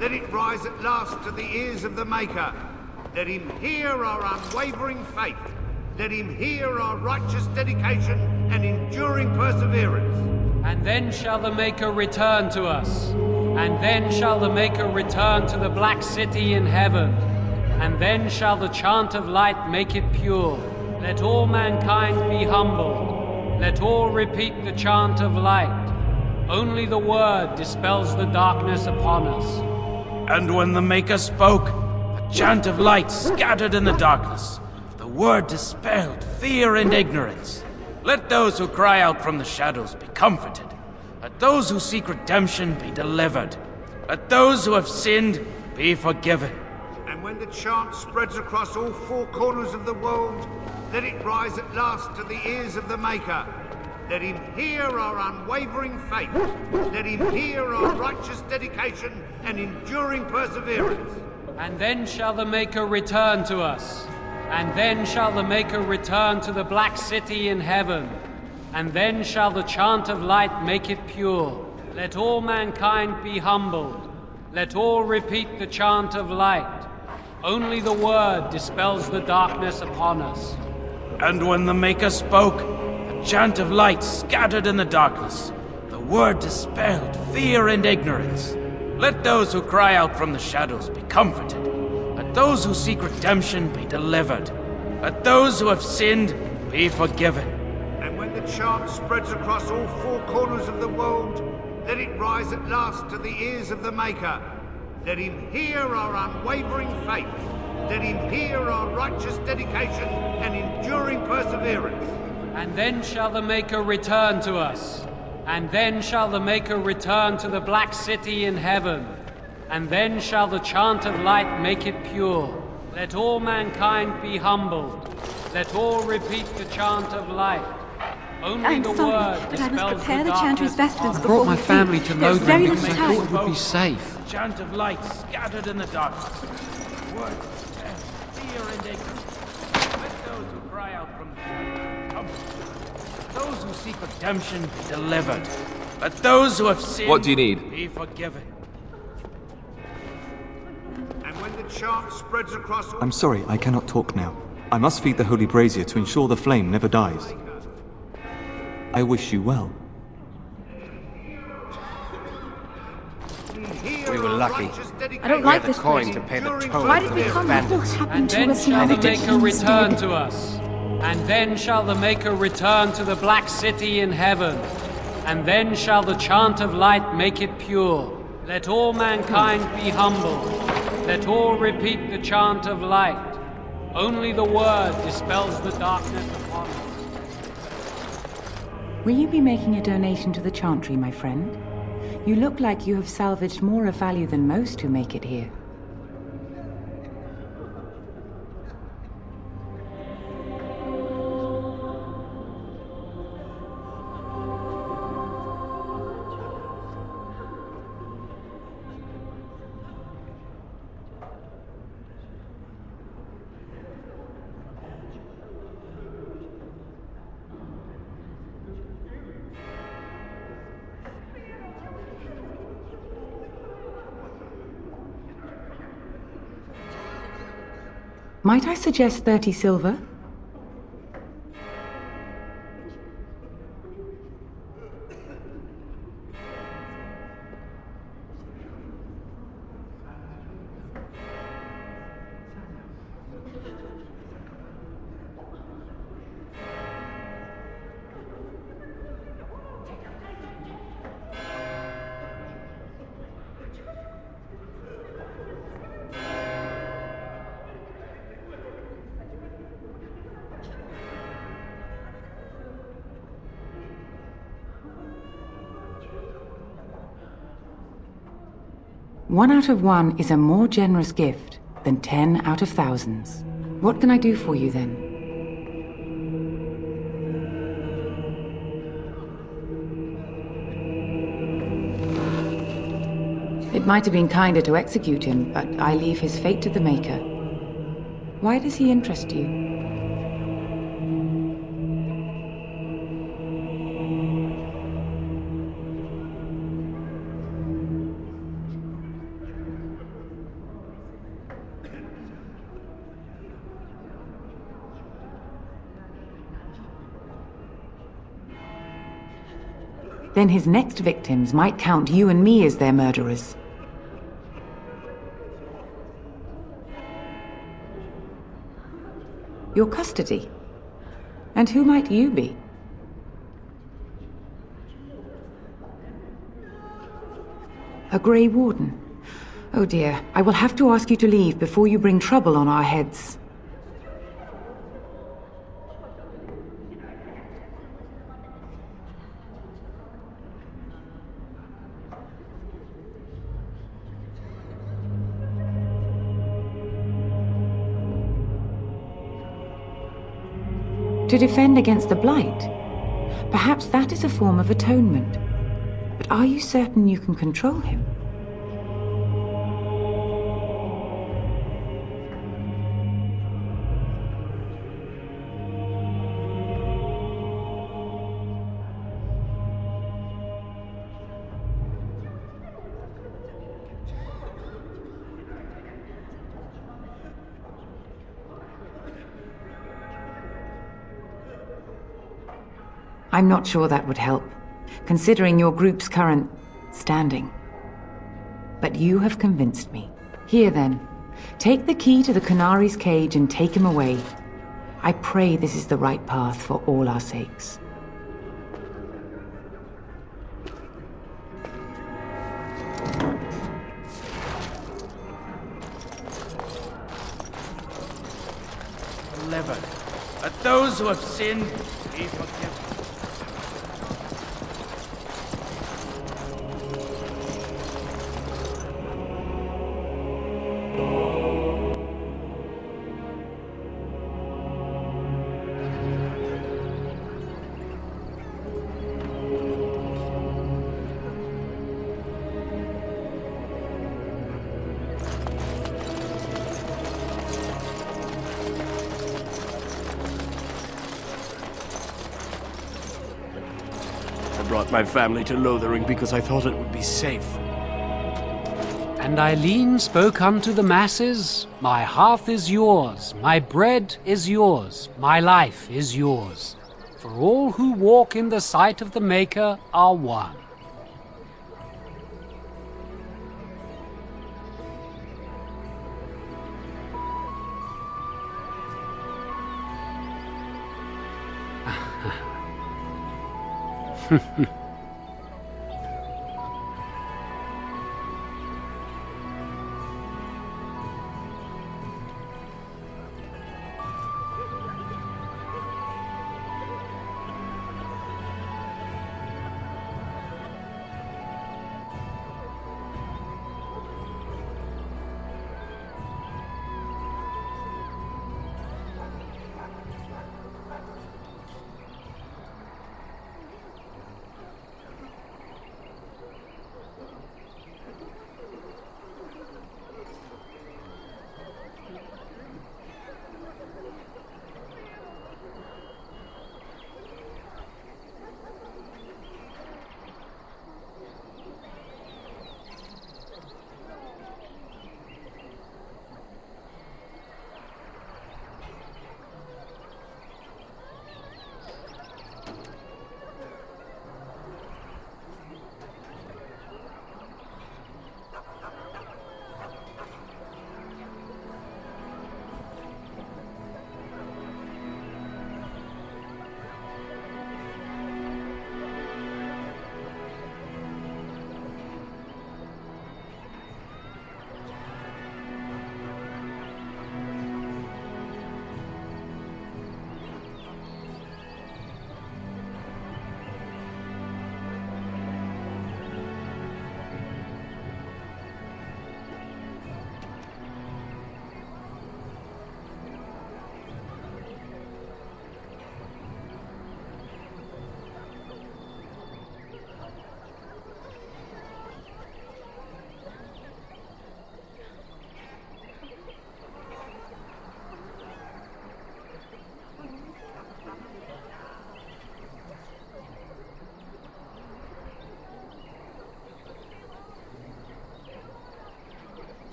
let it rise at last to the ears of the Maker. Let him hear our unwavering faith. Let him hear our righteous dedication and enduring perseverance. And then shall the Maker return to us. And then shall the Maker return to the Black City in heaven. And then shall the chant of light make it pure. Let all mankind be humbled. Let all repeat the chant of light. Only the word dispels the darkness upon us. And when the Maker spoke, a chant of light scattered in the darkness. The word dispelled fear and ignorance. Let those who cry out from the shadows be comforted. Let those who seek redemption be delivered. Let those who have sinned be forgiven. And when the chant spreads across all four corners of the world, let it rise at last to the ears of the Maker. Let him hear our unwavering faith. Let him hear our righteous dedication and enduring perseverance. And then shall the Maker return to us. And then shall the Maker return to the Black City in heaven. And then shall the chant of light make it pure. Let all mankind be humbled. Let all repeat the chant of light. Only the word dispels the darkness upon us. And when the Maker spoke, a chant of light scattered in the darkness. The word dispelled fear and ignorance. Let those who cry out from the shadows be comforted. Let those who seek redemption be delivered. Let those who have sinned be forgiven. And when the chant spreads across all four corners of the world, let it rise at last to the ears of the Maker. Let him hear our unwavering faith. Let him hear our righteous dedication and enduring perseverance. And then shall the Maker return to us. And then shall the Maker return to the Black City in heaven. And then shall the chant of light make it pure. Let all mankind be humbled. Let all repeat the chant of light. Only I'm the sorry, word but I must dispels prepare the darkness chantry's vestments upon us. before I brought my family to There's Lothering very because I little thought it time. would be safe. A chant of light scattered in the darkness. The word dispelled fear and ignorance. Let those who cry out from the shadows come. Let those who seek redemption be delivered. Let those who have sinned What do you need? be forgiven. And when the chant spreads across all... I'm sorry, I cannot talk now. I must feed the holy brazier to ensure the flame never dies. I wish you well. We were lucky. I don't like the this coin place. to pay the toll Why for did we the come? bandits. What happened And to then us shall now the that the Maker king's return dead? to us. And then shall the Maker return to the Black City in heaven. And then shall the chant of light make it pure. Let all mankind be humble. Let all repeat the chant of light. Only the word dispels the darkness upon us. Will you be making a donation to the chantry, my friend? You look like you have salvaged more of value than most who make it here. Might I suggest 30 silver? One out of one is a more generous gift than 10 out of thousands. What can I do for you then? It might have been kinder to execute him, but I leave his fate to the Maker. Why does he interest you? Then his next victims might count you and me as their murderers. Your custody? And who might you be? A Grey Warden? Oh dear, I will have to ask you to leave before you bring trouble on our heads. To defend against the Blight? Perhaps that is a form of atonement. But are you certain you can control him? I'm not sure that would help, considering your group's current standing. But you have convinced me. Here then, take the key to the Canary's cage and take him away. I pray this is the right path for all our sakes. Delivered. Let those who have sinned be forgiven. I brought my family to Lothering because I thought it would be safe. And Eileen spoke unto the masses, my hearth is yours, my bread is yours, my life is yours. For all who walk in the sight of the Maker are one.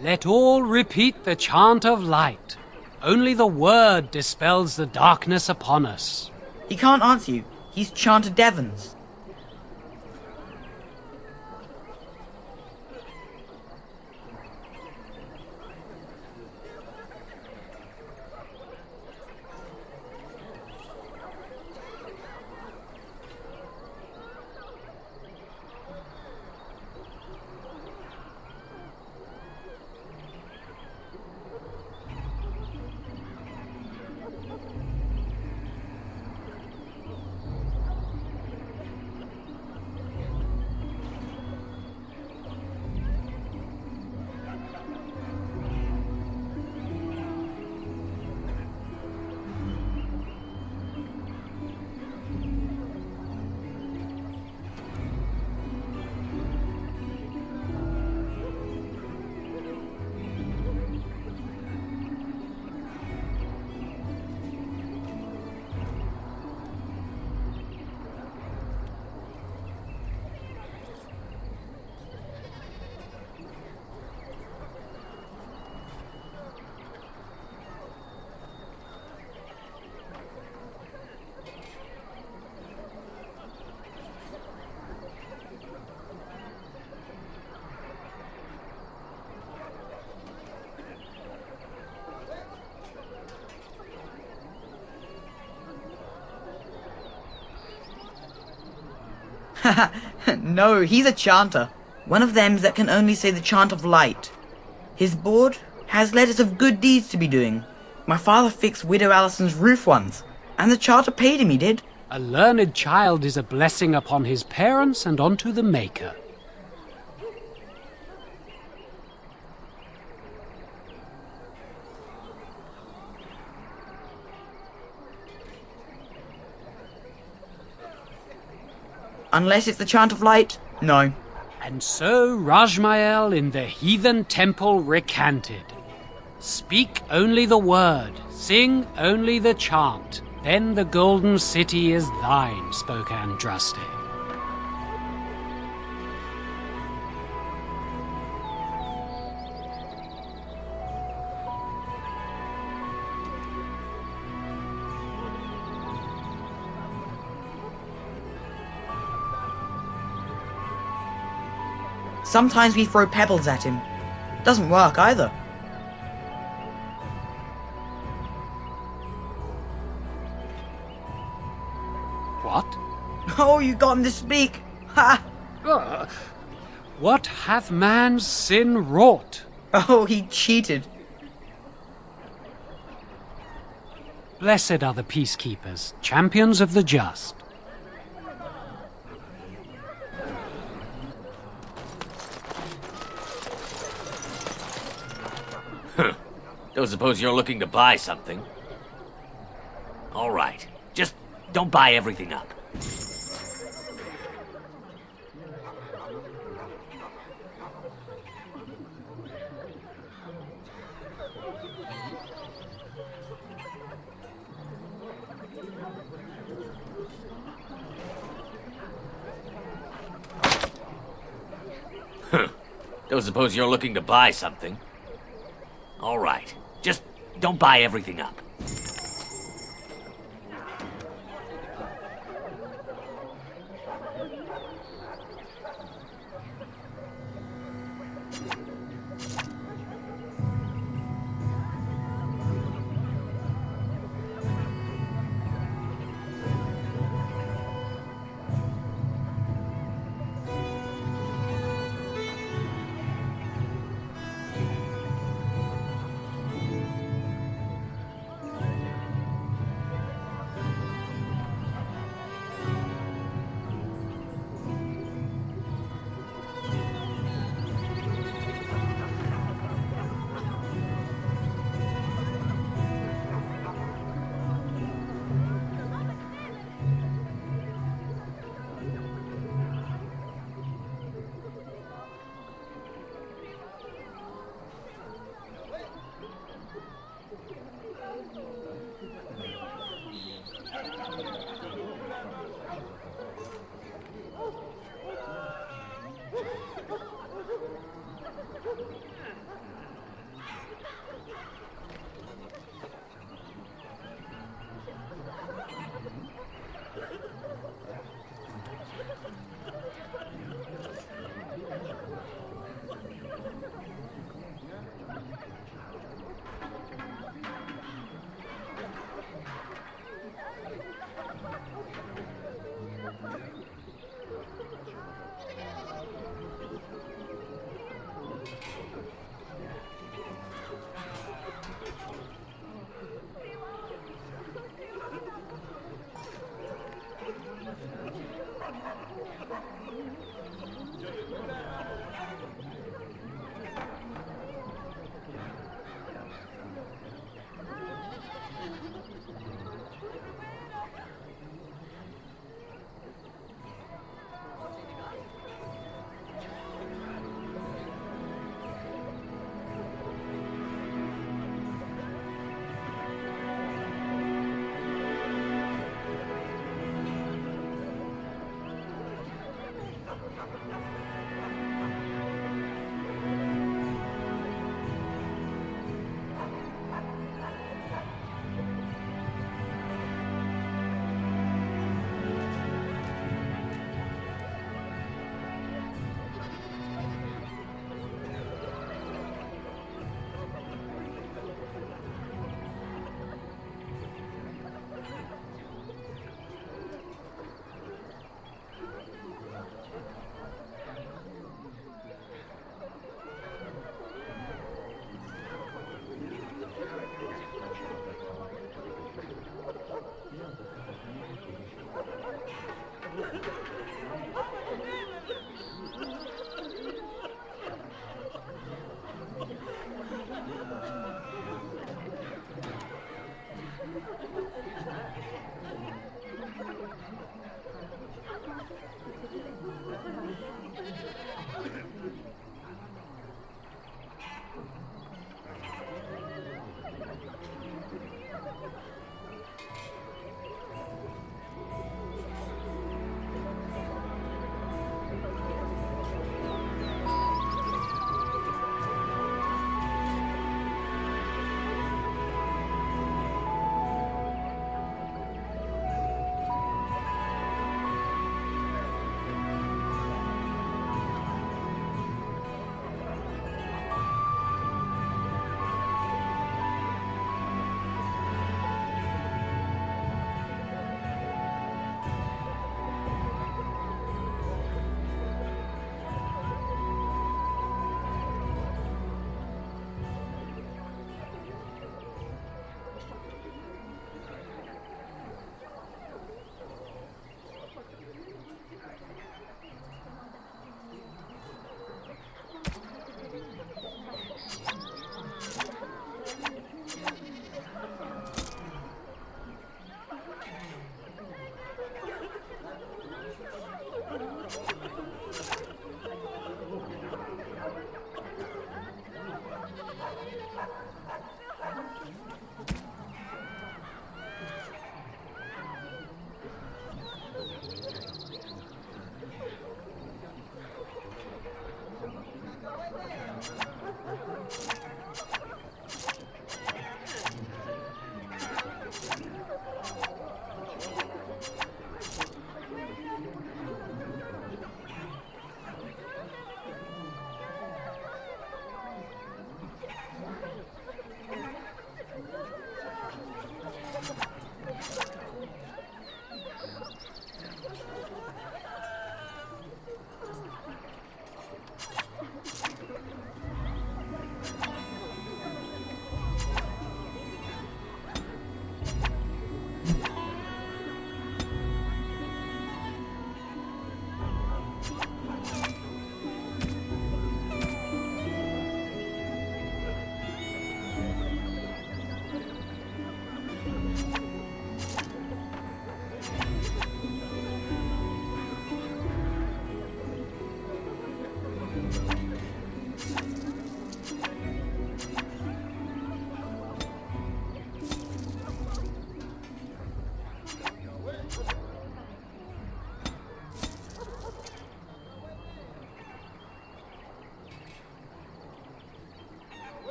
Let all repeat the chant of light. Only the word dispels the darkness upon us. He can't answer you. He's chanted Devons. No, he's a chanter. One of them that can only say the chant of light. His board has letters of good deeds to be doing. My father fixed Widow Allison's roof once, and the charter paid him, he did. A learned child is a blessing upon his parents and onto the Maker. Unless it's the chant of light, no. And so Rajmael in the heathen temple recanted. Speak only the word, sing only the chant, then the golden city is thine, spoke Andraste. Sometimes we throw pebbles at him. Doesn't work either. What? Oh, you got him to speak! Ha! What hath man's sin wrought? Oh, he cheated. Blessed are the peacekeepers, champions of the just. Don't suppose you're looking to buy something? All right. Just don't buy everything up. Don't suppose you're looking to buy something? All right. Just don't buy everything up.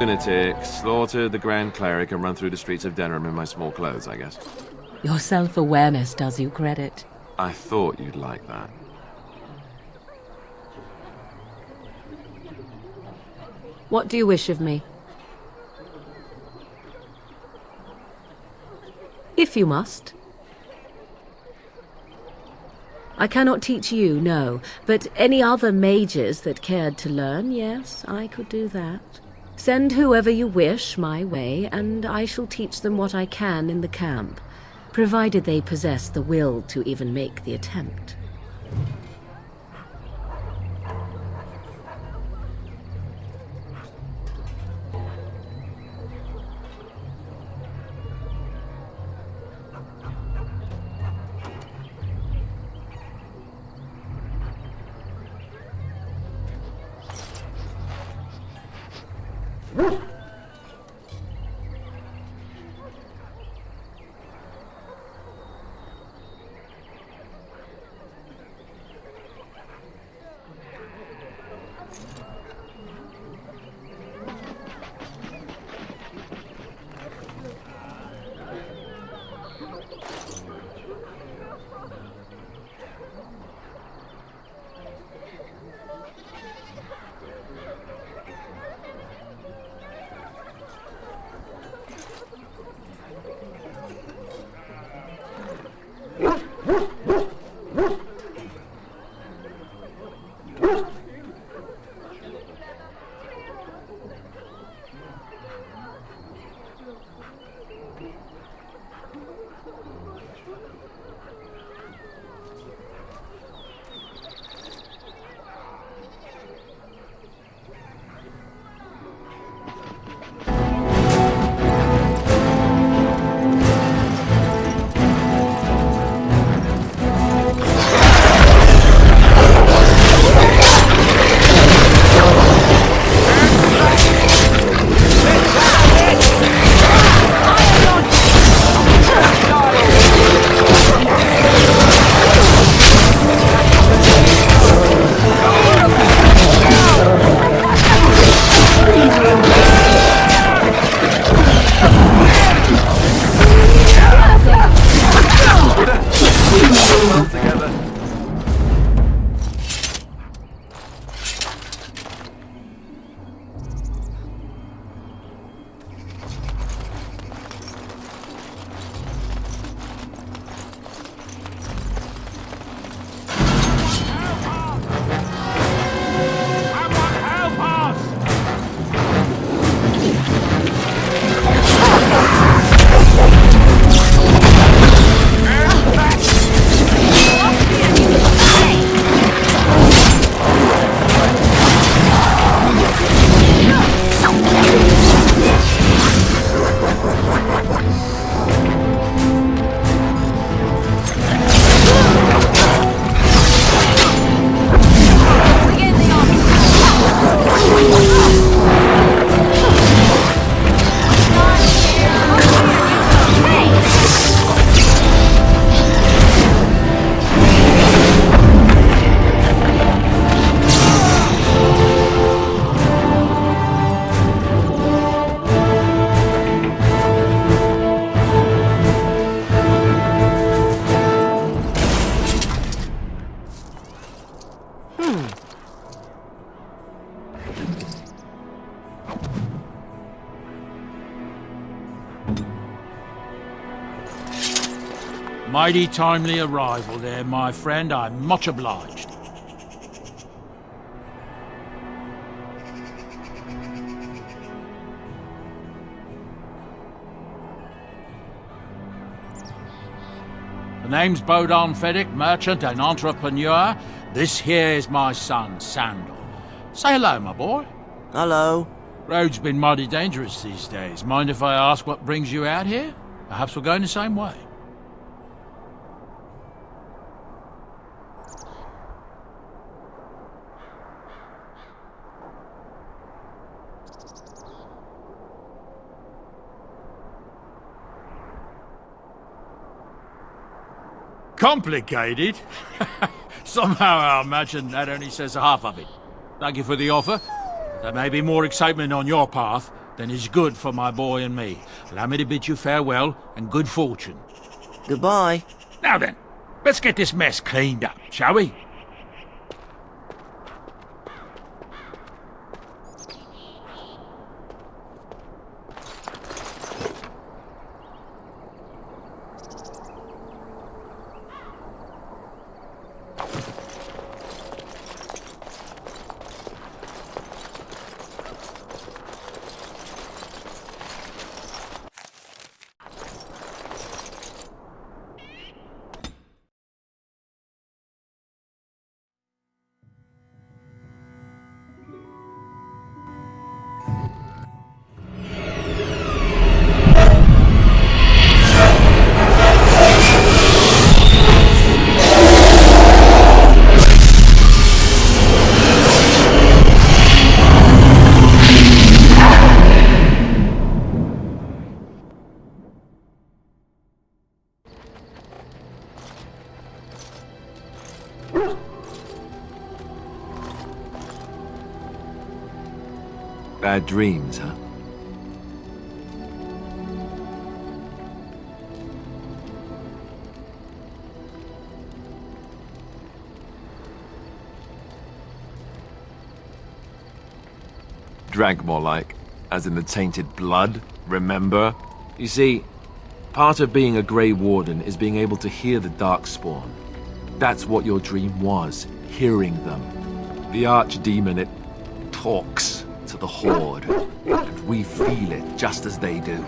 Lunatic, slaughtered the Grand Cleric and run through the streets of Denham in my small clothes, I guess. Your self-awareness does you credit. I thought you'd like that. What do you wish of me? If you must. I cannot teach you, no, but any other mages that cared to learn, yes, I could do that. Send whoever you wish my way, and I shall teach them what I can in the camp, provided they possess the will to even make the attempt. Mighty timely arrival there, my friend. I'm much obliged. The name's Bodon Feddick, merchant and entrepreneur. This here is my son, Sandal. Say hello, my boy. Hello. Road's been mighty dangerous these days. Mind if I ask what brings you out here? Perhaps we're going the same way. Complicated? Somehow I imagine that only says half of it. Thank you for the offer. There may be more excitement on your path. then is good for my boy and me. Allow me to bid you farewell and good fortune. Goodbye. Now then, let's get this mess cleaned up, shall we? Bad dreams, huh? Drank more like, as in the tainted blood, remember? You see, part of being a Grey Warden is being able to hear the Darkspawn. That's what your dream was, hearing them. The Archdemon, it talks to the Horde, and we feel it just as they do.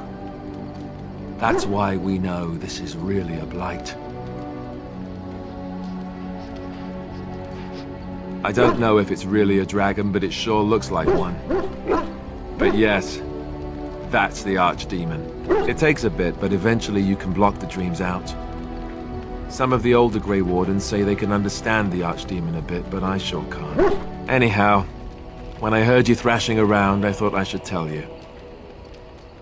That's why we know this is really a Blight. I don't know if it's really a dragon, but it sure looks like one. But yes, that's the Archdemon. It takes a bit, but eventually you can block the dreams out. Some of the older Grey Wardens say they can understand the Archdemon a bit, but I sure can't. Anyhow, when I heard you thrashing around, I thought I should tell you.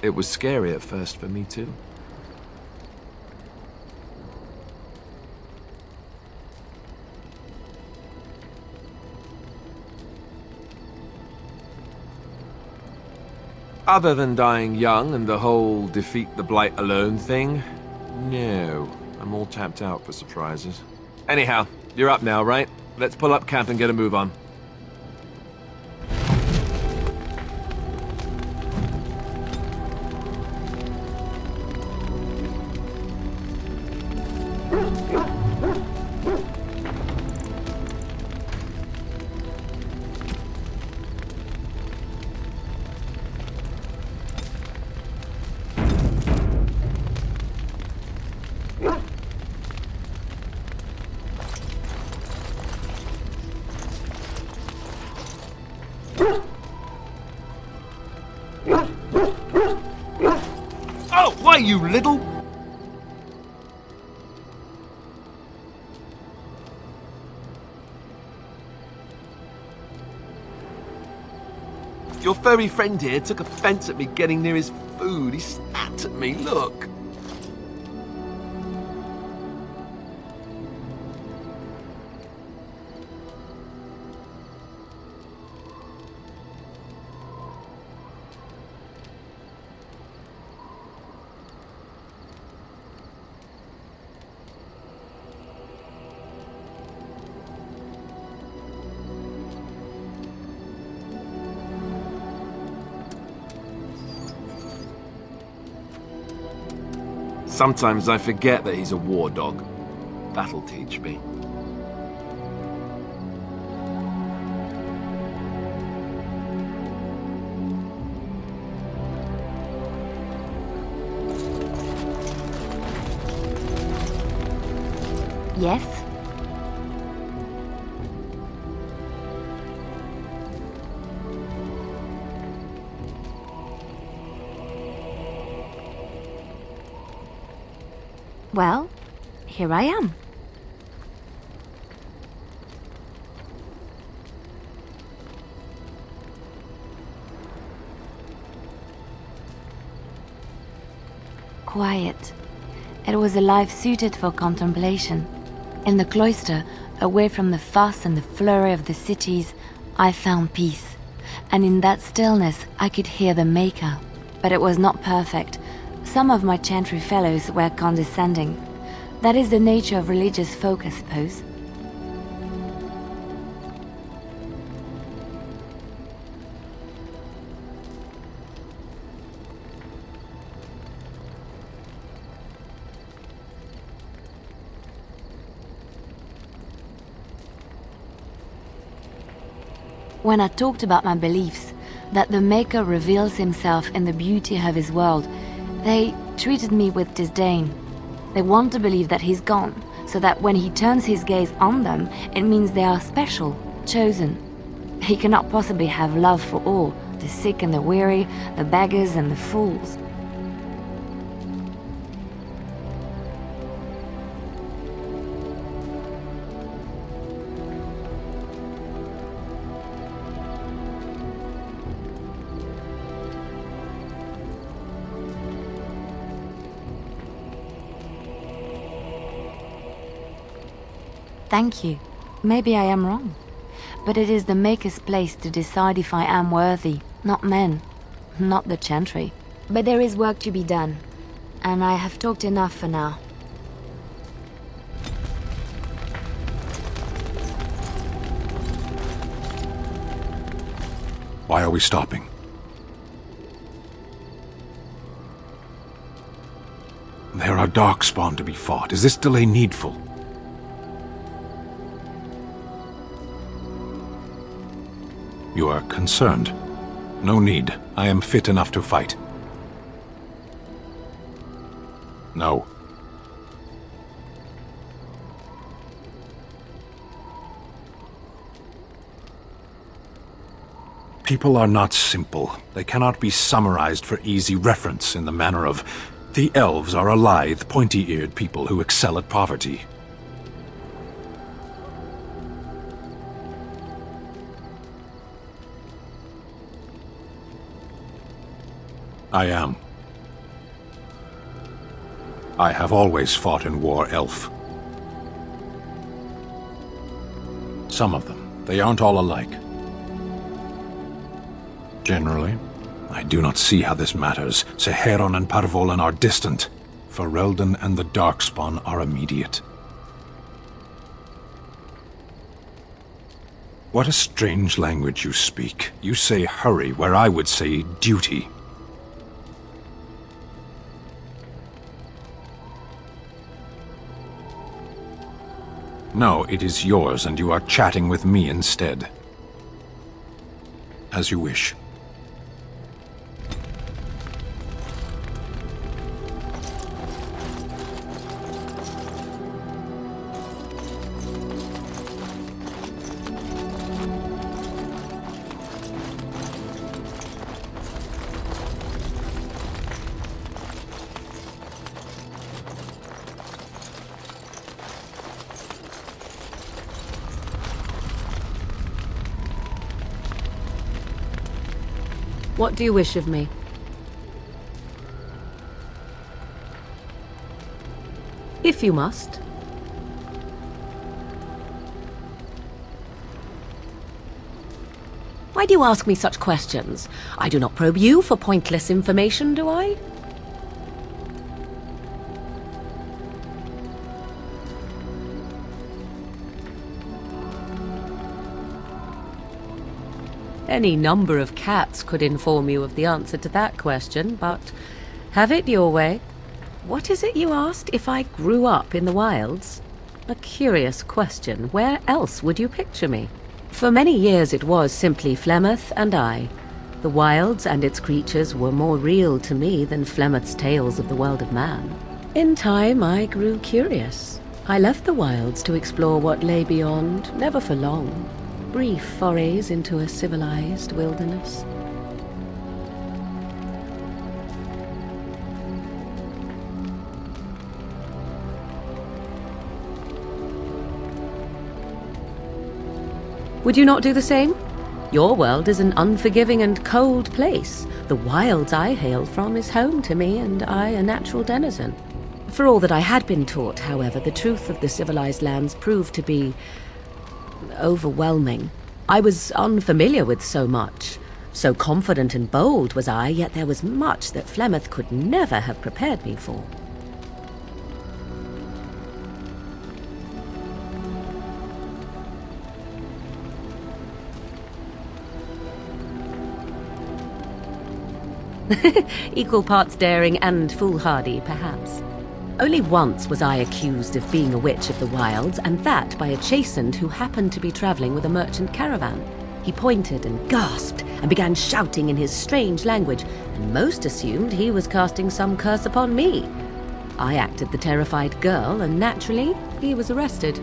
It was scary at first for me too. Other than dying young and the whole defeat the Blight alone thing, no. I'm all tapped out for surprises. Anyhow, you're up now, right? Let's pull up camp and get a move on. Oh, why, you little... Your furry friend here took offense at me getting near his food. He snapped at me, look. Sometimes I forget that he's a war dog. That'll teach me. Yes? Well, here I am. Quiet. It was a life suited for contemplation. In the cloister, away from the fuss and the flurry of the cities, I found peace. And in that stillness, I could hear the Maker. But it was not perfect. Some of my chantry fellows were condescending. That is the nature of religious folk, I suppose. When I talked about my beliefs, that the Maker reveals himself in the beauty of his world, they treated me with disdain. They want to believe that he's gone, so that when he turns his gaze on them, it means they are special, chosen. He cannot possibly have love for all, the sick and the weary, the beggars and the fools. Thank you. Maybe I am wrong. But it is the Maker's place to decide if I am worthy, not men, not the Chantry. But there is work to be done, and I have talked enough for now. Why are we stopping? There are Darkspawn to be fought. Is this delay needful? You are concerned. No need. I am fit enough to fight. No. People are not simple. They cannot be summarized for easy reference in the manner of, the elves are a lithe, pointy-eared people who excel at poverty. I am. I have always fought in war, elf. Some of them. They aren't all alike. Generally, I do not see how this matters. Seheron and Parvolan are distant. Ferelden and the Darkspawn are immediate. What a strange language you speak. You say hurry where I would say duty. No, it is yours, and you are chatting with me instead. As you wish. What do you wish of me? If you must. Why do you ask me such questions? I do not probe you for pointless information, do I? Any number of cats could inform you of the answer to that question, but have it your way. What is it you asked? If I grew up in the wilds? A curious question. Where else would you picture me? For many years it was simply Flemeth and I. The wilds and its creatures were more real to me than Flemeth's tales of the world of man. In time I grew curious. I left the wilds to explore what lay beyond, never for long. Brief forays into a civilized wilderness. Would you not do the same? Your world is an unforgiving and cold place. The wilds I hail from is home to me, and I a natural denizen. For all that I had been taught, however, the truth of the civilized lands proved to be overwhelming. I was unfamiliar with so much. So confident and bold was I, yet there was much that Flemeth could never have prepared me for. Equal parts daring and foolhardy, perhaps. Only once was I accused of being a witch of the wilds, and that by a chastened who happened to be travelling with a merchant caravan. He pointed and gasped and began shouting in his strange language, and most assumed he was casting some curse upon me. I acted the terrified girl, and naturally, he was arrested.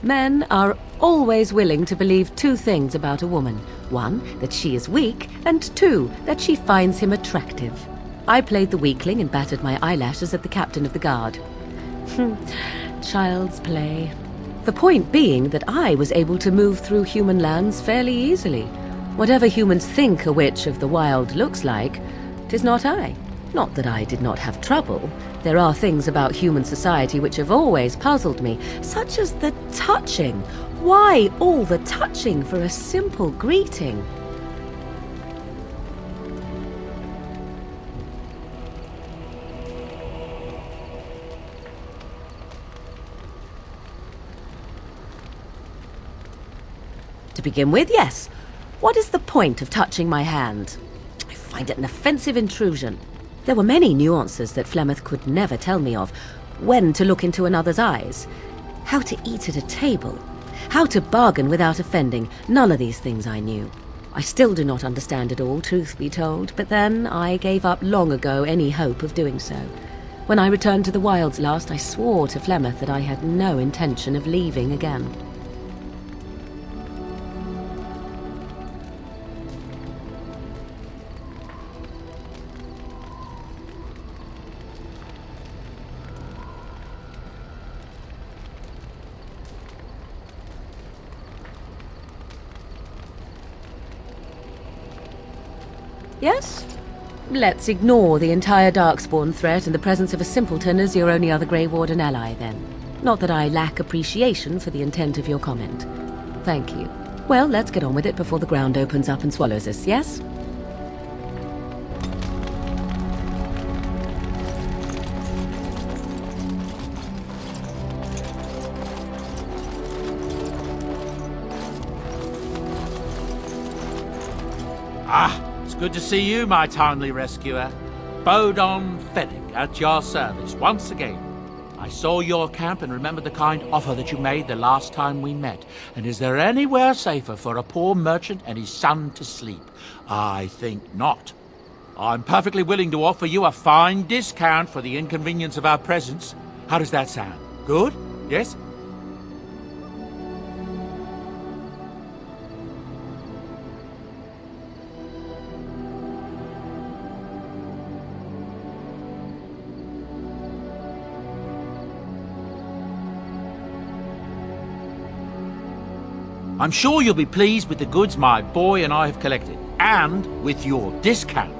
Men are always willing to believe two things about a woman. One, that she is weak, and two, that she finds him attractive. I played the weakling and battered my eyelashes at the captain of the guard. Child's play. The point being that I was able to move through human lands fairly easily. Whatever humans think a witch of the wild looks like, 'tis not I. Not that I did not have trouble. There are things about human society which have always puzzled me, such as the touching. Why all the touching for a simple greeting? To begin with, yes. What is the point of touching my hand? I find it an offensive intrusion. There were many nuances that Flemeth could never tell me of. When to look into another's eyes, how to eat at a table, how to bargain without offending. None of these things I knew. I still do not understand it all, truth be told, but then I gave up long ago any hope of doing so. When I returned to the wilds last, I swore to Flemeth that I had no intention of leaving again. Yes? Let's ignore the entire Darkspawn threat in the presence of a simpleton as your only other Grey Warden ally, then. Not that I lack appreciation for the intent of your comment. Thank you. Well, let's get on with it before the ground opens up and swallows us, yes? It's good to see you, my timely rescuer. Bodon Fennick, at your service once again. I saw your camp and remembered the kind offer that you made the last time we met. And is there anywhere safer for a poor merchant and his son to sleep? I think not. I'm perfectly willing to offer you a fine discount for the inconvenience of our presence. How does that sound? Good? Yes? I'm sure you'll be pleased with the goods my boy and I have collected, and with your discount.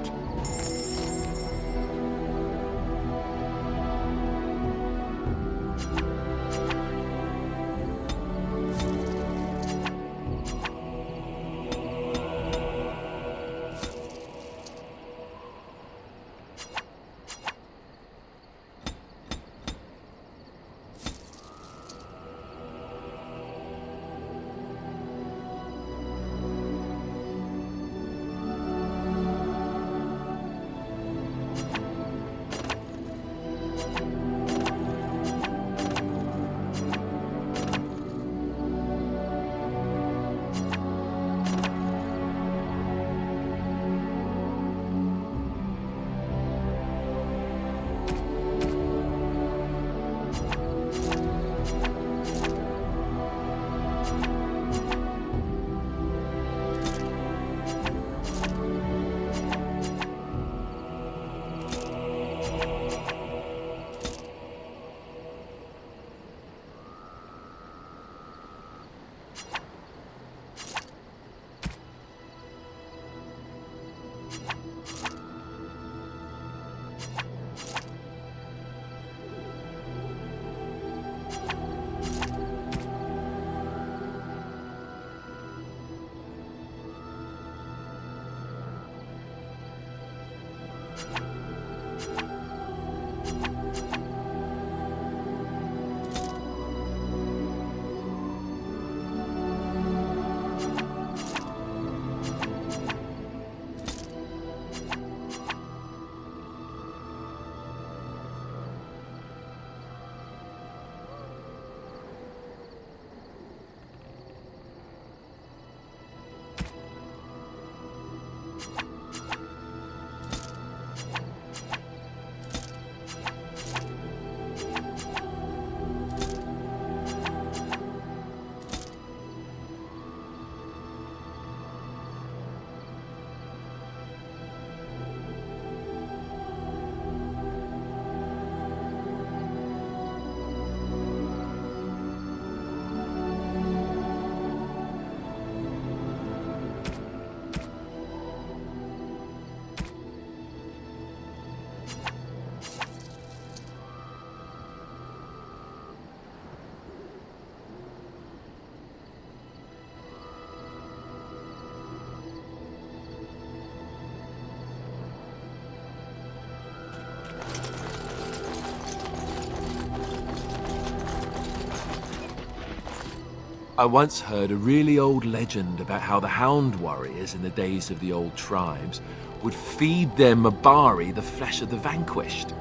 I once heard a really old legend about how the Hound warriors in the days of the old tribes would feed their Mabari the flesh of the vanquished.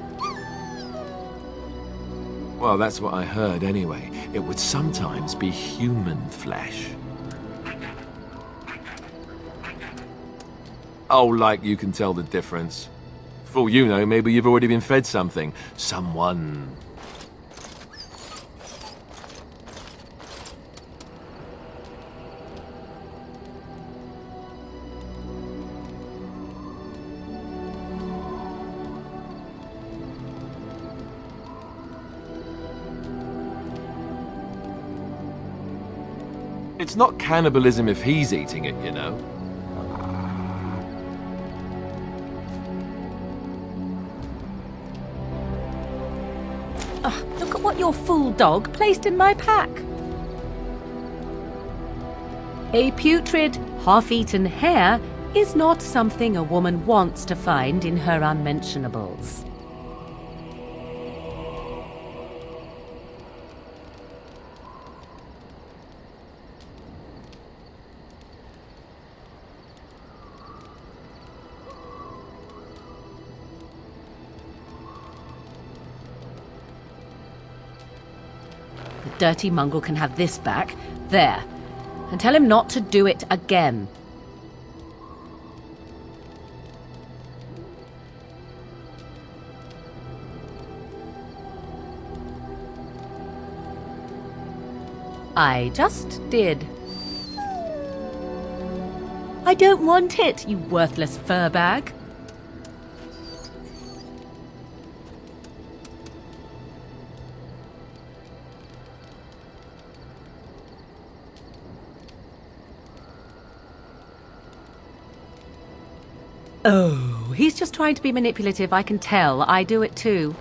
Well, that's what I heard anyway. It would sometimes be human flesh. Oh, like you can tell the difference. For all you know, maybe you've already been fed something. Someone. It's not cannibalism if he's eating it, you know. Look at what your fool dog placed in my pack. A putrid, half-eaten hare is not something a woman wants to find in her unmentionables. Dirty mongrel can have this back. There. And tell him not to do it again. I just did. I don't want it, you worthless fur bag. Oh, he's just trying to be manipulative, I can tell. I do it too.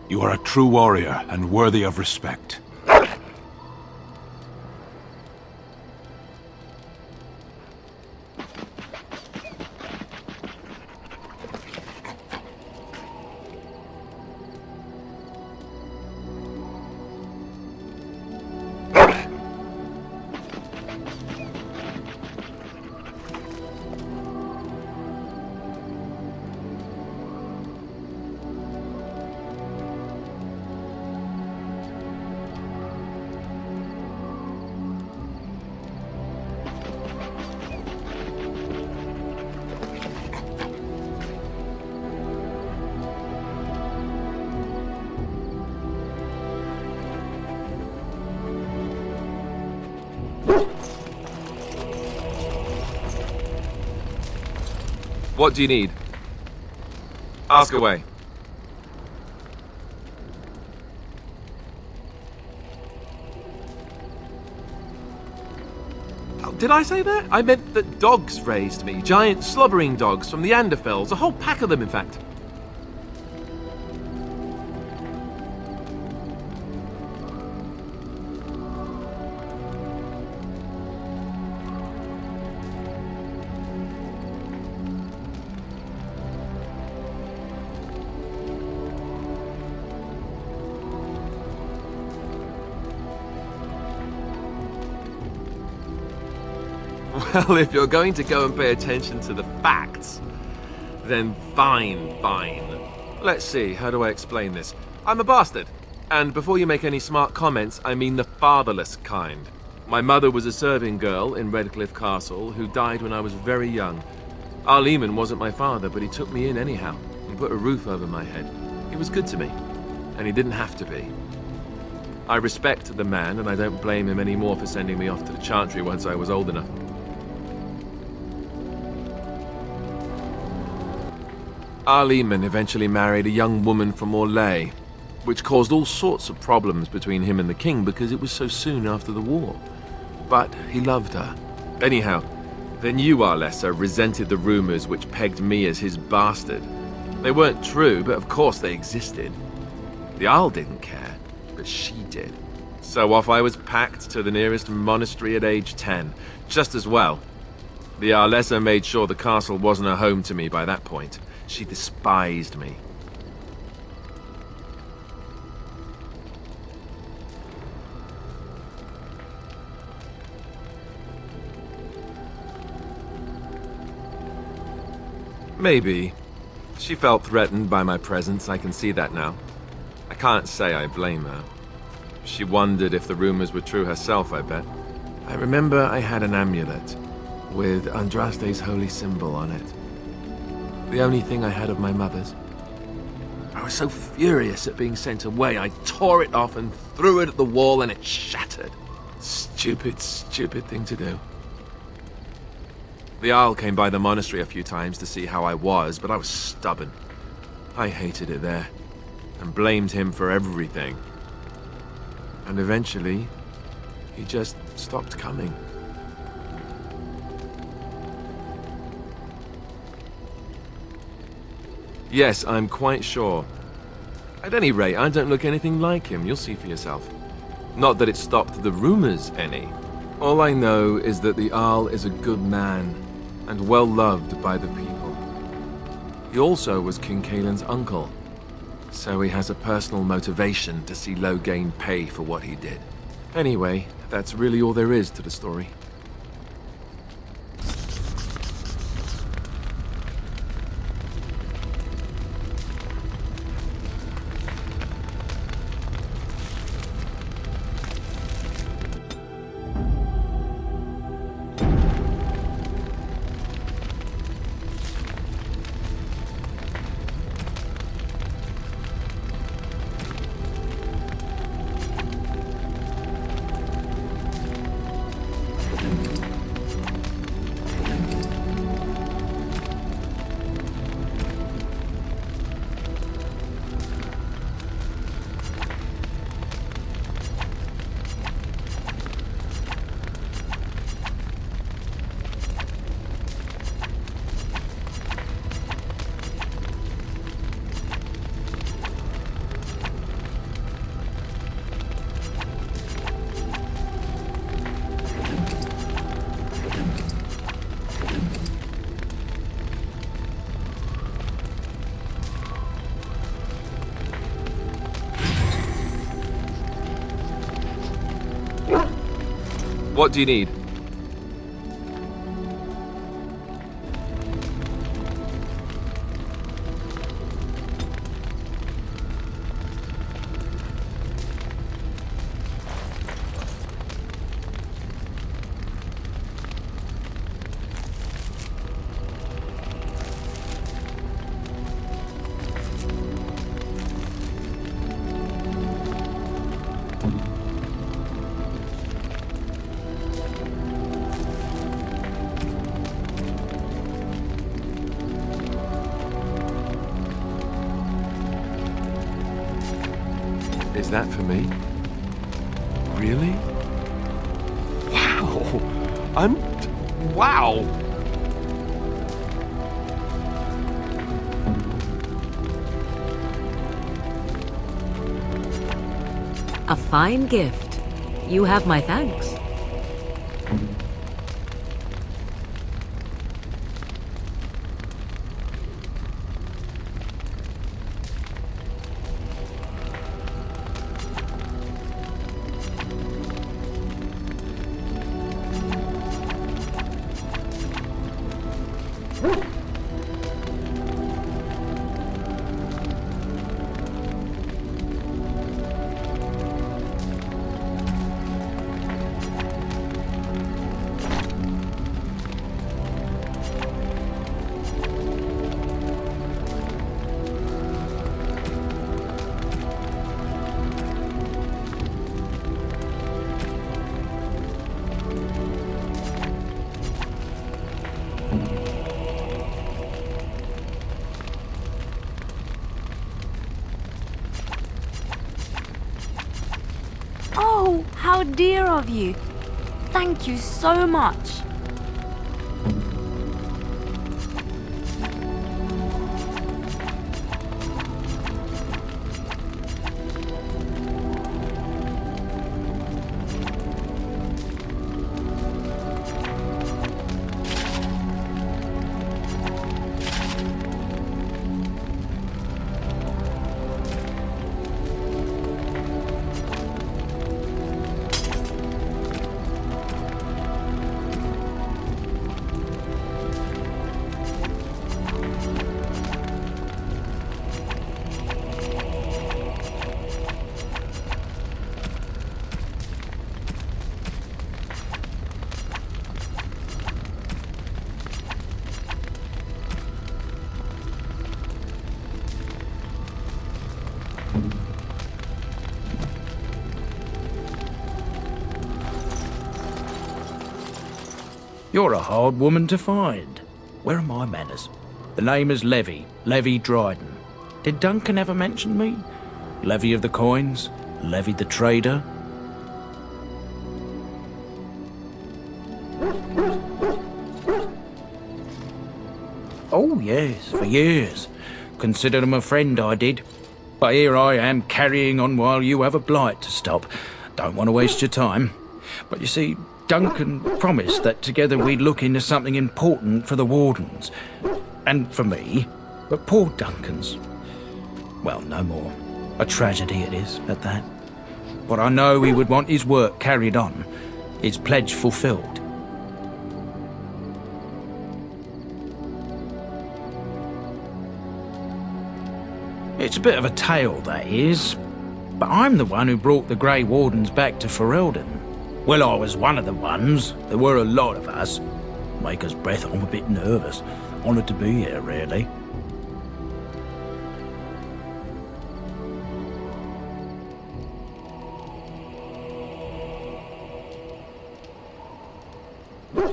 You are a true warrior and worthy of respect. What do you need? Ask away. Oh, did I say that? I meant that dogs raised me. Giant slobbering dogs from the Anderfells. A whole pack of them, in fact. Well, if you're going to go and pay attention to the facts, then fine. Let's see, how do I explain this? I'm a bastard. And before you make any smart comments, I mean the fatherless kind. My mother was a serving girl in Redcliffe Castle who died when I was very young. Our Lehman wasn't my father, but he took me in anyhow and put a roof over my head. He was good to me, and he didn't have to be. I respect the man, and I don't blame him anymore for sending me off to the Chantry once I was old enough. Our Lehman eventually married a young woman from Orlais, which caused all sorts of problems between him and the king because it was so soon after the war. But he loved her. Anyhow, Then you, Arlessa, resented the rumors which pegged me as his bastard. They weren't true, but of course they existed. The Isle didn't care, but she did. So off I was packed to the nearest monastery at age 10, just as well. The Arlessa made sure the castle wasn't a home to me by that point. She despised me. Maybe. She felt threatened by my presence, I can see that now. I can't say I blame her. She wondered if the rumors were true herself, I bet. I remember I had an amulet with Andraste's holy symbol on it. The only thing I had of my mother's. I was so furious at being sent away, I tore it off and threw it at the wall and it shattered. Stupid, stupid thing to do. The Isle came by the monastery a few times to see how I was, but I was stubborn. I hated it there, and blamed him for everything. And eventually, he just stopped coming. Yes, I'm quite sure. At any rate, I don't look anything like him, you'll see for yourself. Not that it stopped the rumors any. All I know is that the Isle is a good man, and well loved by the people. He also was King Kaelin's uncle, so he has a personal motivation to see Loghain pay for what he did. Anyway, that's really all there is to the story. What do you need? Is that for me? Really? Wow! Wow! A fine gift. You have my thanks. Oh, how dear of you. Thank you so much. You're a hard woman to find. Where are my manners? The name is Levy Dryden. Did Duncan ever mention me? Levy of the coins? Levy the trader? Oh yes, for years. Considered him a friend, I did. But here I am carrying on while you have a blight to stop. Don't want to waste your time. But you see, Duncan promised that together we'd look into something important for the Wardens. And for me. But poor Duncan's... well, no more. A tragedy it is, at that. But I know he would want his work carried on. His pledge fulfilled. It's a bit of a tale, that is. But I'm the one who brought the Grey Wardens back to Ferelden. Well, I was one of the ones. There were a lot of us. Maker's breath, I'm a bit nervous. Honoured to be here, really.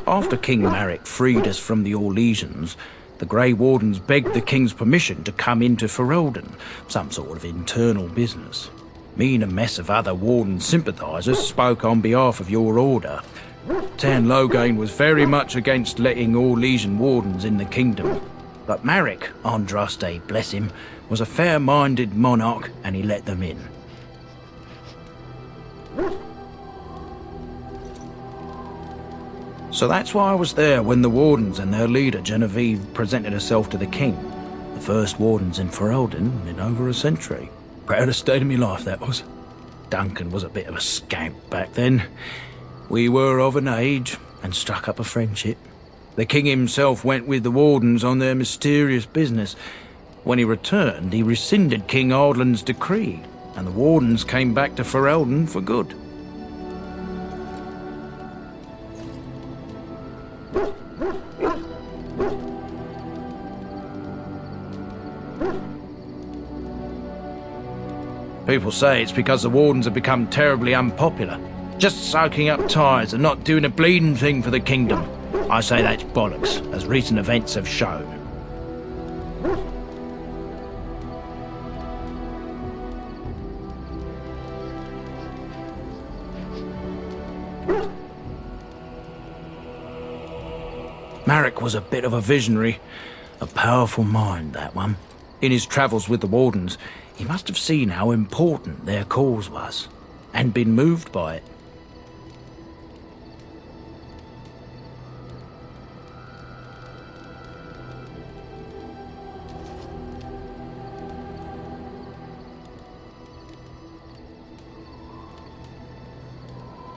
After King Marek freed us from the Orlesians, the Grey Wardens begged the King's permission to come into Ferelden, some sort of internal business. Me and a mess of other Warden sympathisers spoke on behalf of your order. Tan Loghain was very much against letting Orlesian Wardens in the kingdom. But Marek, Andraste, bless him, was a fair-minded monarch and he let them in. So that's why I was there when the Wardens and their leader, Genevieve, presented herself to the King. The first Wardens in Ferelden in over a century. Proudest state of my life, that was. Duncan was a bit of a scamp back then. We were of an age and struck up a friendship. The King himself went with the Wardens on their mysterious business. When he returned, he rescinded King Ardlan's decree, and the Wardens came back to Ferelden for good. People say it's because the Wardens have become terribly unpopular, just soaking up tires and not doing a bleeding thing for the kingdom. I say that's bollocks, as recent events have shown. Marek was a bit of a visionary, a powerful mind, that one. In his travels with the Wardens, he must have seen how important their cause was, and been moved by it.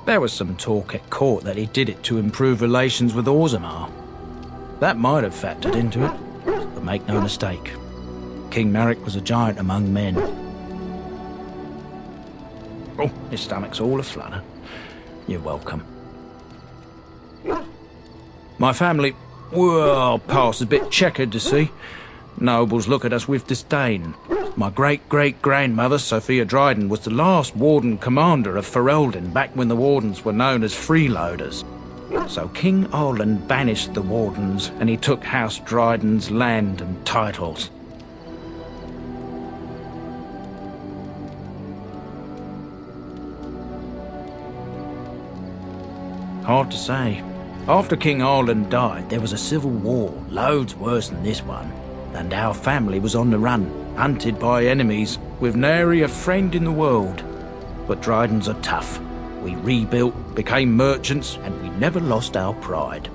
There was some talk at court that he did it to improve relations with Orzammar. That might have factored into it, but make no mistake. King Marek was a giant among men. Oh, his stomach's all aflutter. You're welcome. My family, well, past a bit checkered to see. Nobles look at us with disdain. My great-great-grandmother, Sophia Dryden, was the last Warden commander of Ferelden back when the Wardens were known as freeloaders. So King Ardlan banished the Wardens and he took House Dryden's land and titles. Hard to say. After King Ardlan died, there was a civil war, loads worse than this one. And our family was on the run, hunted by enemies, with nary a friend in the world. But Drydens are tough. We rebuilt, became merchants, and we never lost our pride.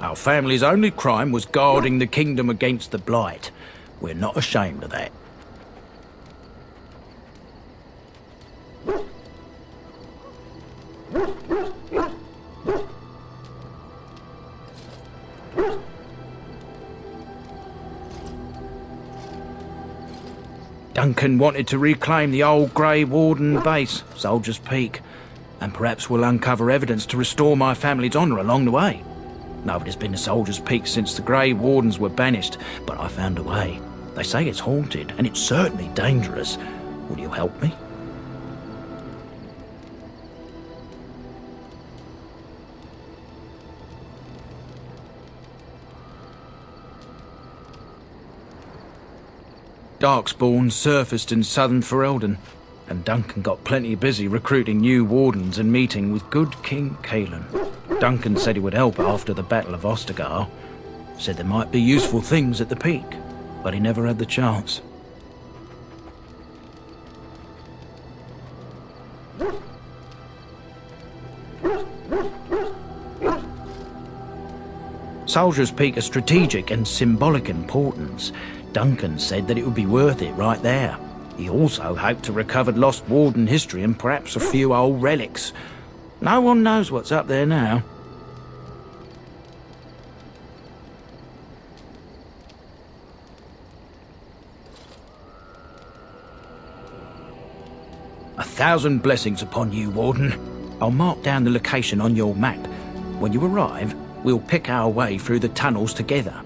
Our family's only crime was guarding the kingdom against the Blight. We're not ashamed of that. Duncan wanted to reclaim the old Grey Warden base, Soldier's Peak, and perhaps we'll uncover evidence to restore my family's honour along the way. Nobody's been to Soldier's Peak since the Grey Wardens were banished, but I found a way. They say it's haunted, and it's certainly dangerous. Will you help me? Darkspawn surfaced in southern Ferelden, and Duncan got plenty busy recruiting new wardens and meeting with good King Cailan. Duncan said he would help after the Battle of Ostagar. Said there might be useful things at the peak, but he never had the chance. Soldier's Peak is strategic and symbolic importance. Duncan said that it would be worth it right there. He also hoped to recover lost warden history and perhaps a few old relics. No one knows what's up there now. A thousand blessings upon you, Warden. I'll mark down the location on your map. When you arrive, we'll pick our way through the tunnels together.